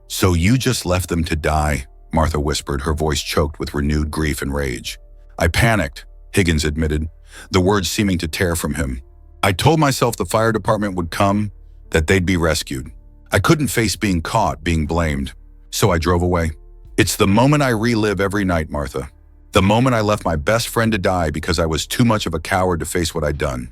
"So you just left them to die," Martha whispered, her voice choked with renewed grief and rage. "I panicked," Higgins admitted, the words seeming to tear from him. "I told myself the fire department would come, that they'd be rescued. I couldn't face being caught, being blamed. So I drove away. It's the moment I relive every night, Martha. The moment I left my best friend to die because I was too much of a coward to face what I'd done."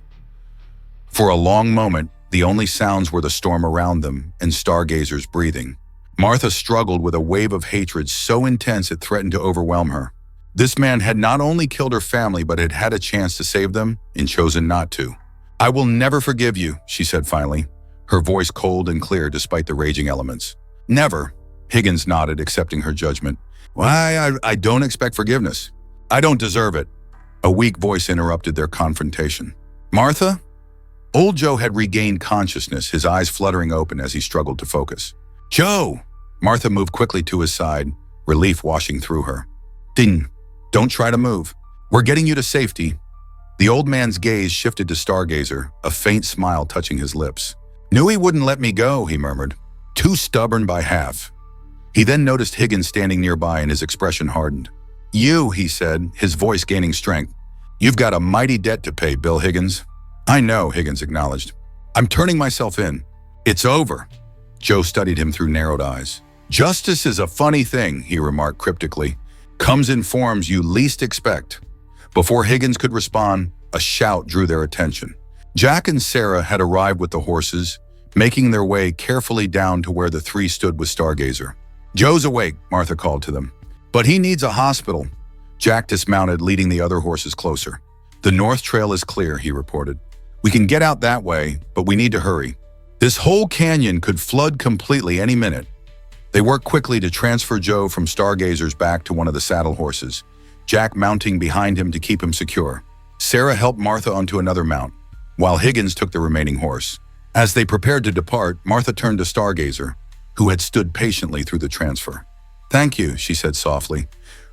For a long moment, the only sounds were the storm around them and Stargazer's breathing. Martha struggled with a wave of hatred so intense it threatened to overwhelm her. This man had not only killed her family but had had a chance to save them and chosen not to. "I will never forgive you," she said finally, her voice cold and clear despite the raging elements. "Never." Higgins nodded, accepting her judgment. "Why, I don't expect forgiveness. I don't deserve it." A weak voice interrupted their confrontation. "Martha?" Old Joe had regained consciousness, his eyes fluttering open as he struggled to focus. "Joe!" Martha moved quickly to his side, relief washing through her. "Ding! Don't try to move. We're getting you to safety." The old man's gaze shifted to Stargazer, a faint smile touching his lips. "Knew he wouldn't let me go," he murmured. "Too stubborn by half." He then noticed Higgins standing nearby and his expression hardened. "You," he said, his voice gaining strength. "You've got a mighty debt to pay, Bill Higgins." "I know," Higgins acknowledged. "I'm turning myself in. It's over." Joe studied him through narrowed eyes. "Justice is a funny thing," he remarked cryptically. "Comes in forms you least expect." Before Higgins could respond, a shout drew their attention. Jack and Sarah had arrived with the horses, making their way carefully down to where the three stood with Stargazer. "Joe's awake," Martha called to them. "But he needs a hospital." Jack dismounted, leading the other horses closer. "The north trail is clear," he reported. "We can get out that way, but we need to hurry. This whole canyon could flood completely any minute." They worked quickly to transfer Joe from Stargazer's back to one of the saddle horses, Jack mounting behind him to keep him secure. Sarah helped Martha onto another mount, while Higgins took the remaining horse. As they prepared to depart, Martha turned to Stargazer, who had stood patiently through the transfer. "Thank you," she said softly,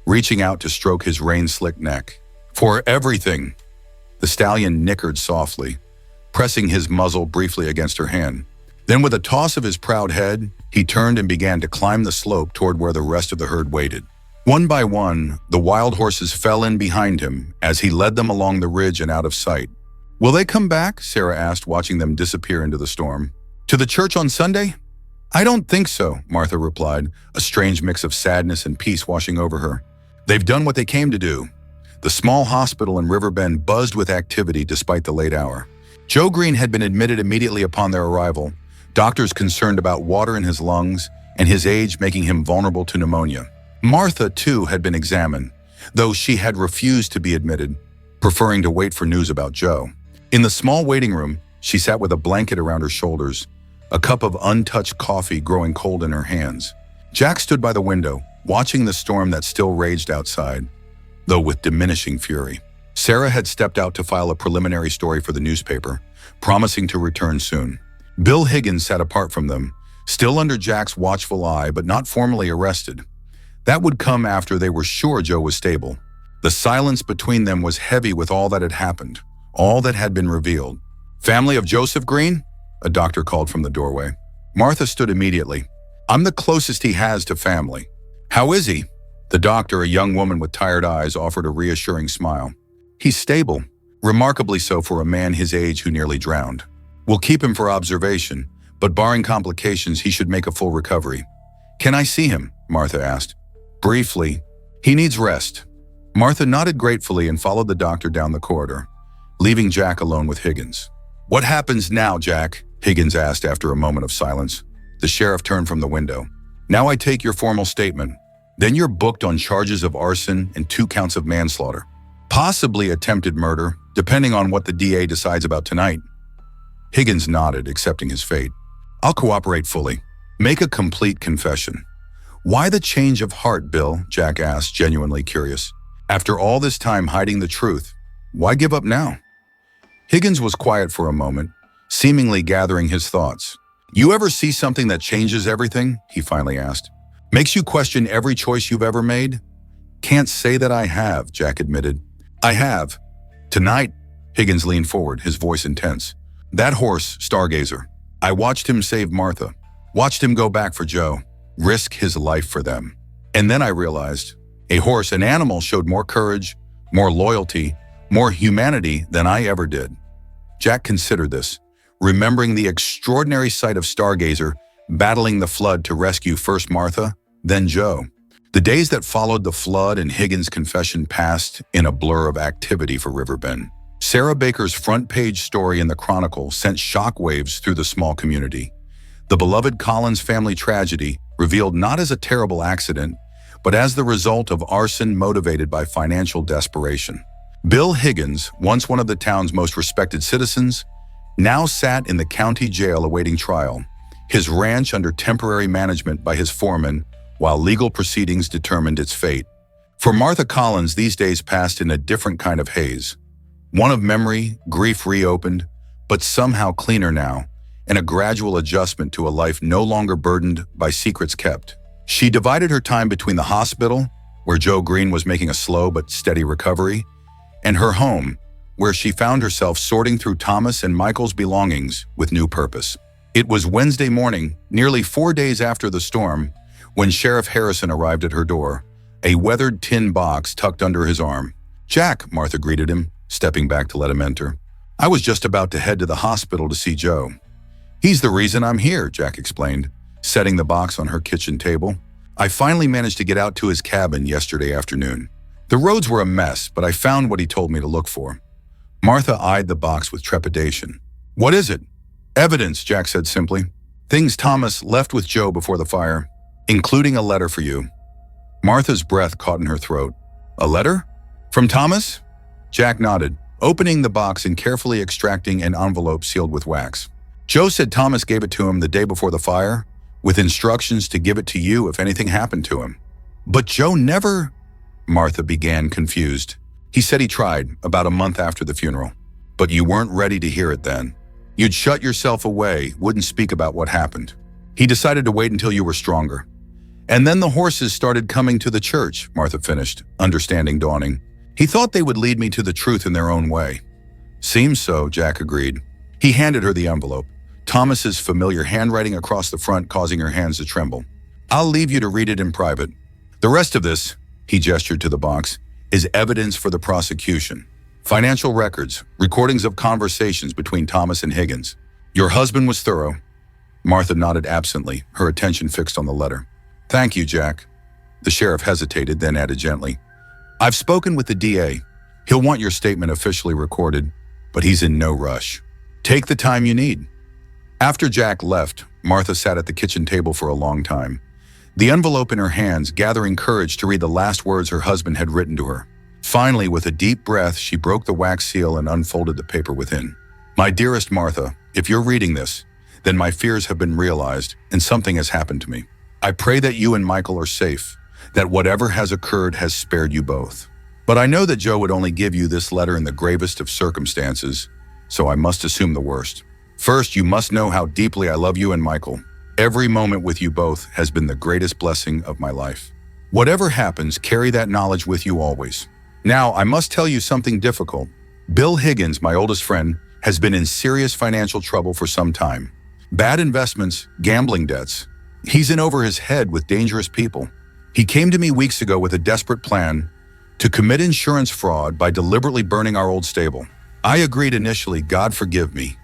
reaching out to stroke his rain-slicked neck. "For everything." The stallion nickered softly, pressing his muzzle briefly against her hand. Then with a toss of his proud head, he turned and began to climb the slope toward where the rest of the herd waited. One by one, the wild horses fell in behind him as he led them along the ridge and out of sight. "Will they come back?" Sarah asked, watching them disappear into the storm. "To the church on Sunday?" "I don't think so," Martha replied, a strange mix of sadness and peace washing over her. "They've done what they came to do." The small hospital in Riverbend buzzed with activity despite the late hour. Joe Green had been admitted immediately upon their arrival, doctors concerned about water in his lungs and his age making him vulnerable to pneumonia. Martha, too, had been examined, though she had refused to be admitted, preferring to wait for news about Joe. In the small waiting room, she sat with a blanket around her shoulders, a cup of untouched coffee growing cold in her hands. Jack stood by the window, watching the storm that still raged outside, though with diminishing fury. Sarah had stepped out to file a preliminary story for the newspaper, promising to return soon. Bill Higgins sat apart from them, still under Jack's watchful eye but not formally arrested. That would come after they were sure Joe was stable. The silence between them was heavy with all that had happened, all that had been revealed. "Family of Joseph Green?" a doctor called from the doorway. Martha stood immediately. "I'm the closest he has to family." "How is he?" The doctor, a young woman with tired eyes, offered a reassuring smile. "He's stable, remarkably so for a man his age who nearly drowned. We'll keep him for observation, but barring complications, he should make a full recovery." "Can I see him?" Martha asked. "Briefly. He needs rest." Martha nodded gratefully and followed the doctor down the corridor, leaving Jack alone with Higgins. "What happens now, Jack?" Higgins asked after a moment of silence. The sheriff turned from the window. "Now I take your formal statement. Then you're booked on charges of arson and 2 counts of manslaughter. Possibly attempted murder, depending on what the DA decides about tonight." Higgins nodded, accepting his fate. "I'll cooperate fully. Make a complete confession." "Why the change of heart, Bill?" Jack asked, genuinely curious. "After all this time hiding the truth, why give up now?" Higgins was quiet for a moment, seemingly gathering his thoughts. "You ever see something that changes everything?" he finally asked. "Makes you question every choice you've ever made?" "Can't say that I have," Jack admitted. "I have. Tonight," Higgins leaned forward, his voice intense. "That horse, Stargazer. I watched him save Martha. Watched him go back for Joe. Risk his life for them. And then I realized, a horse, an animal, showed more courage, more loyalty, more humanity than I ever did." Jack considered this, remembering the extraordinary sight of Stargazer battling the flood to rescue first Martha, then Joe. The days that followed the flood and Higgins' confession passed in a blur of activity for Riverbend. Sarah Baker's front-page story in the Chronicle sent shockwaves through the small community. The beloved Collins family tragedy, revealed not as a terrible accident, but as the result of arson motivated by financial desperation. Bill Higgins, once one of the town's most respected citizens, now sat in the county jail awaiting trial, his ranch under temporary management by his foreman, while legal proceedings determined its fate. For Martha Collins, these days passed in a different kind of haze. One of memory, grief reopened, but somehow cleaner now, and a gradual adjustment to a life no longer burdened by secrets kept. She divided her time between the hospital, where Joe Green was making a slow but steady recovery, and her home, where she found herself sorting through Thomas and Michael's belongings with new purpose. It was Wednesday morning, nearly 4 days after the storm, when Sheriff Harrison arrived at her door, a weathered tin box tucked under his arm. "Jack," Martha greeted him, stepping back to let him enter. "I was just about to head to the hospital to see Joe." "He's the reason I'm here," Jack explained, setting the box on her kitchen table. "I finally managed to get out to his cabin yesterday afternoon. The roads were a mess, but I found what he told me to look for." Martha eyed the box with trepidation. "What is it?" "Evidence," Jack said simply. "Things Thomas left with Joe before the fire, including a letter for you." Martha's breath caught in her throat. "A letter? From Thomas?" Jack nodded, opening the box and carefully extracting an envelope sealed with wax. "Joe said Thomas gave it to him the day before the fire, with instructions to give it to you if anything happened to him." "But Joe never—" Martha began, confused. "He said he tried, about a month after the funeral. But you weren't ready to hear it then. You'd shut yourself away, wouldn't speak about what happened. He decided to wait until you were stronger. And then the horses started coming to the church," Martha finished, understanding dawning. "He thought they would lead me to the truth in their own way." "Seems so," Jack agreed. He handed her the envelope, Thomas's familiar handwriting across the front causing her hands to tremble. "I'll leave you to read it in private. The rest of this," he gestured to the box, "is evidence for the prosecution. Financial records, recordings of conversations between Thomas and Higgins. Your husband was thorough." Martha nodded absently, her attention fixed on the letter. "Thank you, Jack." The sheriff hesitated, then added gently, "I've spoken with the DA. He'll want your statement officially recorded, but he's in no rush. Take the time you need." After Jack left, Martha sat at the kitchen table for a long time, the envelope in her hands, gathering courage to read the last words her husband had written to her. Finally, with a deep breath, she broke the wax seal and unfolded the paper within. "My dearest Martha, if you're reading this, then my fears have been realized and something has happened to me. I pray that you and Michael are safe, that whatever has occurred has spared you both. But I know that Joe would only give you this letter in the gravest of circumstances, so I must assume the worst. First, you must know how deeply I love you and Michael. Every moment with you both has been the greatest blessing of my life. Whatever happens, carry that knowledge with you always. Now, I must tell you something difficult. Bill Higgins, my oldest friend, has been in serious financial trouble for some time. Bad investments, gambling debts. He's in over his head with dangerous people. He came to me weeks ago with a desperate plan to commit insurance fraud by deliberately burning our old stable. I agreed initially, God forgive me,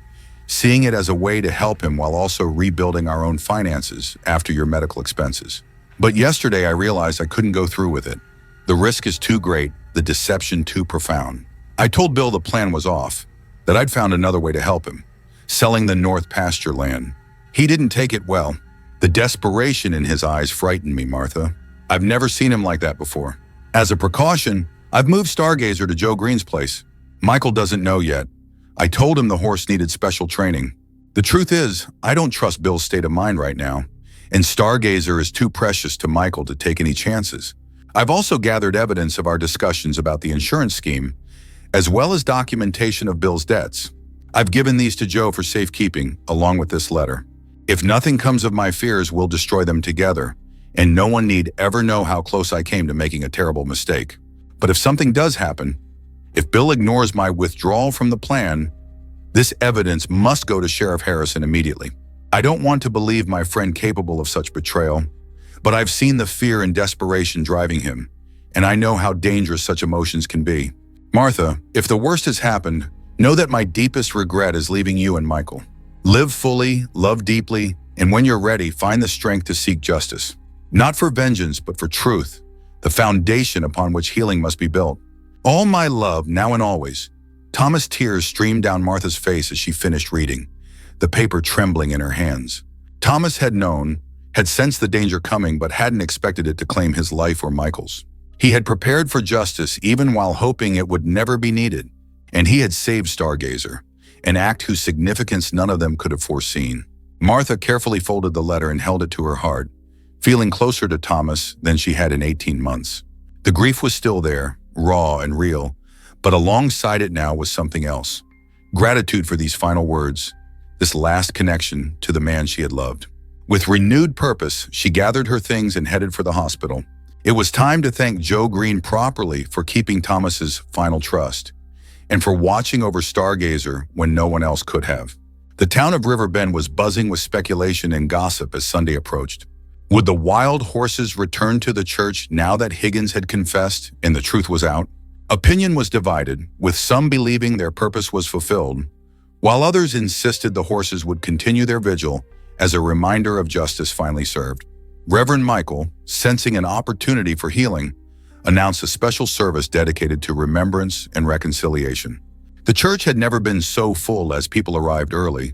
seeing it as a way to help him while also rebuilding our own finances after your medical expenses. But yesterday I realized I couldn't go through with it. The risk is too great, the deception too profound. I told Bill the plan was off, that I'd found another way to help him, selling the North pasture land. He didn't take it well. The desperation in his eyes frightened me, Martha. I've never seen him like that before. As a precaution, I've moved Stargazer to Joe Green's place. Michael doesn't know yet. I told him the horse needed special training. The truth is, I don't trust Bill's state of mind right now, and Stargazer is too precious to Michael to take any chances. I've also gathered evidence of our discussions about the insurance scheme, as well as documentation of Bill's debts. I've given these to Joe for safekeeping, along with this letter. If nothing comes of my fears, we'll destroy them together, and no one need ever know how close I came to making a terrible mistake. But if something does happen, if Bill ignores my withdrawal from the plan, this evidence must go to Sheriff Harrison immediately. I don't want to believe my friend capable of such betrayal, but I've seen the fear and desperation driving him, and I know how dangerous such emotions can be. Martha, if the worst has happened, know that my deepest regret is leaving you and Michael. Live fully, love deeply, and when you're ready, find the strength to seek justice. Not for vengeance, but for truth, the foundation upon which healing must be built. All my love, now and always. Thomas' tears streamed down Martha's face as she finished reading, the paper trembling in her hands. Thomas had known, had sensed the danger coming, but hadn't expected it to claim his life or Michael's. He had prepared for justice even while hoping it would never be needed, and he had saved Stargazer, an act whose significance none of them could have foreseen. Martha carefully folded the letter and held it to her heart, feeling closer to Thomas than she had in 18 months. The grief was still there, raw and real, but alongside it now was something else. Gratitude for these final words, this last connection to the man she had loved. With renewed purpose, she gathered her things and headed for the hospital. It was time to thank Joe Green properly for keeping Thomas's final trust, and for watching over Stargazer when no one else could have. The town of River Bend was buzzing with speculation and gossip as Sunday approached. Would the wild horses return to the church now that Higgins had confessed and the truth was out? Opinion was divided, with some believing their purpose was fulfilled, while others insisted the horses would continue their vigil as a reminder of justice finally served. Reverend Michael, sensing an opportunity for healing, announced a special service dedicated to remembrance and reconciliation. The church had never been so full as people arrived early,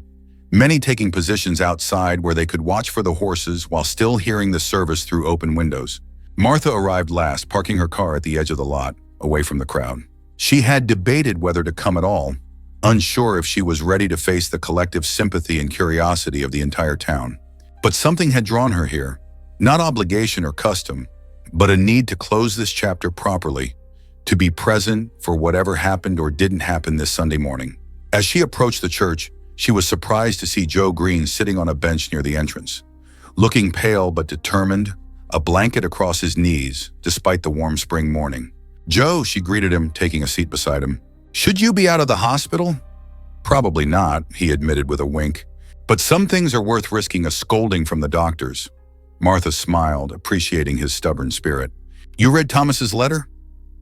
many taking positions outside where they could watch for the horses while still hearing the service through open windows. Martha arrived last, parking her car at the edge of the lot, away from the crowd. She had debated whether to come at all, unsure if she was ready to face the collective sympathy and curiosity of the entire town. But something had drawn her here, not obligation or custom, but a need to close this chapter properly, to be present for whatever happened or didn't happen this Sunday morning. As she approached the church, she was surprised to see Joe Green sitting on a bench near the entrance, looking pale but determined, a blanket across his knees, despite the warm spring morning. "Joe," she greeted him, taking a seat beside him. "Should you be out of the hospital?" "Probably not," he admitted with a wink. "But some things are worth risking a scolding from the doctors." Martha smiled, appreciating his stubborn spirit. "You read Thomas's letter?"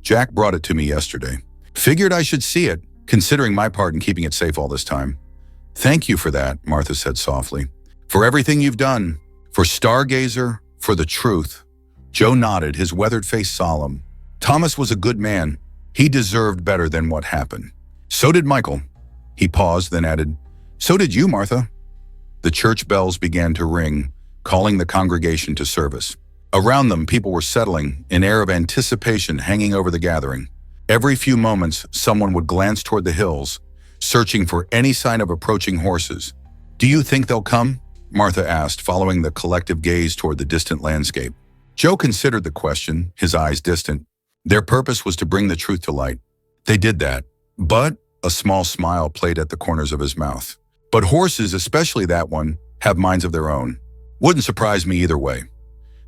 "Jack brought it to me yesterday. Figured I should see it, considering my part in keeping it safe all this time." "Thank you for that," Martha said softly. "For everything you've done, for Stargazer, for the truth." Joe nodded, his weathered face solemn. Thomas was a good man. He deserved better than what happened. "So did Michael." He paused, then added, "So did you, Martha." The church bells began to ring, calling the congregation to service. Around them, people were settling, an air of anticipation hanging over the gathering. Every few moments, someone would glance toward the hills, searching for any sign of approaching horses. "Do you think they'll come?" Martha asked, following the collective gaze toward the distant landscape. Joe considered the question, his eyes distant. Their purpose was to bring the truth to light. They did that, but a small smile played at the corners of his mouth. "But horses, especially that one, have minds of their own. Wouldn't surprise me either way."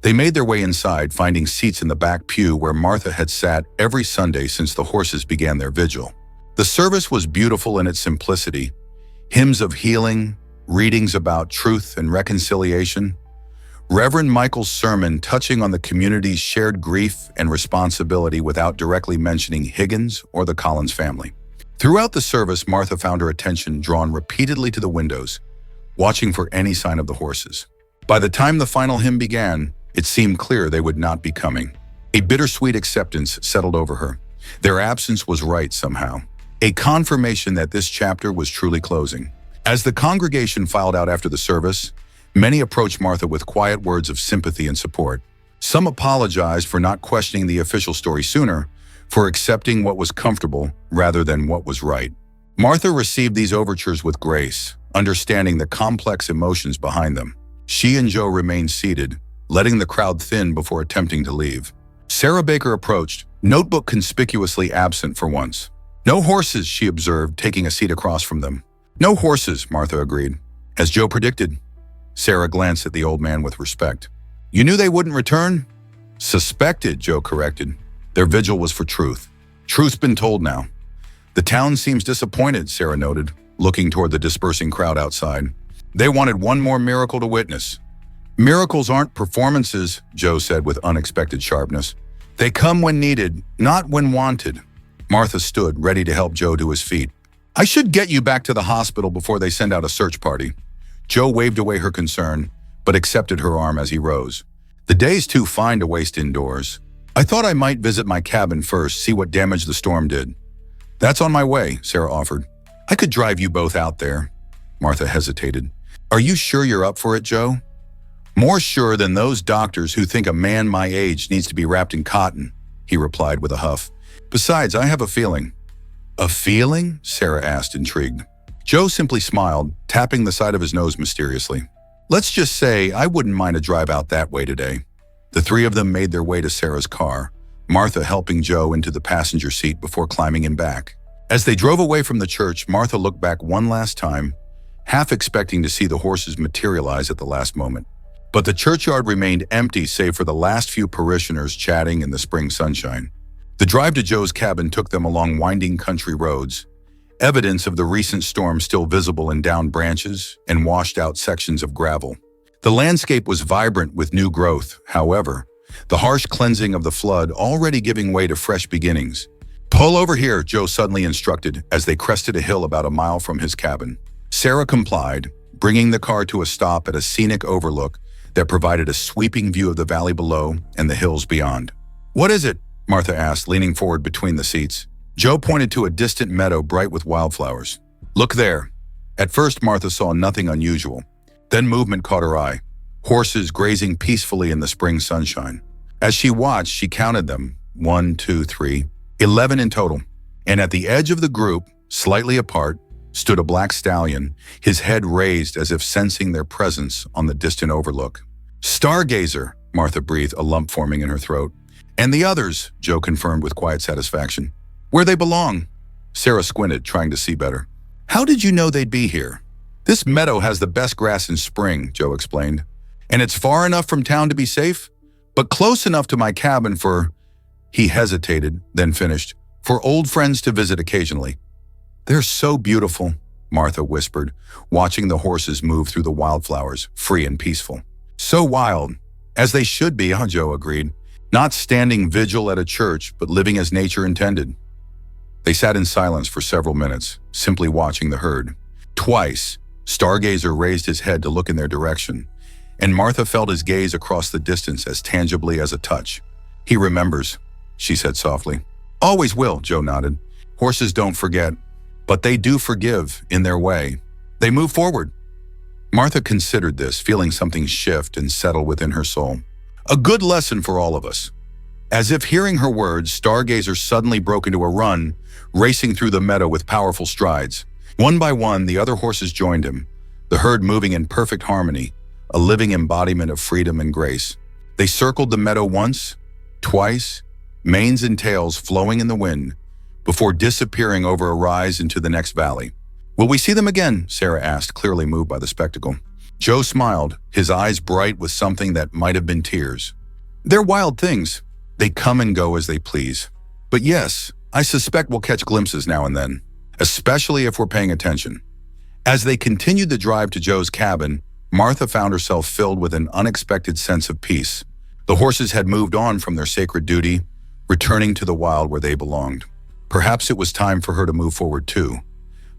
They made their way inside, finding seats in the back pew where Martha had sat every Sunday since the horses began their vigil. The service was beautiful in its simplicity. Hymns of healing, readings about truth and reconciliation. Reverend Michael's sermon touching on the community's shared grief and responsibility without directly mentioning Higgins or the Collins family. Throughout the service, Martha found her attention drawn repeatedly to the windows, watching for any sign of the horses. By the time the final hymn began, it seemed clear they would not be coming. A bittersweet acceptance settled over her. Their absence was right somehow. A confirmation that this chapter was truly closing. As the congregation filed out after the service, many approached Martha with quiet words of sympathy and support. Some apologized for not questioning the official story sooner, for accepting what was comfortable rather than what was right. Martha received these overtures with grace, understanding the complex emotions behind them. She and Joe remained seated, letting the crowd thin before attempting to leave. Sarah Baker approached, notebook conspicuously absent for once. "No horses," she observed, taking a seat across from them. "No horses," Martha agreed. "As Joe predicted." Sarah glanced at the old man with respect. "You knew they wouldn't return?" "Suspected," Joe corrected. "Their vigil was for truth. Truth's been told now." "The town seems disappointed," Sarah noted, looking toward the dispersing crowd outside. "They wanted one more miracle to witness." "Miracles aren't performances," Joe said with unexpected sharpness. "They come when needed, not when wanted." Martha stood, ready to help Joe to his feet. "I should get you back to the hospital before they send out a search party." Joe waved away her concern, but accepted her arm as he rose. "The day's too fine to waste indoors. I thought I might visit my cabin first, see what damage the storm did." "That's on my way," Sarah offered. "I could drive you both out there." Martha hesitated. "Are you sure you're up for it, Joe?" "More sure than those doctors who think a man my age needs to be wrapped in cotton," he replied with a huff. "Besides, I have a feeling." "A feeling?" Sarah asked, intrigued. Joe simply smiled, tapping the side of his nose mysteriously. "Let's just say I wouldn't mind a drive out that way today." The three of them made their way to Sarah's car, Martha helping Joe into the passenger seat before climbing him back. As they drove away from the church, Martha looked back one last time, half expecting to see the horses materialize at the last moment. But the churchyard remained empty save for the last few parishioners chatting in the spring sunshine. The drive to Joe's cabin took them along winding country roads, evidence of the recent storm still visible in downed branches and washed-out sections of gravel. The landscape was vibrant with new growth, however, the harsh cleansing of the flood already giving way to fresh beginnings. "Pull over here," Joe suddenly instructed as they crested a hill about a mile from his cabin. Sarah complied, bringing the car to a stop at a scenic overlook that provided a sweeping view of the valley below and the hills beyond. "What is it?" Martha asked, leaning forward between the seats. Joe pointed to a distant meadow bright with wildflowers. "Look there." At first, Martha saw nothing unusual. Then movement caught her eye. Horses grazing peacefully in the spring sunshine. As she watched, she counted them. 1, 2, 3, 11 in total. And at the edge of the group, slightly apart, stood a black stallion, his head raised as if sensing their presence on the distant overlook. "Stargazer," Martha breathed, a lump forming in her throat. "And the others," Joe confirmed with quiet satisfaction. "Where they belong." Sarah squinted, trying to see better. "How did you know they'd be here?" "This meadow has the best grass in spring," Joe explained. "And it's far enough from town to be safe, but close enough to my cabin for—" He hesitated, then finished, "for old friends to visit occasionally." "They're so beautiful," Martha whispered, watching the horses move through the wildflowers, free and peaceful. "So wild, as they should be," Joe agreed. "Not standing vigil at a church, but living as nature intended." They sat in silence for several minutes, simply watching the herd. Twice, Stargazer raised his head to look in their direction, and Martha felt his gaze across the distance as tangibly as a touch. "He remembers," she said softly. "Always will," Joe nodded. "Horses don't forget, but they do forgive in their way. They move forward." Martha considered this, feeling something shift and settle within her soul. A good lesson for all of us. As if hearing her words, Stargazer suddenly broke into a run, racing through the meadow with powerful strides. One by one, the other horses joined him, the herd moving in perfect harmony, a living embodiment of freedom and grace. They circled the meadow once, twice, manes and tails flowing in the wind, before disappearing over a rise into the next valley. "Will we see them again?" Sarah asked, clearly moved by the spectacle. Joe smiled, his eyes bright with something that might have been tears. "They're wild things. They come and go as they please. But yes, I suspect we'll catch glimpses now and then, especially if we're paying attention." As they continued the drive to Joe's cabin, Martha found herself filled with an unexpected sense of peace. The horses had moved on from their sacred duty, returning to the wild where they belonged. Perhaps it was time for her to move forward too.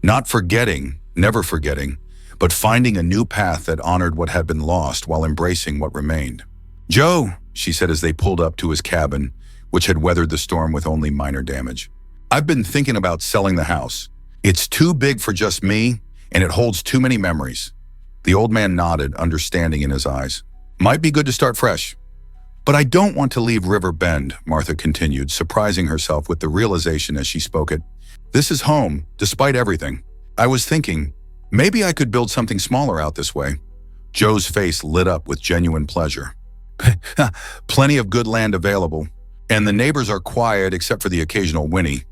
Not forgetting, never forgetting, but finding a new path that honored what had been lost while embracing what remained. "Joe," she said as they pulled up to his cabin, which had weathered the storm with only minor damage, "I've been thinking about selling the house. It's too big for just me, and it holds too many memories." The old man nodded, understanding in his eyes. "Might be good to start fresh." "But I don't want to leave River Bend," Martha continued, surprising herself with the realization as she spoke it. "This is home, despite everything. I was thinking, maybe I could build something smaller out this way." Joe's face lit up with genuine pleasure. "Plenty of good land available, and the neighbors are quiet except for the occasional whinny."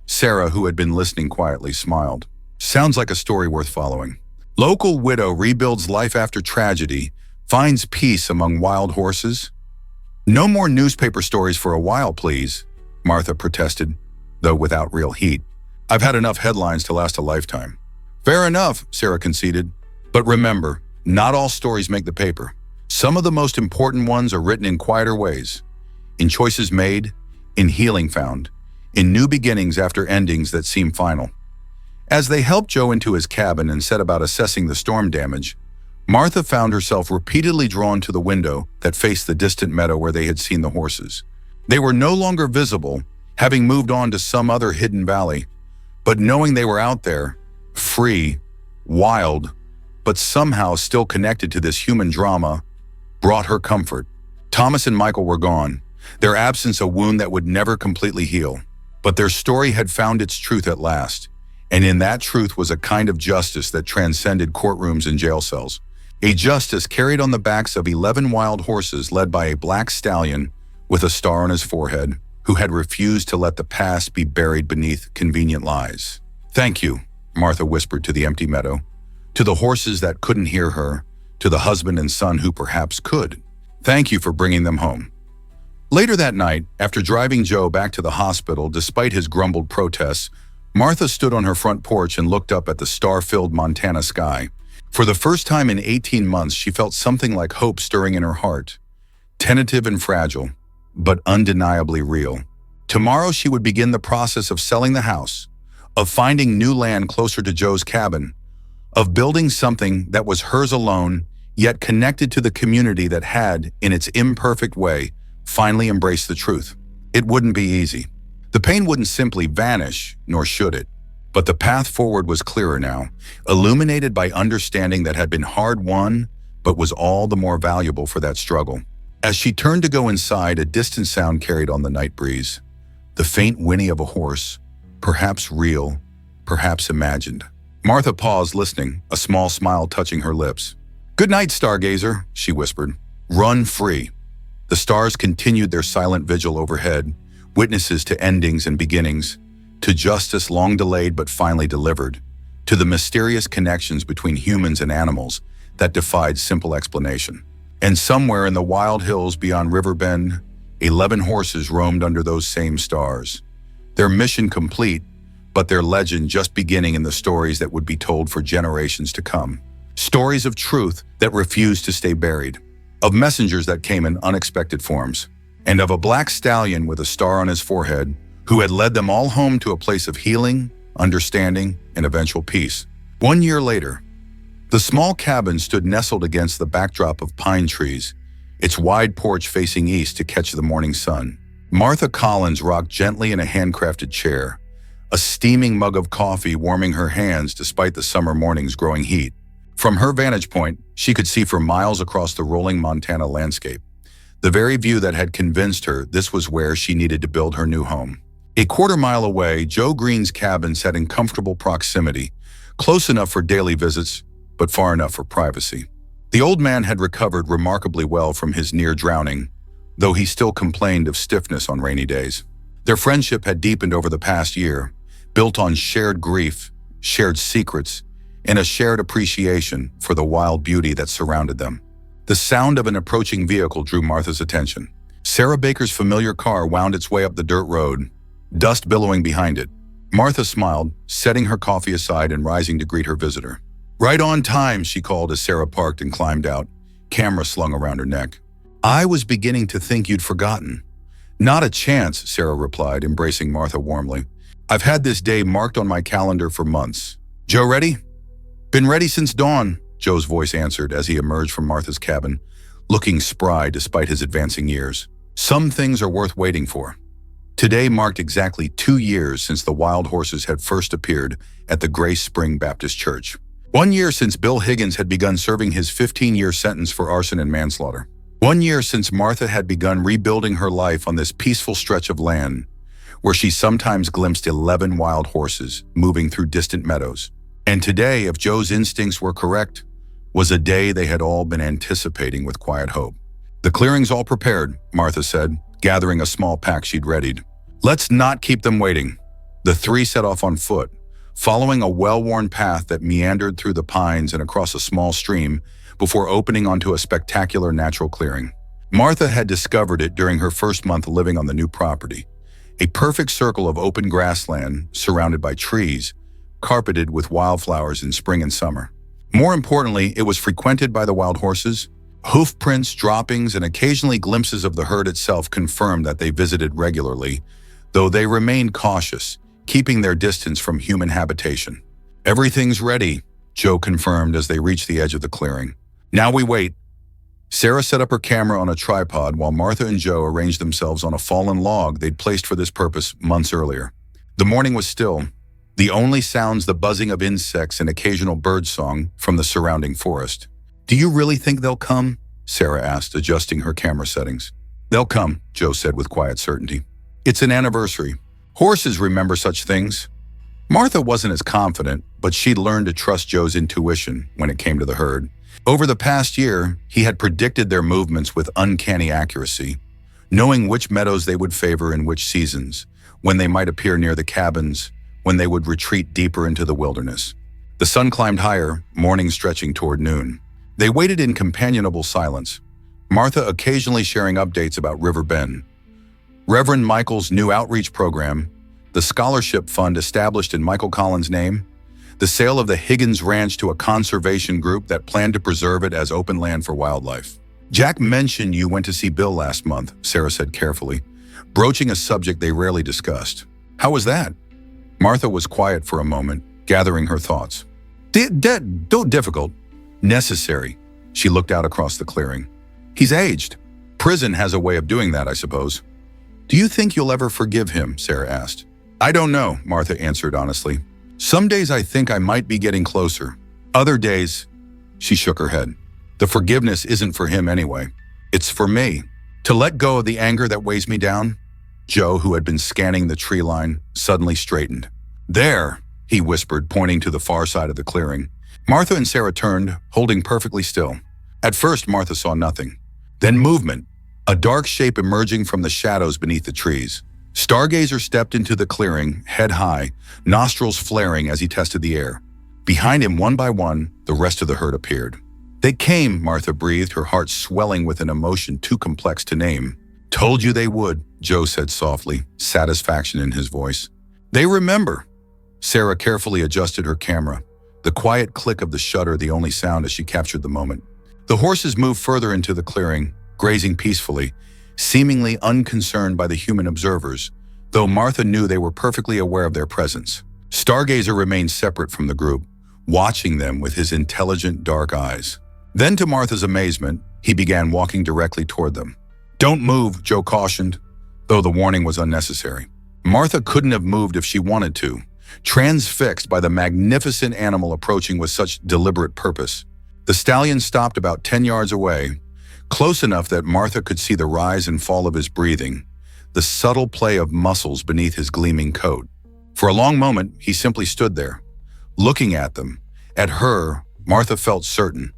Sarah, who had been listening quietly, smiled. "Sounds like a story worth following. Local widow rebuilds life after tragedy, finds peace among wild horses." "No more newspaper stories for a while, please," Martha protested, though without real heat. "I've had enough headlines to last a lifetime." "Fair enough," Sarah conceded. "But remember, not all stories make the paper. Some of the most important ones are written in quieter ways, in choices made, in healing found, in new beginnings after endings that seem final." As they helped Joe into his cabin and set about assessing the storm damage, Martha found herself repeatedly drawn to the window that faced the distant meadow where they had seen the horses. They were no longer visible, having moved on to some other hidden valley, but knowing they were out there, free, wild, but somehow still connected to this human drama, brought her comfort. Thomas and Michael were gone, their absence a wound that would never completely heal. But their story had found its truth at last, and in that truth was a kind of justice that transcended courtrooms and jail cells. A justice carried on the backs of 11 wild horses led by a black stallion with a star on his forehead, who had refused to let the past be buried beneath convenient lies. "Thank you," Martha whispered to the empty meadow, to the horses that couldn't hear her, to the husband and son who perhaps could. "Thank you for bringing them home." Later that night, after driving Joe back to the hospital despite his grumbled protests, Martha stood on her front porch and looked up at the star-filled Montana sky. For the first time in 18 months, she felt something like hope stirring in her heart. Tentative and fragile, but undeniably real. Tomorrow she would begin the process of selling the house, of finding new land closer to Joe's cabin, of building something that was hers alone, yet connected to the community that had, in its imperfect way, finally embraced the truth. It wouldn't be easy. The pain wouldn't simply vanish, nor should it. But the path forward was clearer now, illuminated by understanding that had been hard-won, but was all the more valuable for that struggle. As she turned to go inside, a distant sound carried on the night breeze. The faint whinny of a horse, perhaps real, perhaps imagined. Martha paused, listening, a small smile touching her lips. "Good night, stargazer," she whispered. "Run free." The stars continued their silent vigil overhead, witnesses to endings and beginnings, to justice long delayed but finally delivered, to the mysterious connections between humans and animals that defied simple explanation. And somewhere in the wild hills beyond River Bend, 11 horses roamed under those same stars. Their mission complete, but their legend just beginning in the stories that would be told for generations to come. Stories of truth that refused to stay buried, of messengers that came in unexpected forms, and of a black stallion with a star on his forehead who had led them all home to a place of healing, understanding, and eventual peace. 1 year later, the small cabin stood nestled against the backdrop of pine trees, its wide porch facing east to catch the morning sun. Martha Collins rocked gently in a handcrafted chair, a steaming mug of coffee warming her hands despite the summer morning's growing heat. From her vantage point, she could see for miles across the rolling Montana landscape, the very view that had convinced her this was where she needed to build her new home. A quarter-mile away, Joe Green's cabin sat in comfortable proximity, close enough for daily visits, but far enough for privacy. The old man had recovered remarkably well from his near drowning, though he still complained of stiffness on rainy days. Their friendship had deepened over the past year, built on shared grief, shared secrets, and a shared appreciation for the wild beauty that surrounded them. The sound of an approaching vehicle drew Martha's attention. Sarah Baker's familiar car wound its way up the dirt road, dust billowing behind it. Martha smiled, setting her coffee aside and rising to greet her visitor. "Right on time," she called as Sarah parked and climbed out, camera slung around her neck. "I was beginning to think you'd forgotten." "Not a chance," Sarah replied, embracing Martha warmly. "I've had this day marked on my calendar for months." "Joe ready?" "Been ready since dawn," Joe's voice answered as he emerged from Martha's cabin, looking spry despite his advancing years. Some things are worth waiting for. Today marked exactly 2 years since the wild horses had first appeared at the Grace Spring Baptist Church. 1 year since Bill Higgins had begun serving his 15-year sentence for arson and manslaughter. 1 year since Martha had begun rebuilding her life on this peaceful stretch of land, where she sometimes glimpsed 11 wild horses moving through distant meadows. And today, if Joe's instincts were correct, was a day they had all been anticipating with quiet hope. "The clearing's all prepared," Martha said, gathering a small pack she'd readied. "Let's not keep them waiting." The three set off on foot, following a well-worn path that meandered through the pines and across a small stream before opening onto a spectacular natural clearing. Martha had discovered it during her first month living on the new property, a perfect circle of open grassland surrounded by trees, carpeted with wildflowers in spring and summer. More importantly, it was frequented by the wild horses. Hoof prints, droppings, and occasionally glimpses of the herd itself confirmed that they visited regularly, though they remained cautious, keeping their distance from human habitation. "Everything's ready," Joe confirmed as they reached the edge of the clearing. "Now we wait." Sarah set up her camera on a tripod while Martha and Joe arranged themselves on a fallen log they'd placed for this purpose months earlier. The morning was still, the only sounds the buzzing of insects and occasional bird song from the surrounding forest. "Do you really think they'll come?" Sarah asked, adjusting her camera settings. "They'll come," Joe said with quiet certainty. "It's an anniversary. Horses remember such things." Martha wasn't as confident, but she'd learned to trust Joe's intuition when it came to the herd. Over the past year, he had predicted their movements with uncanny accuracy, knowing which meadows they would favor in which seasons, when they might appear near the cabins, when they would retreat deeper into the wilderness. The sun climbed higher, morning stretching toward noon. They waited in companionable silence, Martha occasionally sharing updates about River Bend, Reverend Michael's new outreach program, the scholarship fund established in Michael Collins' name, the sale of the Higgins Ranch to a conservation group that planned to preserve it as open land for wildlife. "Jack mentioned you went to see Bill last month," Sarah said carefully, broaching a subject they rarely discussed. "How was that?" Martha was quiet for a moment, gathering her thoughts. Difficult. Necessary." She looked out across the clearing. "He's aged. Prison has a way of doing that, I suppose." "Do you think you'll ever forgive him?" Sarah asked. "I don't know," Martha answered honestly. "Some days I think I might be getting closer. Other days," she shook her head, "the forgiveness isn't for him anyway. It's for me. To let go of the anger that weighs me down." Joe, who had been scanning the tree line, suddenly straightened. "There," he whispered, pointing to the far side of the clearing. Martha and Sarah turned, holding perfectly still. At first, Martha saw nothing. Then movement, a dark shape emerging from the shadows beneath the trees. Stargazer stepped into the clearing, head high, nostrils flaring as he tested the air. Behind him, one by one, the rest of the herd appeared. "They came," Martha breathed, her heart swelling with an emotion too complex to name. "Told you they would," Joe said softly, satisfaction in his voice. "They remember." Sarah carefully adjusted her camera, the quiet click of the shutter the only sound as she captured the moment. The horses moved further into the clearing, grazing peacefully, seemingly unconcerned by the human observers, though Martha knew they were perfectly aware of their presence. Stargazer remained separate from the group, watching them with his intelligent dark eyes. Then, to Martha's amazement, he began walking directly toward them. "Don't move," Joe cautioned, though the warning was unnecessary. Martha couldn't have moved if she wanted to, transfixed by the magnificent animal approaching with such deliberate purpose. The stallion stopped about 10 yards away, close enough that Martha could see the rise and fall of his breathing, the subtle play of muscles beneath his gleaming coat. For a long moment, he simply stood there, looking at them, at her, Martha felt certain,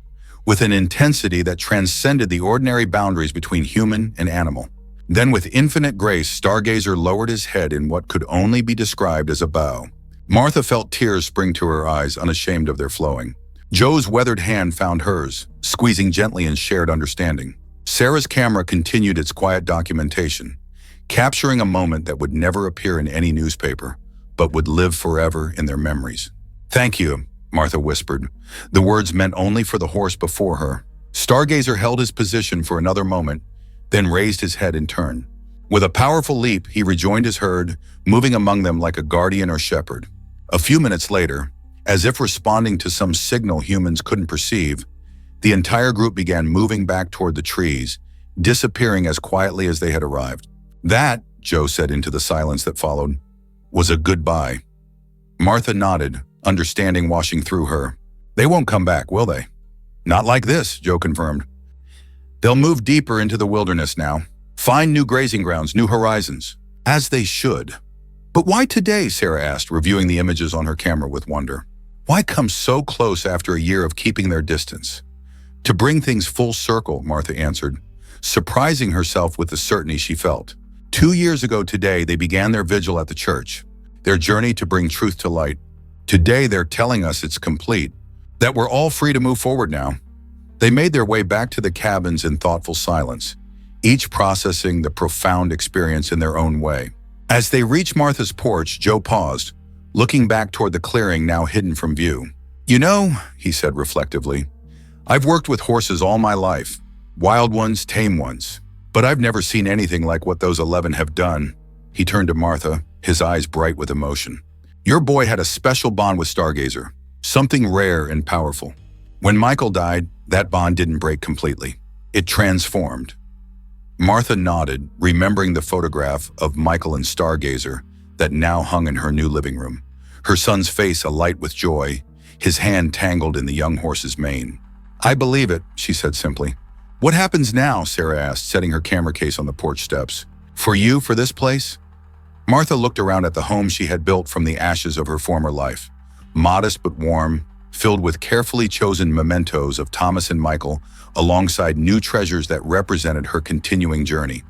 with an intensity that transcended the ordinary boundaries between human and animal. Then with infinite grace, Stargazer lowered his head in what could only be described as a bow. Martha felt tears spring to her eyes, unashamed of their flowing. Joe's weathered hand found hers, squeezing gently in shared understanding. Sarah's camera continued its quiet documentation, capturing a moment that would never appear in any newspaper, but would live forever in their memories. "Thank you," Martha whispered. The words meant only for the horse before her. Stargazer held his position for another moment, then raised his head in turn. With a powerful leap, he rejoined his herd, moving among them like a guardian or shepherd. A few minutes later, as if responding to some signal humans couldn't perceive, the entire group began moving back toward the trees, disappearing as quietly as they had arrived. "That," Joe said into the silence that followed, "was a goodbye." Martha nodded, understanding washing through her. "They won't come back, will they?" "Not like this," Joe confirmed. "They'll move deeper into the wilderness now, find new grazing grounds, new horizons, as they should." "But why today?" Sarah asked, reviewing the images on her camera with wonder. "Why come so close after a year of keeping their distance?" "To bring things full circle," Martha answered, surprising herself with the certainty she felt. 2 years ago today, they began their vigil at the church, their journey to bring truth to light. Today, they're telling us it's complete, that we're all free to move forward now. They made their way back to the cabins in thoughtful silence, each processing the profound experience in their own way. As they reached Martha's porch, Joe paused, looking back toward the clearing now hidden from view. "You know," he said reflectively, "I've worked with horses all my life, wild ones, tame ones, but I've never seen anything like what those 11 have done." He turned to Martha, his eyes bright with emotion. "Your boy had a special bond with Stargazer, something rare and powerful. When Michael died, that bond didn't break completely. It transformed." Martha nodded, remembering the photograph of Michael and Stargazer that now hung in her new living room, her son's face alight with joy, his hand tangled in the young horse's mane. "I believe it," she said simply. "What happens now?" Sarah asked, setting her camera case on the porch steps. "For you, for this place?" Martha looked around at the home she had built from the ashes of her former life, modest but warm, filled with carefully chosen mementos of Thomas and Michael, alongside new treasures that represented her continuing journey.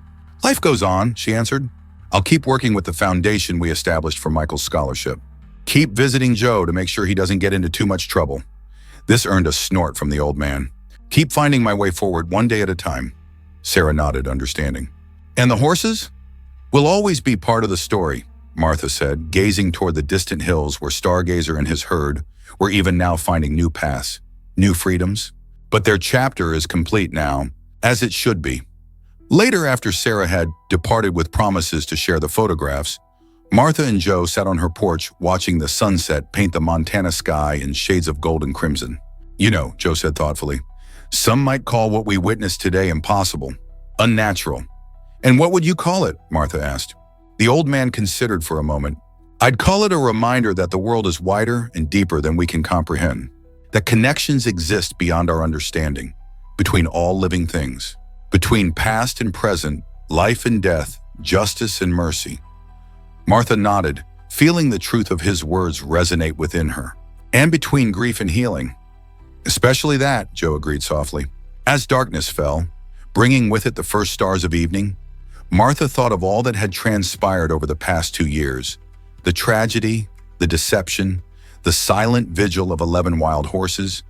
"Life goes on," she answered. "I'll keep working with the foundation we established for Michael's scholarship. Keep visiting Joe to make sure he doesn't get into too much trouble." This earned a snort from the old man. "Keep finding my way forward one day at a time." Sarah nodded, understanding. "And the horses? Will always be part of the story," Martha said, gazing toward the distant hills where Stargazer and his herd were even now finding new paths, new freedoms. But their chapter is complete now, as it should be. Later, after Sarah had departed with promises to share the photographs, Martha and Joe sat on her porch watching the sunset paint the Montana sky in shades of gold and crimson. "You know," Joe said thoughtfully, "some might call what we witnessed today impossible, unnatural." "And what would you call it?" Martha asked. The old man considered for a moment. "I'd call it a reminder that the world is wider and deeper than we can comprehend, that connections exist beyond our understanding, between all living things, between past and present, life and death, justice and mercy." Martha nodded, feeling the truth of his words resonate within her. "And between grief and healing." "Especially that," Joe agreed softly. As darkness fell, bringing with it the first stars of evening, Martha thought of all that had transpired over the past 2 years. The tragedy, the deception, the silent vigil of 11 wild horses,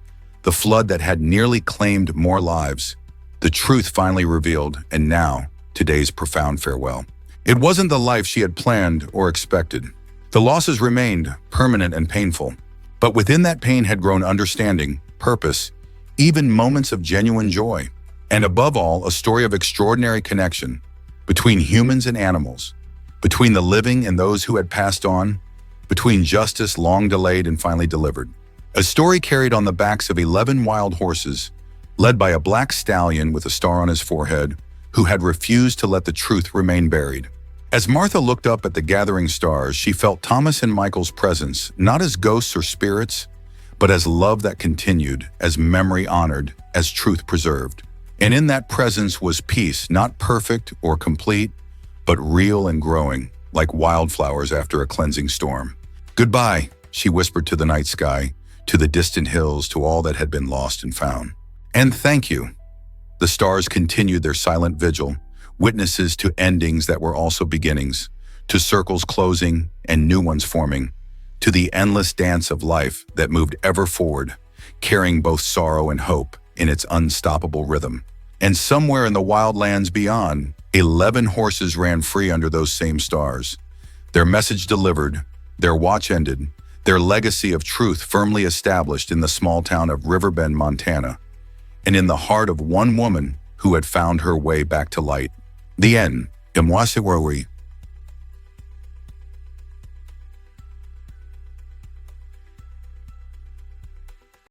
the flood that had nearly claimed more lives, the truth finally revealed, and now, today's profound farewell. It wasn't the life she had planned or expected. The losses remained permanent and painful, but within that pain had grown understanding, purpose, even moments of genuine joy, and above all, a story of extraordinary connection between humans and animals, between the living and those who had passed on, between justice long delayed and finally delivered. A story carried on the backs of 11 wild horses, led by a black stallion with a star on his forehead, who had refused to let the truth remain buried. As Martha looked up at the gathering stars, she felt Thomas and Michael's presence, not as ghosts or spirits, but as love that continued, as memory honored, as truth preserved. And in that presence was peace, not perfect or complete, but real and growing, like wildflowers after a cleansing storm. "Goodbye," she whispered to the night sky, to the distant hills, to all that had been lost and found. And thank you. The stars continued their silent vigil, witnesses to endings that were also beginnings, to circles closing and new ones forming, to the endless dance of life that moved ever forward, carrying both sorrow and hope in its unstoppable rhythm. And somewhere in the wildlands beyond, 11 horses ran free under those same stars. Their message delivered, their watch ended, their legacy of truth firmly established in the small town of Riverbend, Montana, and in the heart of one woman who had found her way back to light. The end. Imwasiwawi.